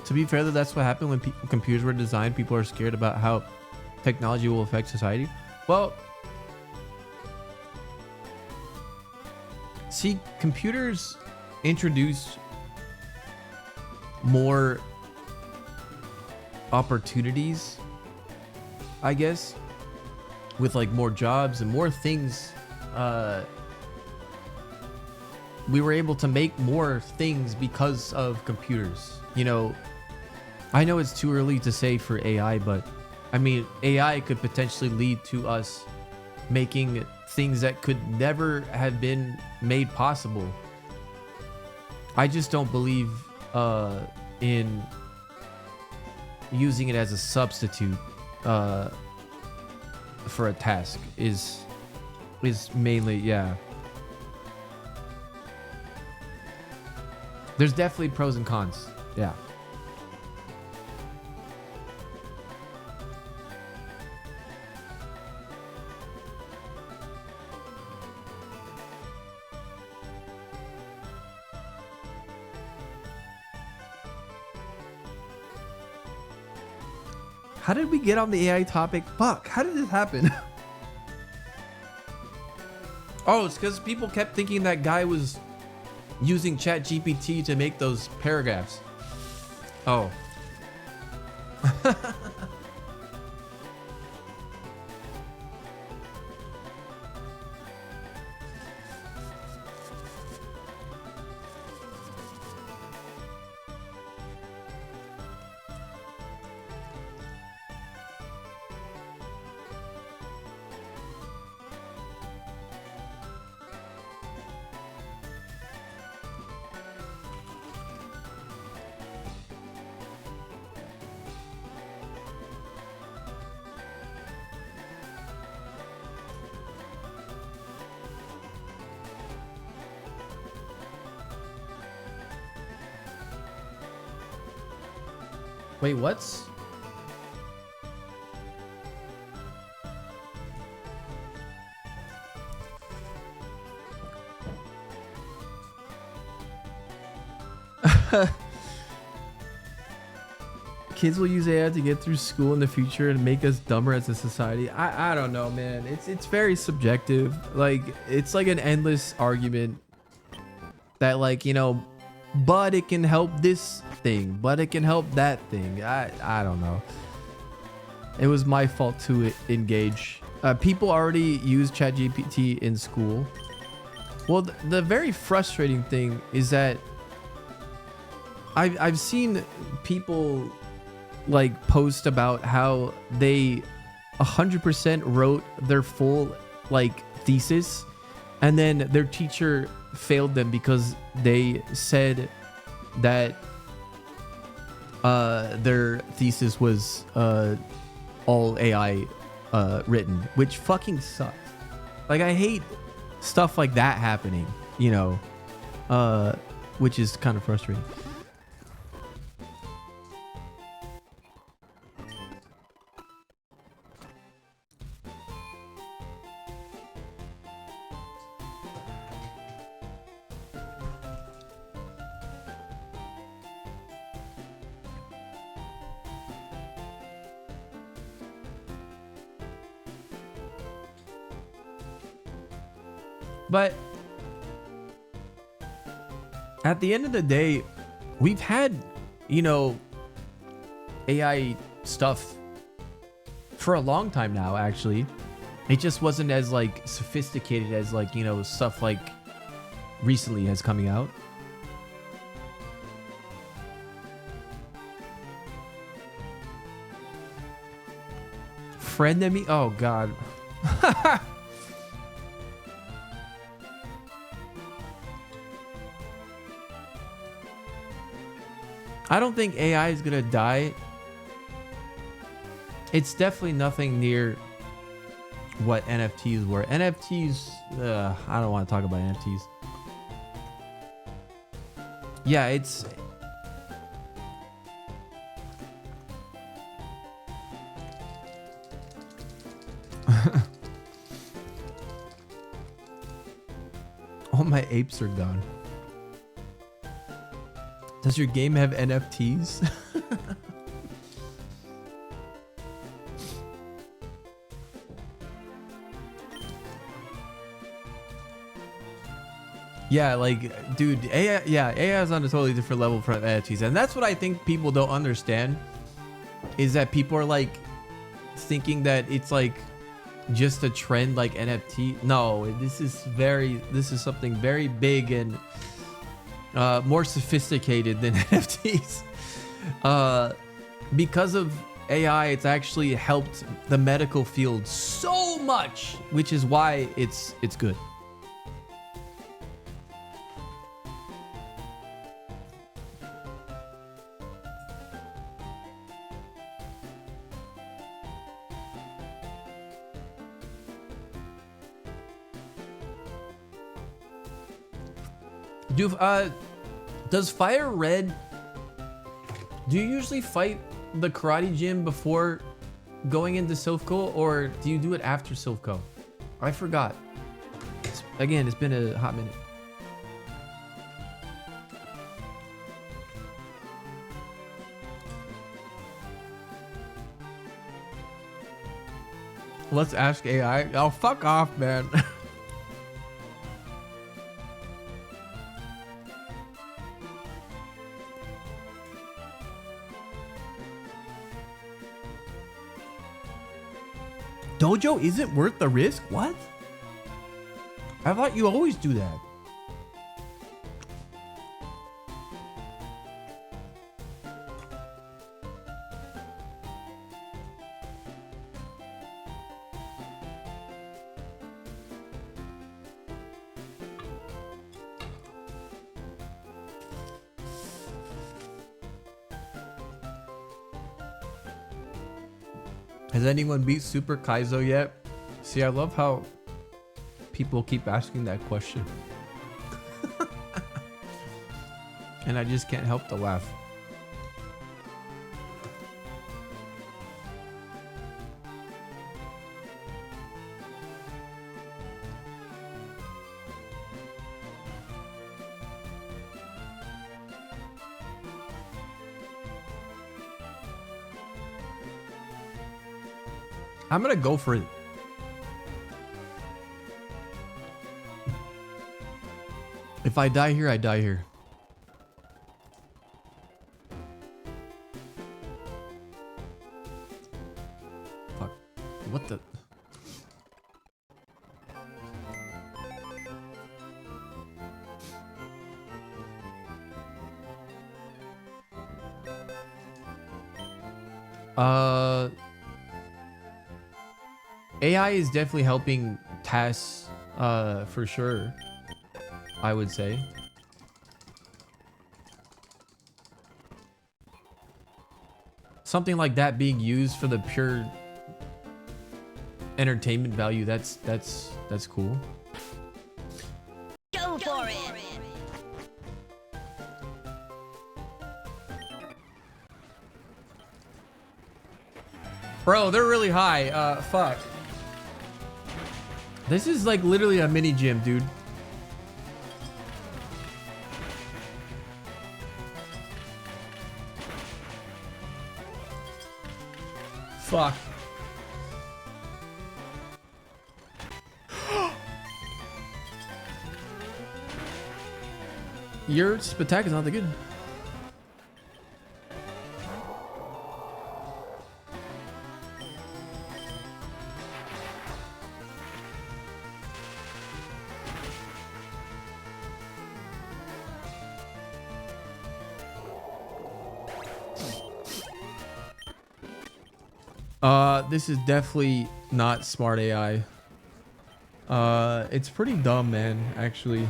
To be fair, though, that's what happened when computers were designed. People are scared about how technology will affect society. Well, see, computers introduced more opportunities, I guess, with like more jobs and more things. We were able to make more things because of computers, you know. I know it's too early to say for AI, but I mean, AI could potentially lead to us making things that could never have been made possible. I just don't believe in using it as a substitute for a task is mainly, yeah. There's definitely pros and cons, yeah. How did we get on the AI topic? Fuck, how did this happen? Oh, it's because people kept thinking that guy was using ChatGPT to make those paragraphs. Oh. Wait, what's? Kids will use AI to get through school in the future and make us dumber as a society. I don't know, man. It's very subjective. Like, it's like an endless argument that, like, you know, but it can help this thing, but it can help that thing. I don't know. It was my fault to engage. People already use ChatGPT in school. Well, the very frustrating thing is that I've seen people like post about how they 100% wrote their full like thesis, and then their teacher failed them because they said that their thesis was all AI written, which fucking sucks. Like, I hate stuff like that happening, you know, which is kind of frustrating. But at the end of the day, we've had, you know, AI stuff for a long time now, actually. It just wasn't as like sophisticated as like, you know, stuff like recently has coming out. Frenemy? Oh God. I don't think AI is gonna die. It's definitely nothing near what NFTs were. NFTs, I don't want to talk about NFTs. Yeah, it's... All my apes are gone. Does your game have NFTs? Yeah, like, dude, AI, yeah, AI is on a totally different level from NFTs. And that's what I think people don't understand, is that people are like thinking that it's like just a trend like NFT. No, this is something very big and more sophisticated than NFTs. Because of AI, it's actually helped the medical field so much, which is why it's good. Does Fire Red... Do you usually fight the karate gym before going into Silphco, or do you do it after Silphco? I forgot. Again, it's been a hot minute. Let's ask AI. Oh, fuck off, man. Dojo isn't worth the risk? What? I thought you always do that. Has anyone beat Super Kaizo yet? See, I love how people keep asking that question. And I just can't help to laugh. I'm gonna go for it. If I die here, I die here. Fuck. What the? AI is definitely helping tasks, for sure, I would say. Something like that being used for the pure entertainment value, that's cool. Go for it. Bro, they're really high. Fuck. This is like literally a mini gym, dude. Fuck. Your attack is not that good. This is definitely not smart AI. It's pretty dumb, man, actually.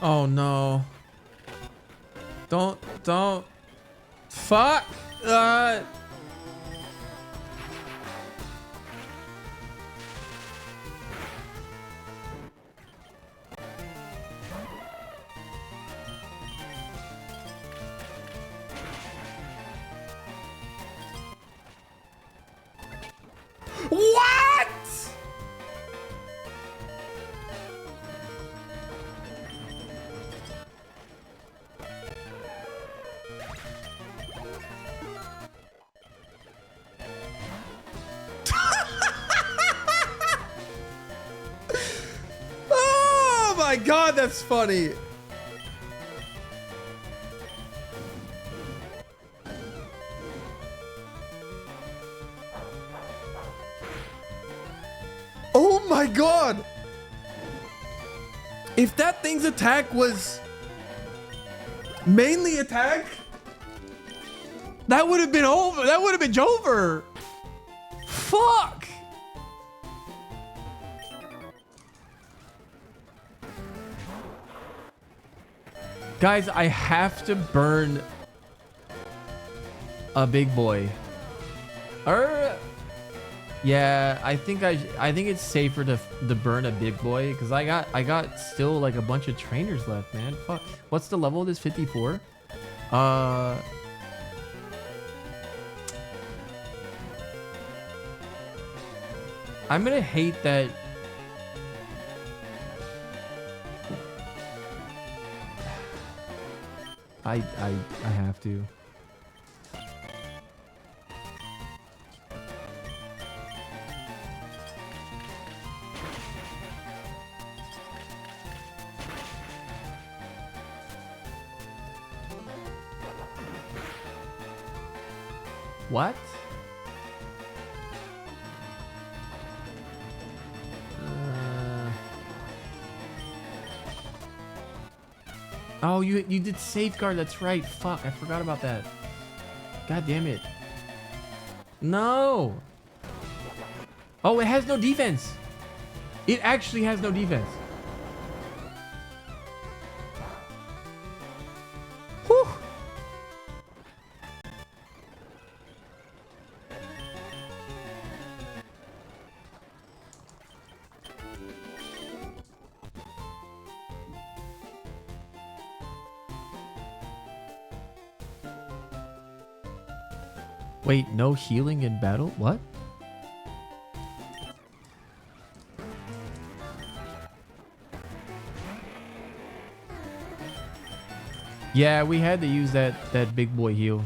Oh no. Don't. Fuck. What? Oh my god, that's funny. Oh my god! If that thing's attack was mainly attack, that would have been over. That would have been over. Fuck! Guys, I have to burn a big boy. Yeah, I think it's safer to burn a big boy because I got still like a bunch of trainers left, man. Fuck. What's the level of this? 54? I'm gonna hate that. I have to. What? Oh, you did safeguard. That's right. Fuck, I forgot about that. God damn it. No. Oh, it has no defense. It actually has no defense. Whew. Wait, no healing in battle? What? Yeah, we had to use that big boy heal.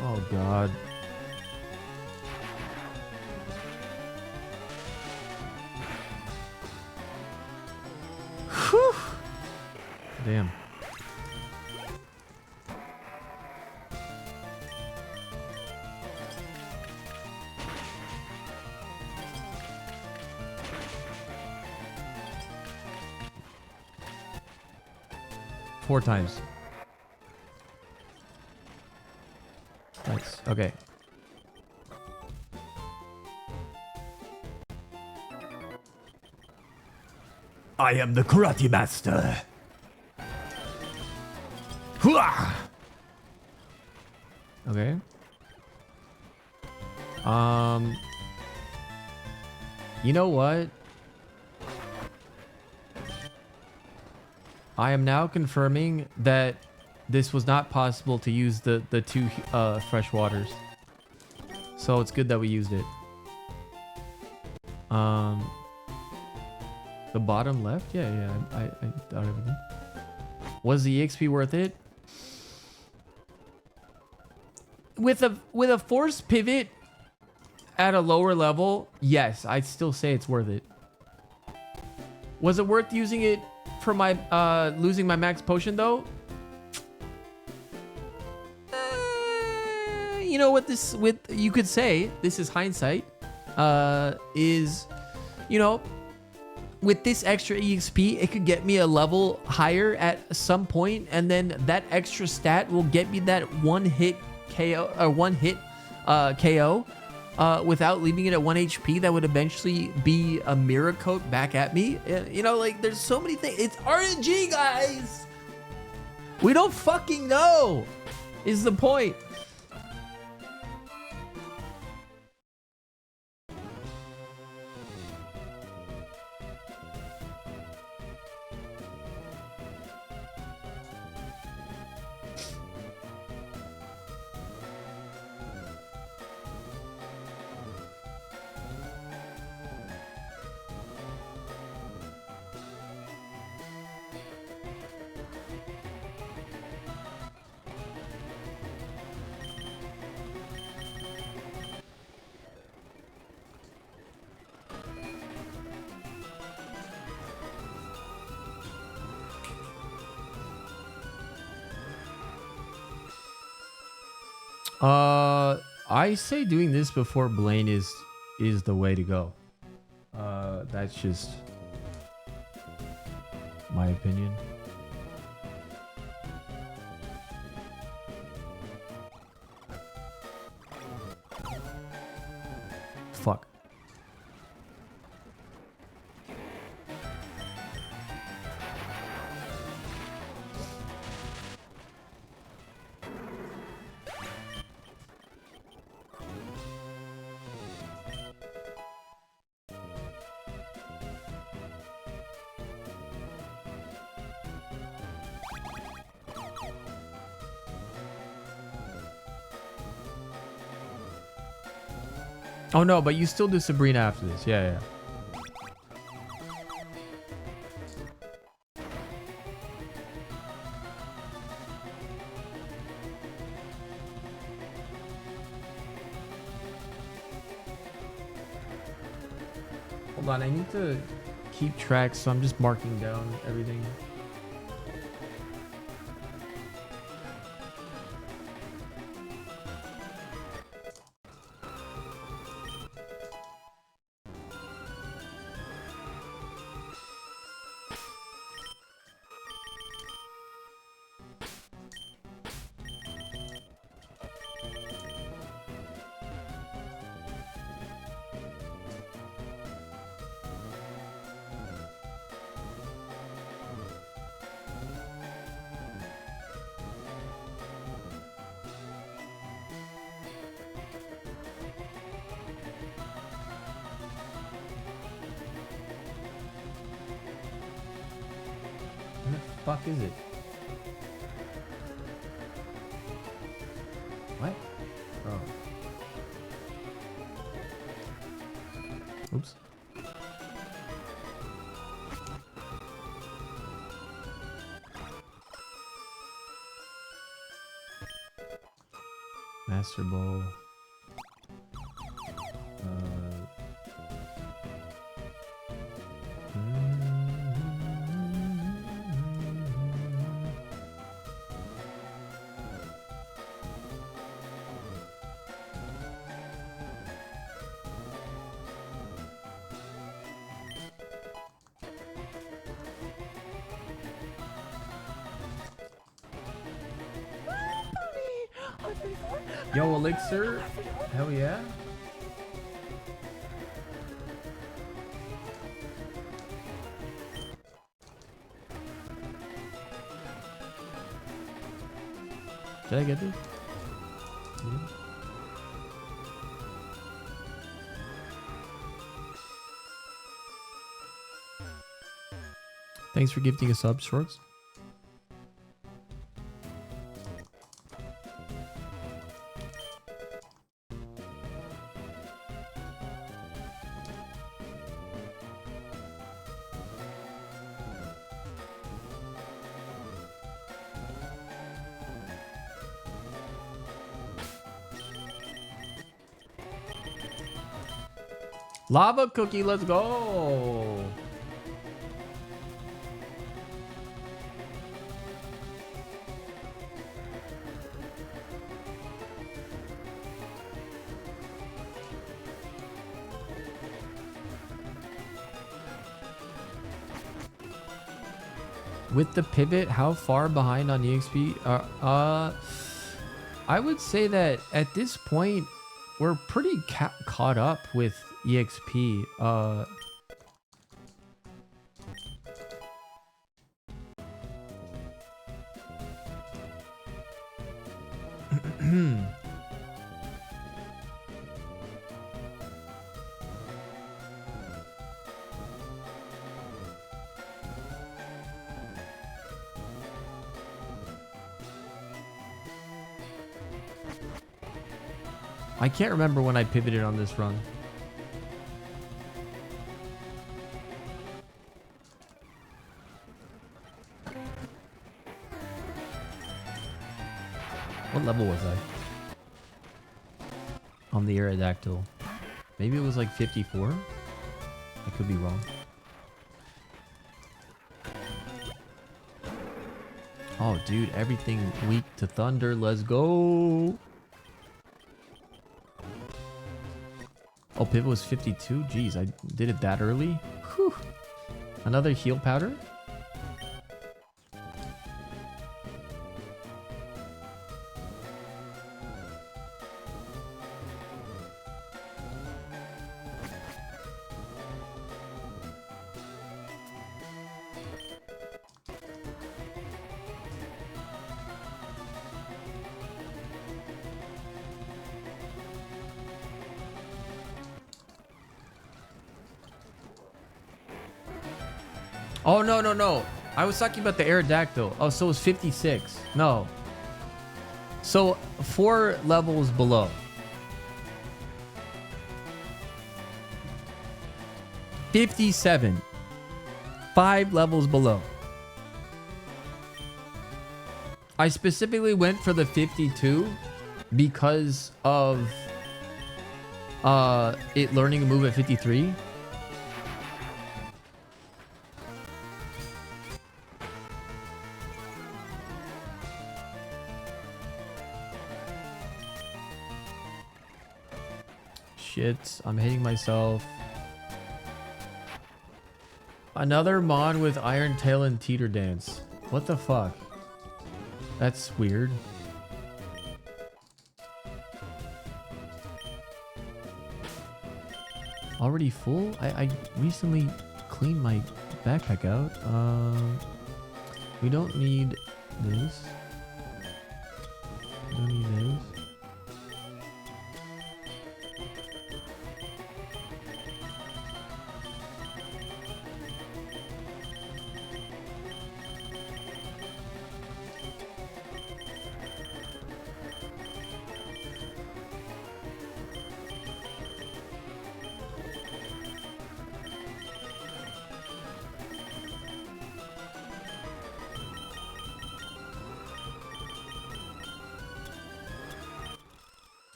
Oh god. Whew. Damn. Four times. Nice. Okay. I am the karate master. Hooah! Okay. You know what? I am now confirming that this was not possible to use the two fresh waters. So it's good that we used it. The bottom left? Yeah, I doubt everything. Was the EXP worth it? With a force pivot at a lower level, yes, I'd still say it's worth it. Was it worth using it for my losing my max potion though? You know what you could say, this is hindsight, is, you know, with this extra EXP, it could get me a level higher at some point, and then that extra stat will get me that one hit KO or KO without leaving it at 1 HP. That would eventually be a mirror coat back at me. You know, like there's so many things. It's RNG, guys. We don't fucking know. Is the point. I say doing this before Blaine is the way to go. That's just my opinion. Fuck. Oh no, but you still do Sabrina after this. Yeah, yeah. Hold on, I need to keep track, so I'm just marking down everything. Where the fuck is it? What? Oh. Oops. Master Ball. Yo, Elixir. Hell yeah. Did I get this? Yeah. Thanks for gifting a sub, Shorts. Lava cookie, let's go. With the pivot, how far behind on EXP? I would say that at this point, we're pretty caught up with EXP. I can't remember when I pivoted on this run. What level was I? On the Aerodactyl. Maybe it was like 54? I could be wrong. Oh, dude, everything weak to thunder. Let's go. Oh, pivot was 52? Jeez, I did it that early? Whew. Another heal powder? Oh, no, no, no. I was talking about the Aerodactyl. Oh, so it was 56. No. So 4 levels below. 57. 5 levels below. I specifically went for the 52 because of it learning a move at 53. shit. I'm hating myself. Another mon with Iron Tail and Teeter Dance. What the fuck? That's weird. Already full? I recently cleaned my backpack out. We don't need this. We don't need this.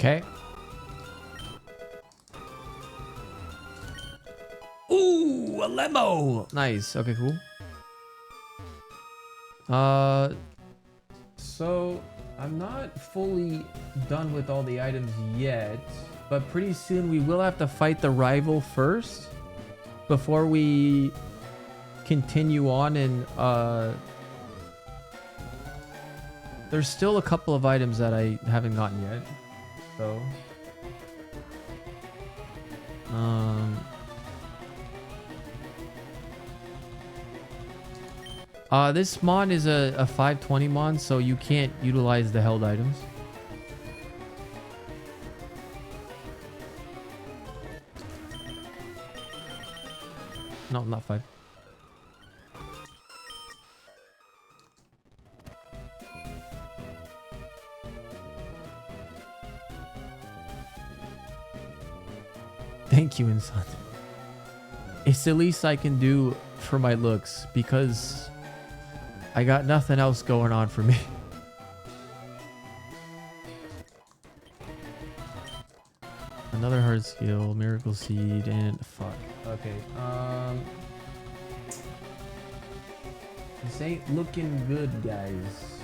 Okay. Ooh, a limo. Nice. Okay, cool. So I'm not fully done with all the items yet, but pretty soon we will have to fight the rival first before we continue on. And there's still a couple of items that I haven't gotten yet. So, this mon is a 520 mon, so you can't utilize the held items. No, not 5. Thank you, Insan. It's the least I can do for my looks because I got nothing else going on for me. Another hard skill, miracle seed, and fuck. Okay, this ain't looking good, guys.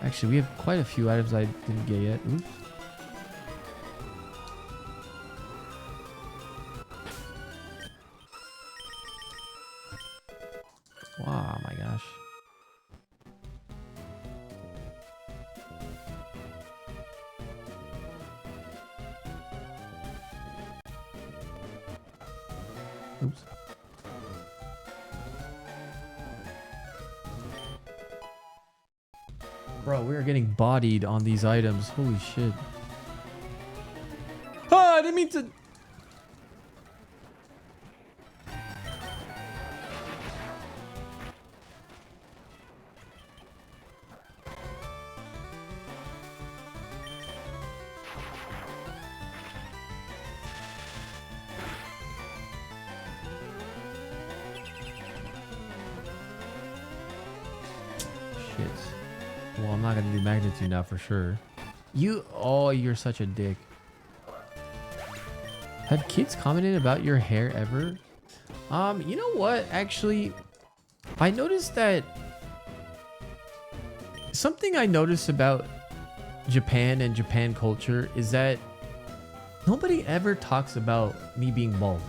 Actually, we have quite a few items I didn't get yet. Oops. Wow, my gosh. Oops. Bro, we are getting bodied on these items. Holy shit. Oh, I didn't mean to... Shit. Well, I'm not gonna do magnitude now for sure. You're such a dick. Have kids commented about your hair ever? You know what? Actually, I noticed that something I noticed about Japan and Japan culture is that nobody ever talks about me being bald.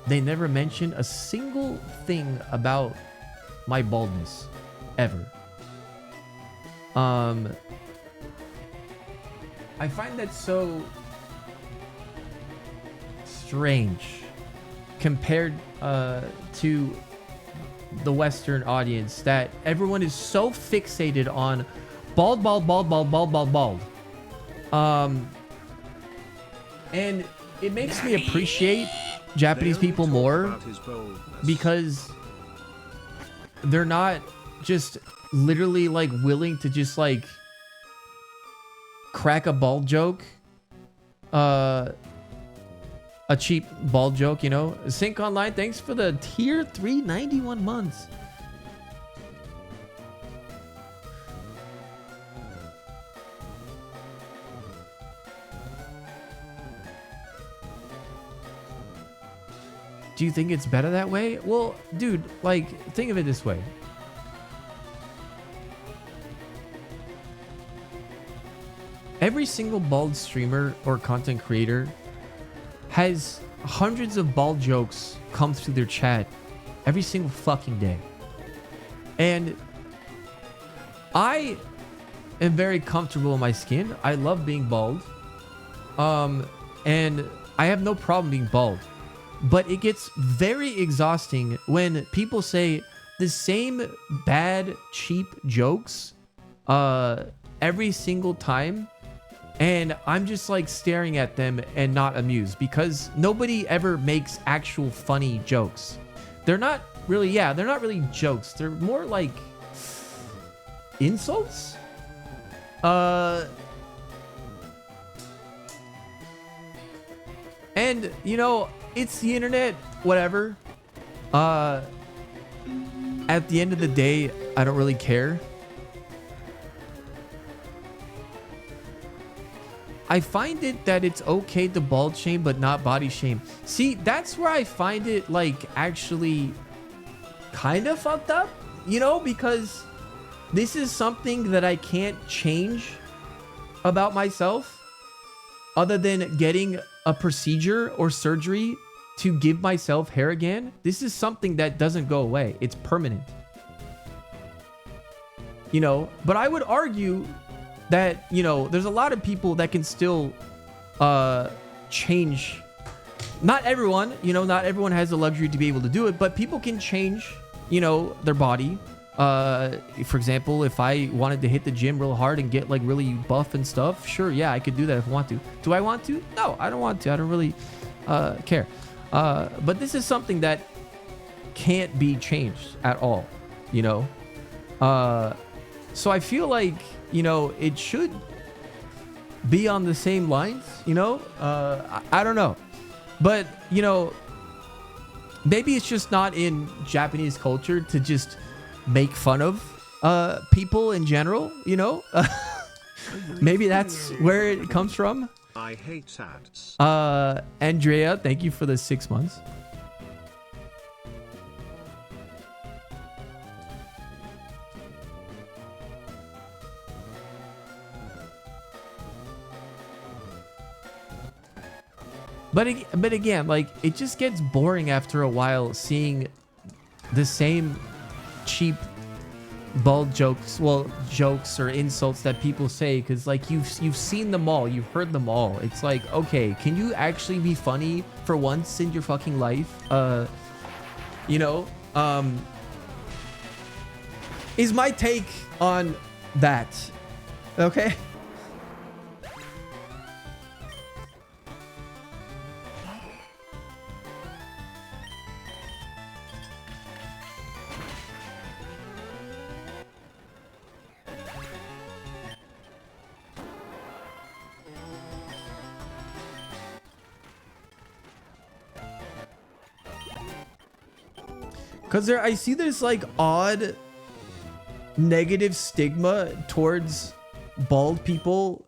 They never mention a single thing about my baldness ever. I find that so strange compared to the Western audience, that everyone is so fixated on bald. And it makes me appreciate Japanese people more because they're not just literally like willing to just like crack a bald joke, a cheap bald joke, you know. Sync Online, thanks for the tier 3 91 months. Do you think it's better that way? Well, dude, like, think of it this way. Every single bald streamer or content creator has hundreds of bald jokes come through their chat every single fucking day. And I am very comfortable in my skin. I love being bald. And I have no problem being bald. But it gets very exhausting when people say the same bad, cheap jokes every single time. And I'm just like staring at them and not amused because nobody ever makes actual funny jokes. They're not really, they're not really jokes. They're more like insults. And, you know, it's the internet, whatever. At the end of the day, I don't really care. I find it that it's okay to bald shame, but not body shame. See, that's where I find it, like, actually kind of fucked up, you know, because this is something that I can't change about myself other than getting a procedure or surgery to give myself hair again. This is something that doesn't go away. It's permanent. You know, but I would argue that, you know, there's a lot of people that can still change. Not everyone, you know, not everyone has the luxury to be able to do it, but people can change, you know, their body. For example, if I wanted to hit the gym real hard and get like really buff and stuff, sure, yeah, I could do that if I want to. Do I want to? No, I don't want to. I don't really care. But this is something that can't be changed at all, you know? So I feel like, you know, it should be on the same lines, you know? I don't know. But, you know, maybe it's just not in Japanese culture to just make fun of people in general, you know? Maybe that's where it comes from. I hate ads. Andrea, thank you for the 6 months. But again, like, it just gets boring after a while seeing the same cheap bald jokes, well, jokes or insults that people say, because like you've seen them all, you've heard them all. It's like, okay, can you actually be funny for once in your fucking life? You know, is my take on that. Okay. Because I see this like odd negative stigma towards bald people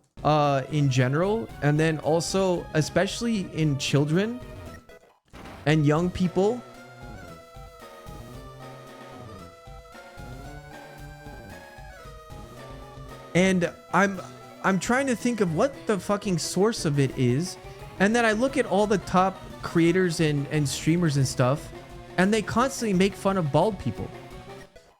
in general, and then also especially in children and young people. And I'm trying to think of what the fucking source of it is, and then I look at all the top creators and streamers and stuff, and they constantly make fun of bald people.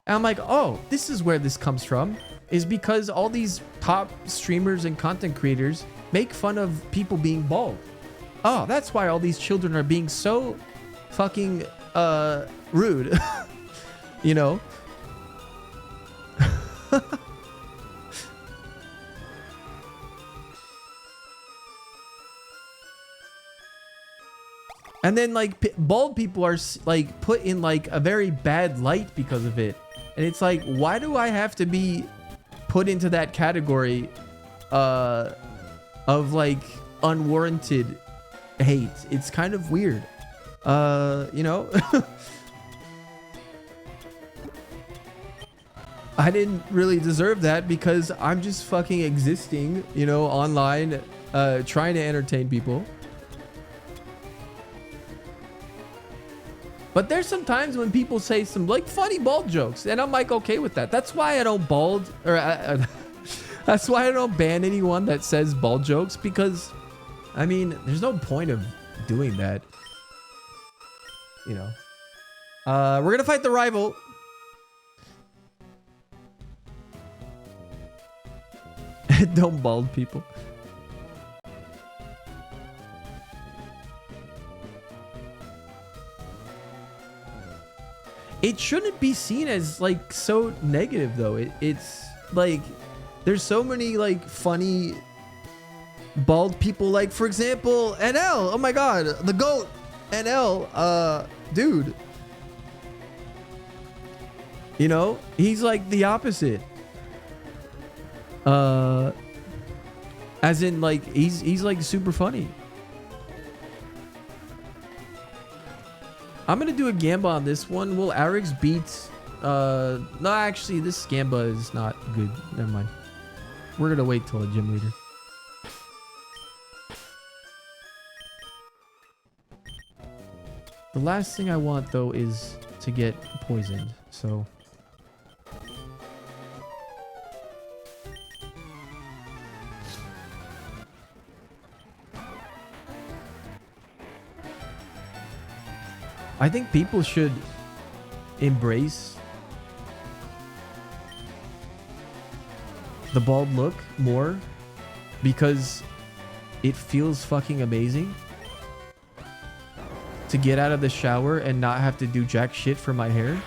And I'm like, oh, this is where this comes from, is because all these top streamers and content creators make fun of people being bald. Oh, that's why all these children are being so fucking rude. You know? And then like bald people are like put in like a very bad light because of it. And it's like, why do I have to be put into that category of like unwarranted hate? It's kind of weird. You know, I didn't really deserve that because I'm just fucking existing, you know, online, trying to entertain people. But there's some times when people say some like funny bald jokes, and I'm like okay with that. That's why I don't bald, or that's why I don't ban anyone that says bald jokes, because I mean, there's no point of doing that. You know. We're gonna fight the rival. Don't bald people. It shouldn't be seen as like so negative though. It's like there's so many like funny bald people, like for example NL. Oh my god, the GOAT NL, dude. You know, he's like the opposite. As in like he's like super funny. I'm gonna do a Gamba on this one. Will Arex beat no, actually this Gamba is not good. Never mind. We're gonna wait till a gym leader. The last thing I want though is to get poisoned, so I think people should embrace the bald look more because it feels fucking amazing to get out of the shower and not have to do jack shit for my hair.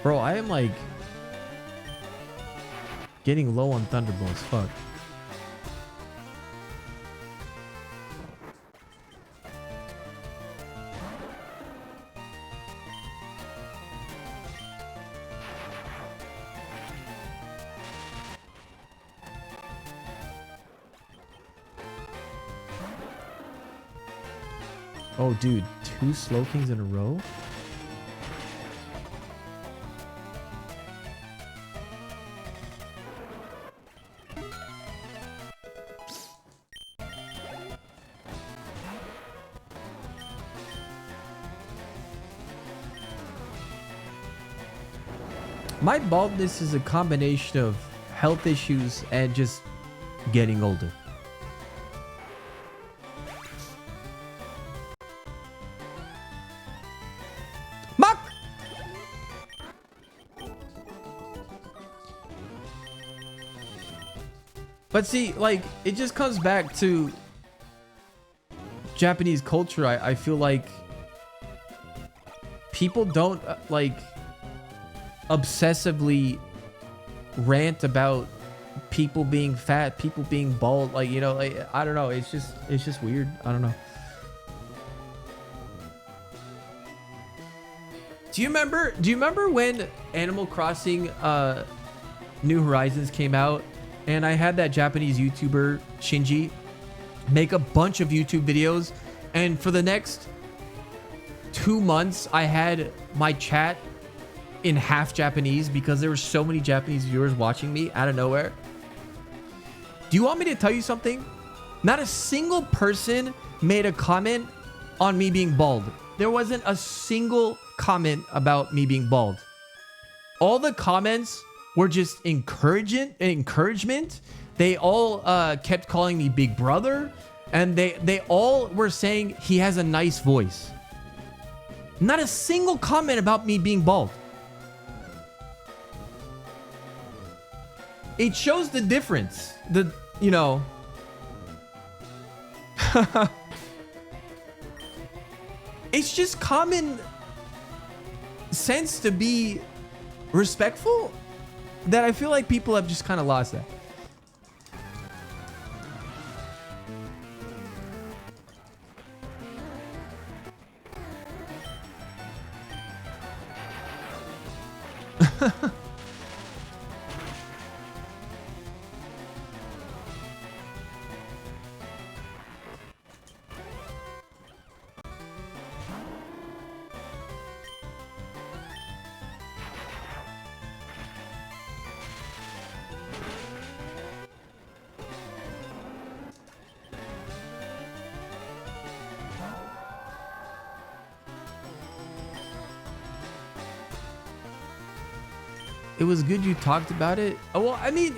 Bro, I am like getting low on Thunderbolts. Fuck. Oh, dude, 2 Slow Kings in a row? My baldness is a combination of health issues and just getting older. Muck! But see, like, it just comes back to Japanese culture. I feel like people don't, like, obsessively rant about people being fat, people being bald, like, you know, like, I don't know, it's just weird. I don't know. Do you remember when Animal Crossing New Horizons came out and I had that Japanese YouTuber Shinji make a bunch of YouTube videos, and for the next 2 months I had my chat in half Japanese because there were so many Japanese viewers watching me out of nowhere? Do you want me to tell you something? Not a single person made a comment on me being bald. There wasn't a single comment about me being bald. All the comments were just encouragement. They all kept calling me big brother, and they all were saying he has a nice voice. Not a single comment about me being bald. It shows the difference. You know. It's just common. sense to be respectful that I feel like people have just kind of lost that. It was good you talked about it. Oh, well, I mean,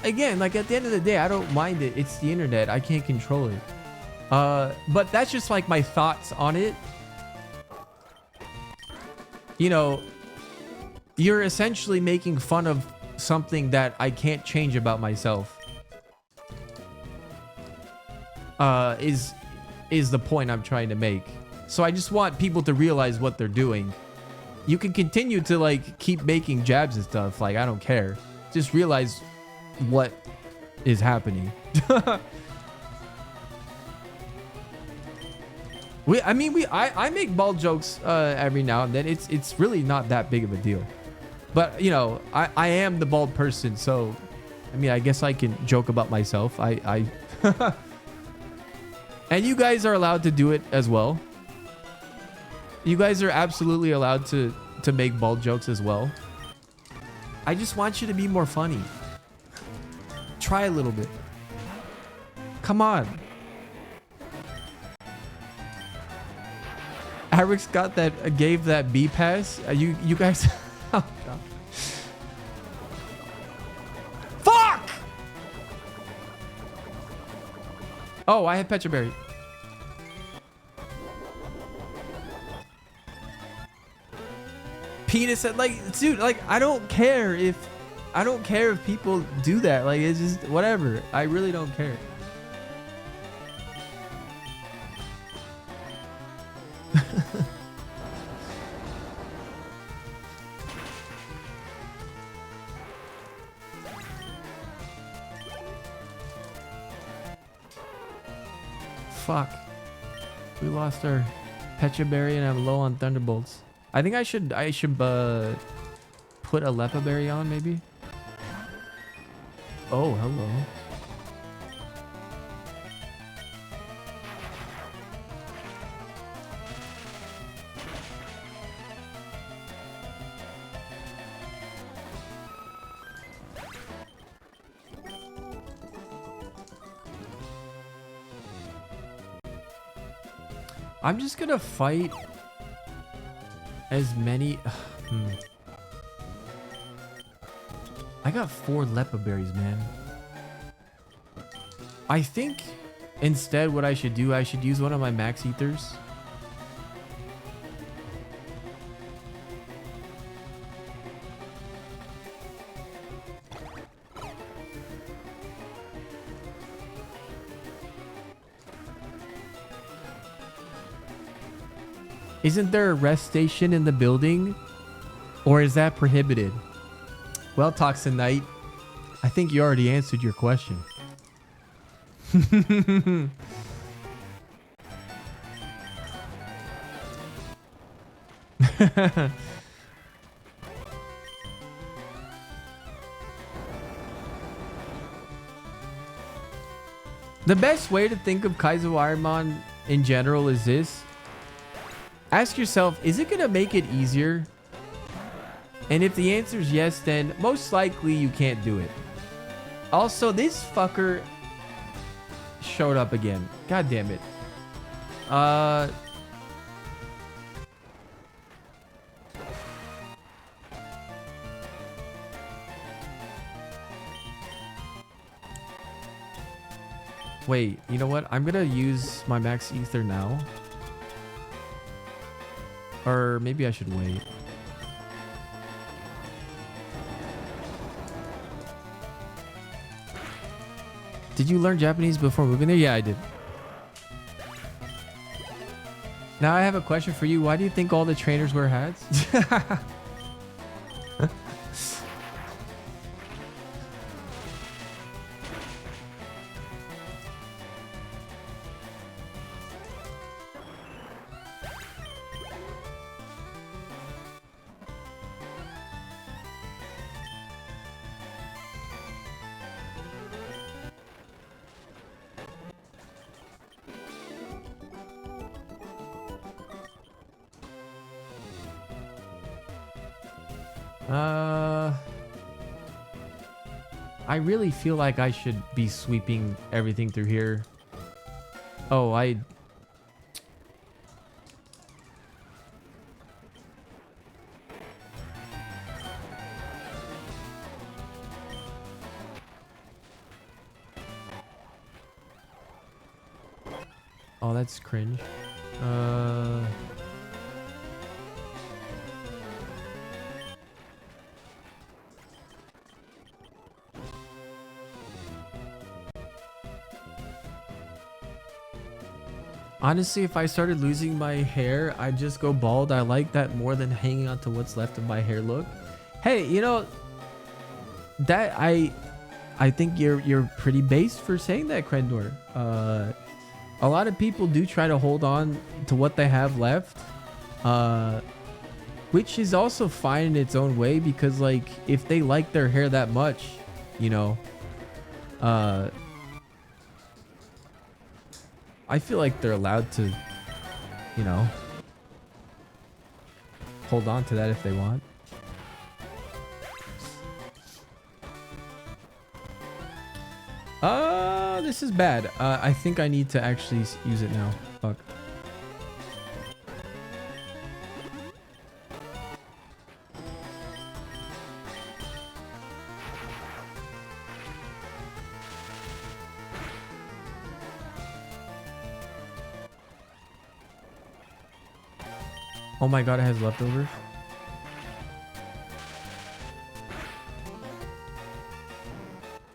again, like at the end of the day, I don't mind it. It's the internet. I can't control it. But that's just like my thoughts on it. You know, you're essentially making fun of something that I can't change about myself. Is the point I'm trying to make. So I just want people to realize what they're doing. You can continue to like keep making jabs and stuff. Like, I don't care. Just realize what is happening. I make bald jokes every now and then. It's really not that big of a deal. But you know, I am the bald person, so I mean, I guess I can joke about myself. I and you guys are allowed to do it as well. You guys are absolutely allowed to make bald jokes as well. I just want you to be more funny. Try a little bit. Come on. Arex got that, gave that B pass. You guys. Oh god. Fuck! Oh, I had Petra Berry. Penis said, like, dude, like, I don't care if people do that. Like, it's just whatever. I really don't care. Fuck. We lost our Petra Berry and I'm low on Thunderbolts. I think I should put a Lepa Berry on maybe. Oh, hello. I'm just gonna fight as many. I got 4 Lepa Berries, man. I think instead what I should do, I should use one of my max ethers. Isn't there a rest station in the building? Or is that prohibited? Well, Toxin Knight, I think you already answered your question. The best way to think of Kaiserweimon in general is this. Ask yourself, is it going to make it easier? And if the answer is yes, then most likely you can't do it. Also, this fucker showed up again. God damn it. Wait, you know what? I'm going to use my max ether now. Or maybe I should wait. Did you learn Japanese before moving there? Yeah, I did. Now I have a question for you. Why do you think all the trainers wear hats? I really feel like I should be sweeping everything through here. Oh, oh, that's cringe. Honestly, if I started losing my hair, I'd just go bald. I like that more than hanging on to what's left of my hair look. Hey, you know, that I think you're pretty based for saying that, Krendor. A lot of people do try to hold on to what they have left, which is also fine in its own way, because like if they like their hair that much, you know, I feel like they're allowed to, you know, hold on to that if they want. This is bad. I think I need to actually use it now. Fuck. Oh my god, it has leftovers.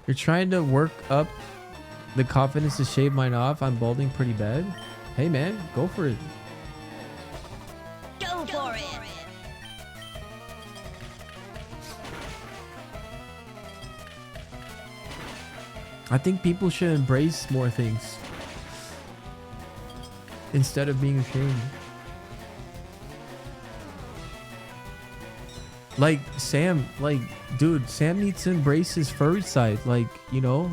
You're trying to work up the confidence to shave mine off. I'm balding pretty bad. Hey man, go for it. Go for it. I think people should embrace more things instead of being ashamed. Like Sam, like dude, Sam needs to embrace his furry side. Like, you know,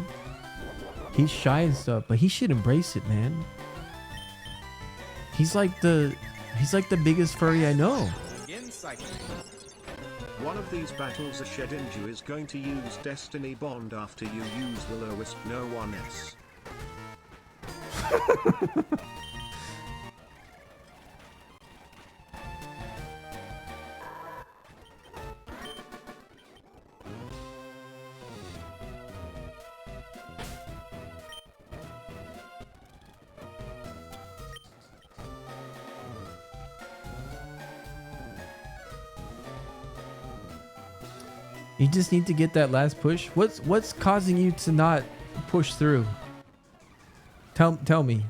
he's shy and stuff, but he should embrace it, man. He's like the biggest furry I know. One of these battles a Shedinju is going to use Destiny Bond after you use the lowest no one S. You just need to get that last push. What's causing you to not push through? Tell me.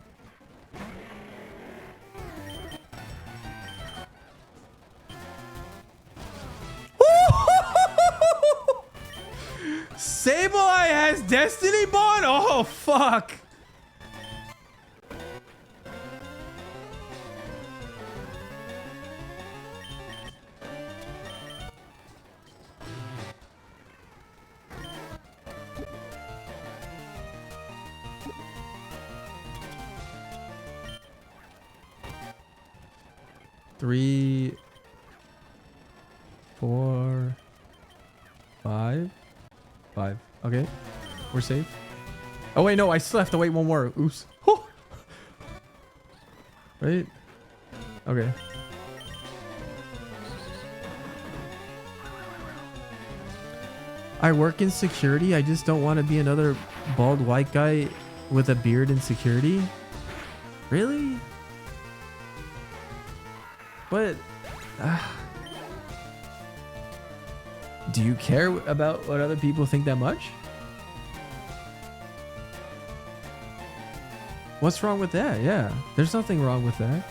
Sableye has Destiny Bond? Oh fuck. Three, 4, 5. Okay, we're safe. Oh wait, no, I still have to wait one more. Oops. Right? Okay. I work in security. I just don't want to be another bald white guy with a beard in security. Really? But do you care about what other people think that much? What's wrong with that? Yeah, there's nothing wrong with that.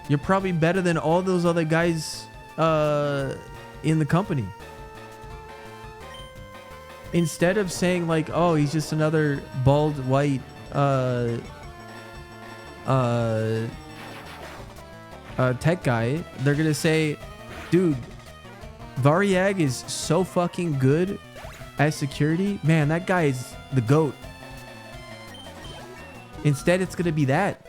You're probably better than all those other guys in the company. Instead of saying like, oh, he's just another bald white tech guy, they're gonna say, dude, Variag is so fucking good at security. Man, that guy is the GOAT. Instead, it's gonna be that.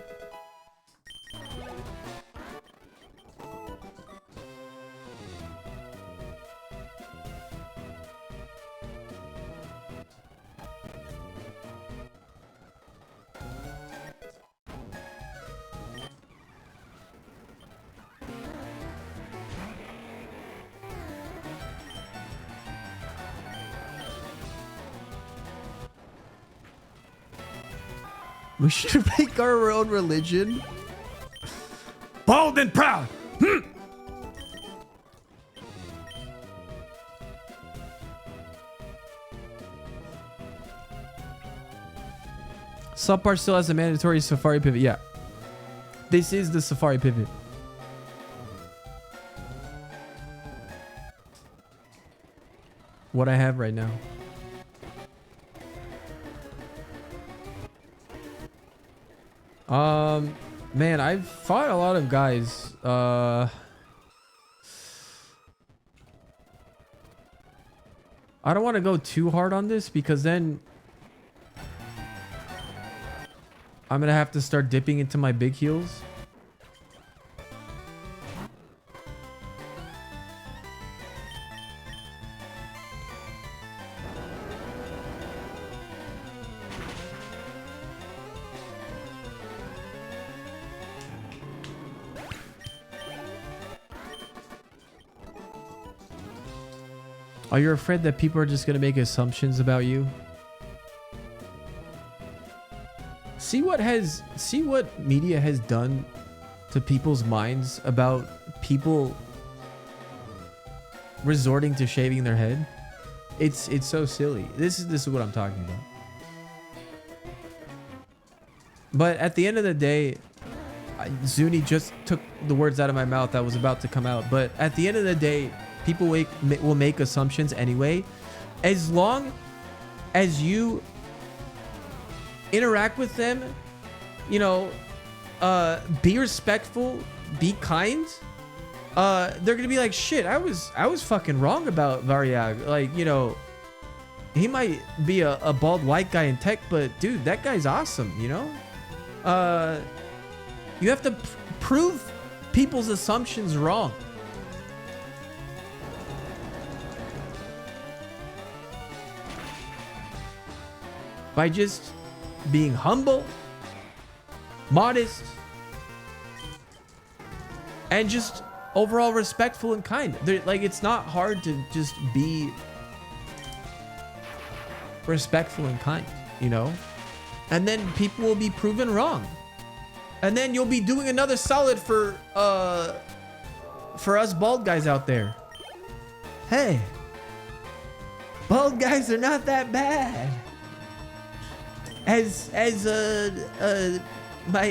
We should make our own religion. Bold and proud. Subpar still has a mandatory Safari pivot. Yeah. This is the Safari pivot. What I have right now. Man, I've fought a lot of guys. I don't want to go too hard on this because then I'm gonna have to start dipping into my big heels. Are you afraid that people are just gonna make assumptions about you? See what media has done to people's minds about people resorting to shaving their head. It's so silly. This is what I'm talking about. But at the end of the day, Zuni just took the words out of my mouth that was about to come out. But at the end of the day, people will make assumptions anyway. As long as you interact with them, you know, be respectful, be kind, they're gonna be like, shit, I was fucking wrong about Variag. Like, you know, he might be a bald white guy in tech, but dude, that guy's awesome, you know? You have to prove people's assumptions wrong. By just being humble, modest, and just overall respectful and kind. Like, it's not hard to just be respectful and kind, you know? And then people will be proven wrong. And then you'll be doing another solid for us bald guys out there. Hey, bald guys are not that bad. As my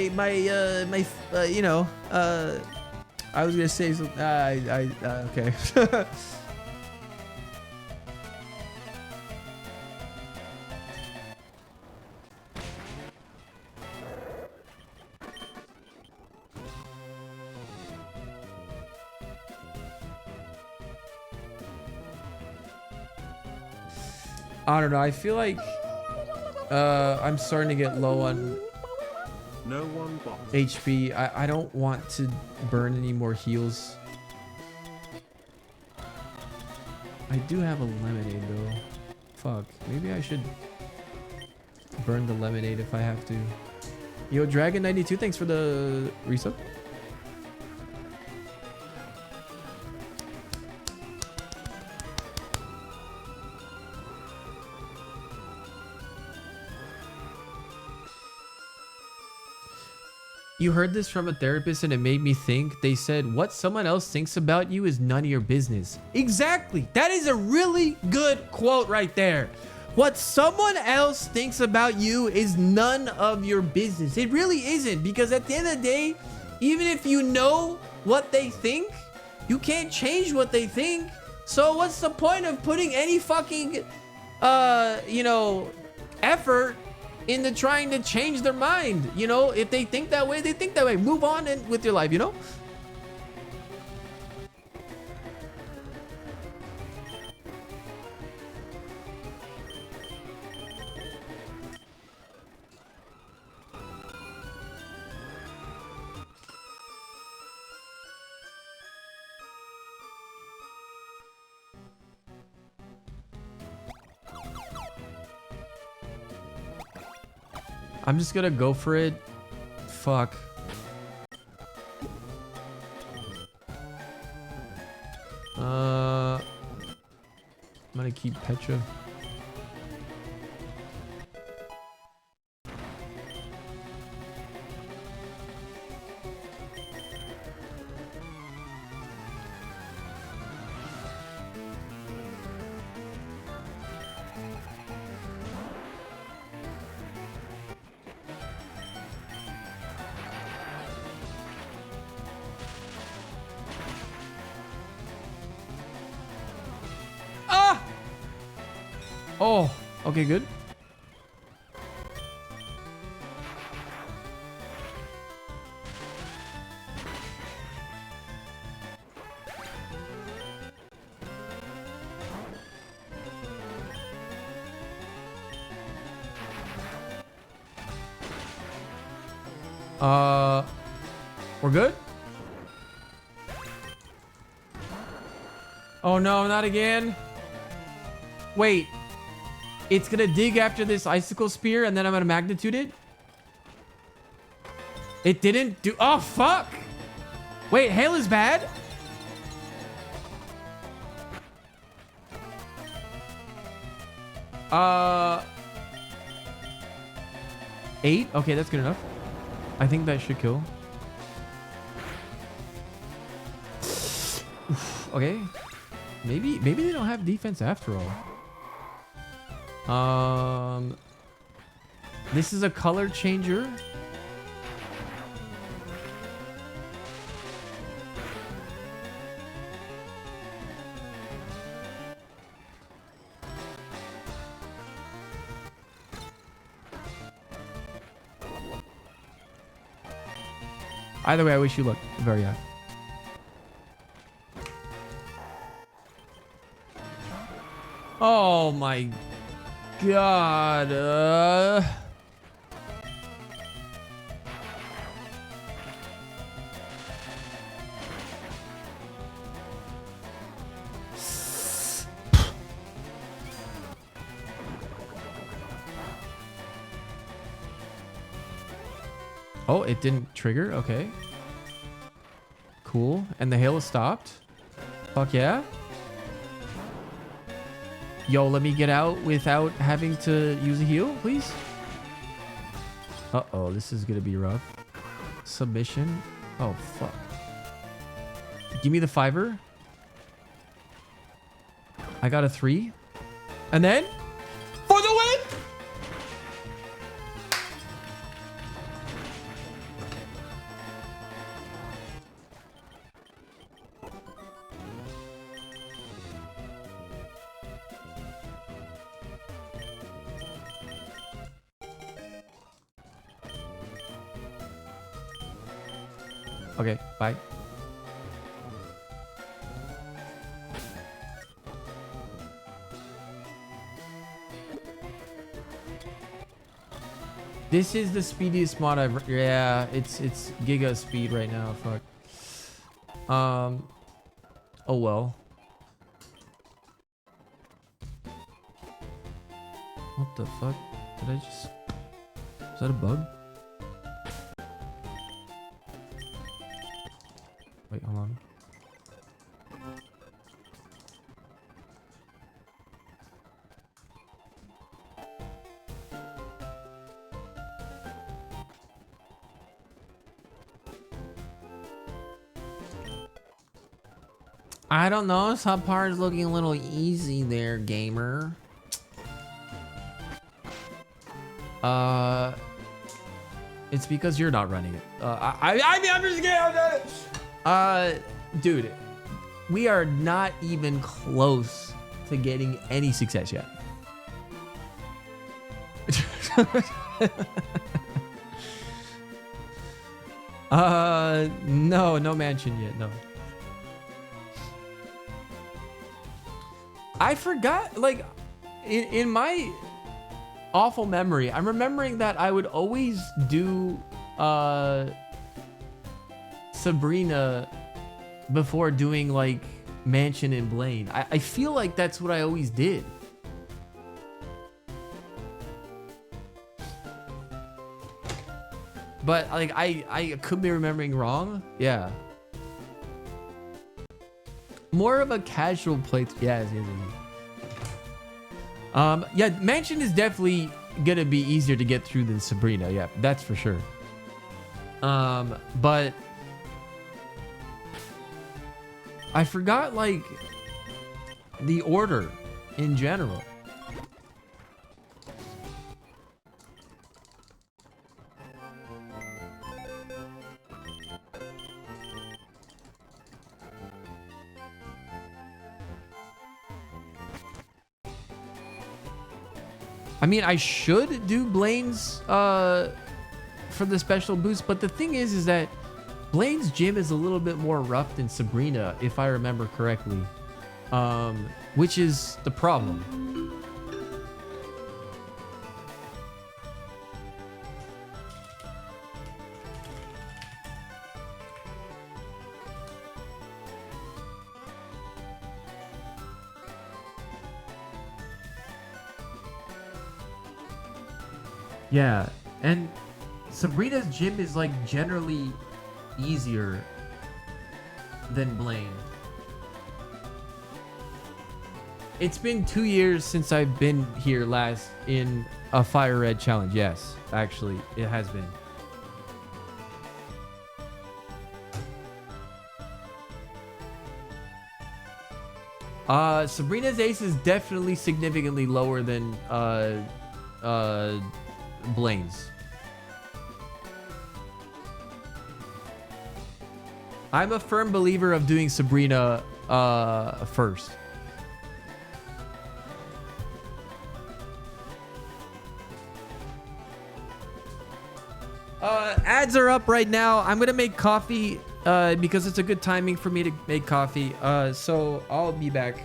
you know, I was gonna say something. Okay. I don't know. I feel like I'm starting to get low on HP. I don't want to burn any more heals. I do have a lemonade though. Fuck. Maybe I should burn the lemonade if I have to. Yo, Dragon92, thanks for the resub. You heard this from a therapist and it made me think. They said, what someone else thinks about you is none of your business. Exactly. That is a really good quote right there. What someone else thinks about you is none of your business. It really isn't, because at the end of the day, Even if you know what they think, you can't change what they think. So what's the point of putting any fucking, you know, effort into trying to change their mind? You know, if they think that way, they think that way. Move on and with your life, you know? I'm just gonna go for it. Fuck. I'm gonna keep Petra. Oh, okay, good. We're good? Oh no, not again. Wait. It's gonna dig after this icicle spear and then I'm gonna magnitude it? It didn't do— oh, fuck! Wait, hail is bad? Eight? Okay, that's good enough. I think that should kill. Okay. Maybe they don't have defense after all. This is a color changer. Either way, I wish you luck. Very high. Oh my God. Oh, it didn't trigger. Okay. Cool. And the hail is stopped. Fuck yeah. Yo, let me get out without having to use a heal, please. Uh-oh, this is gonna be rough. Submission. Oh, fuck. Give me the 5-er. I got a 3. And then for the win! Okay, bye. This is the speediest mod I've— yeah, it's giga speed right now. Fuck. Oh well. What the fuck? Did I just— is that a bug? Wait, hold on. I don't know. Subpar is looking a little easy there, gamer. It's because you're not running it. I mean, I'm just kidding. Dude, we are not even close to getting any success yet. No mansion yet. No. I forgot, like, in my awful memory, I'm remembering that I would always do Sabrina before doing like Mansion and Blaine. I feel like that's what I always did. But like I could be remembering wrong. Yeah. More of a casual play. Yes. Yeah, Mansion is definitely gonna be easier to get through than Sabrina. Yeah, that's for sure. But I forgot like the order in general. I mean, I should do Blaine's for the special boost, but the thing is that Blaine's gym is a little bit more rough than Sabrina, if I remember correctly, which is the problem. Yeah, and Sabrina's gym is like generally easier than Blaine. It's been 2 years since I've been here last in a Fire Red challenge. Yes, actually, it has been. Sabrina's ace is definitely significantly lower than Blaine's. I'm a firm believer of doing Sabrina first. Ads are up right now. I'm gonna make coffee because it's a good timing for me to make coffee. So I'll be back.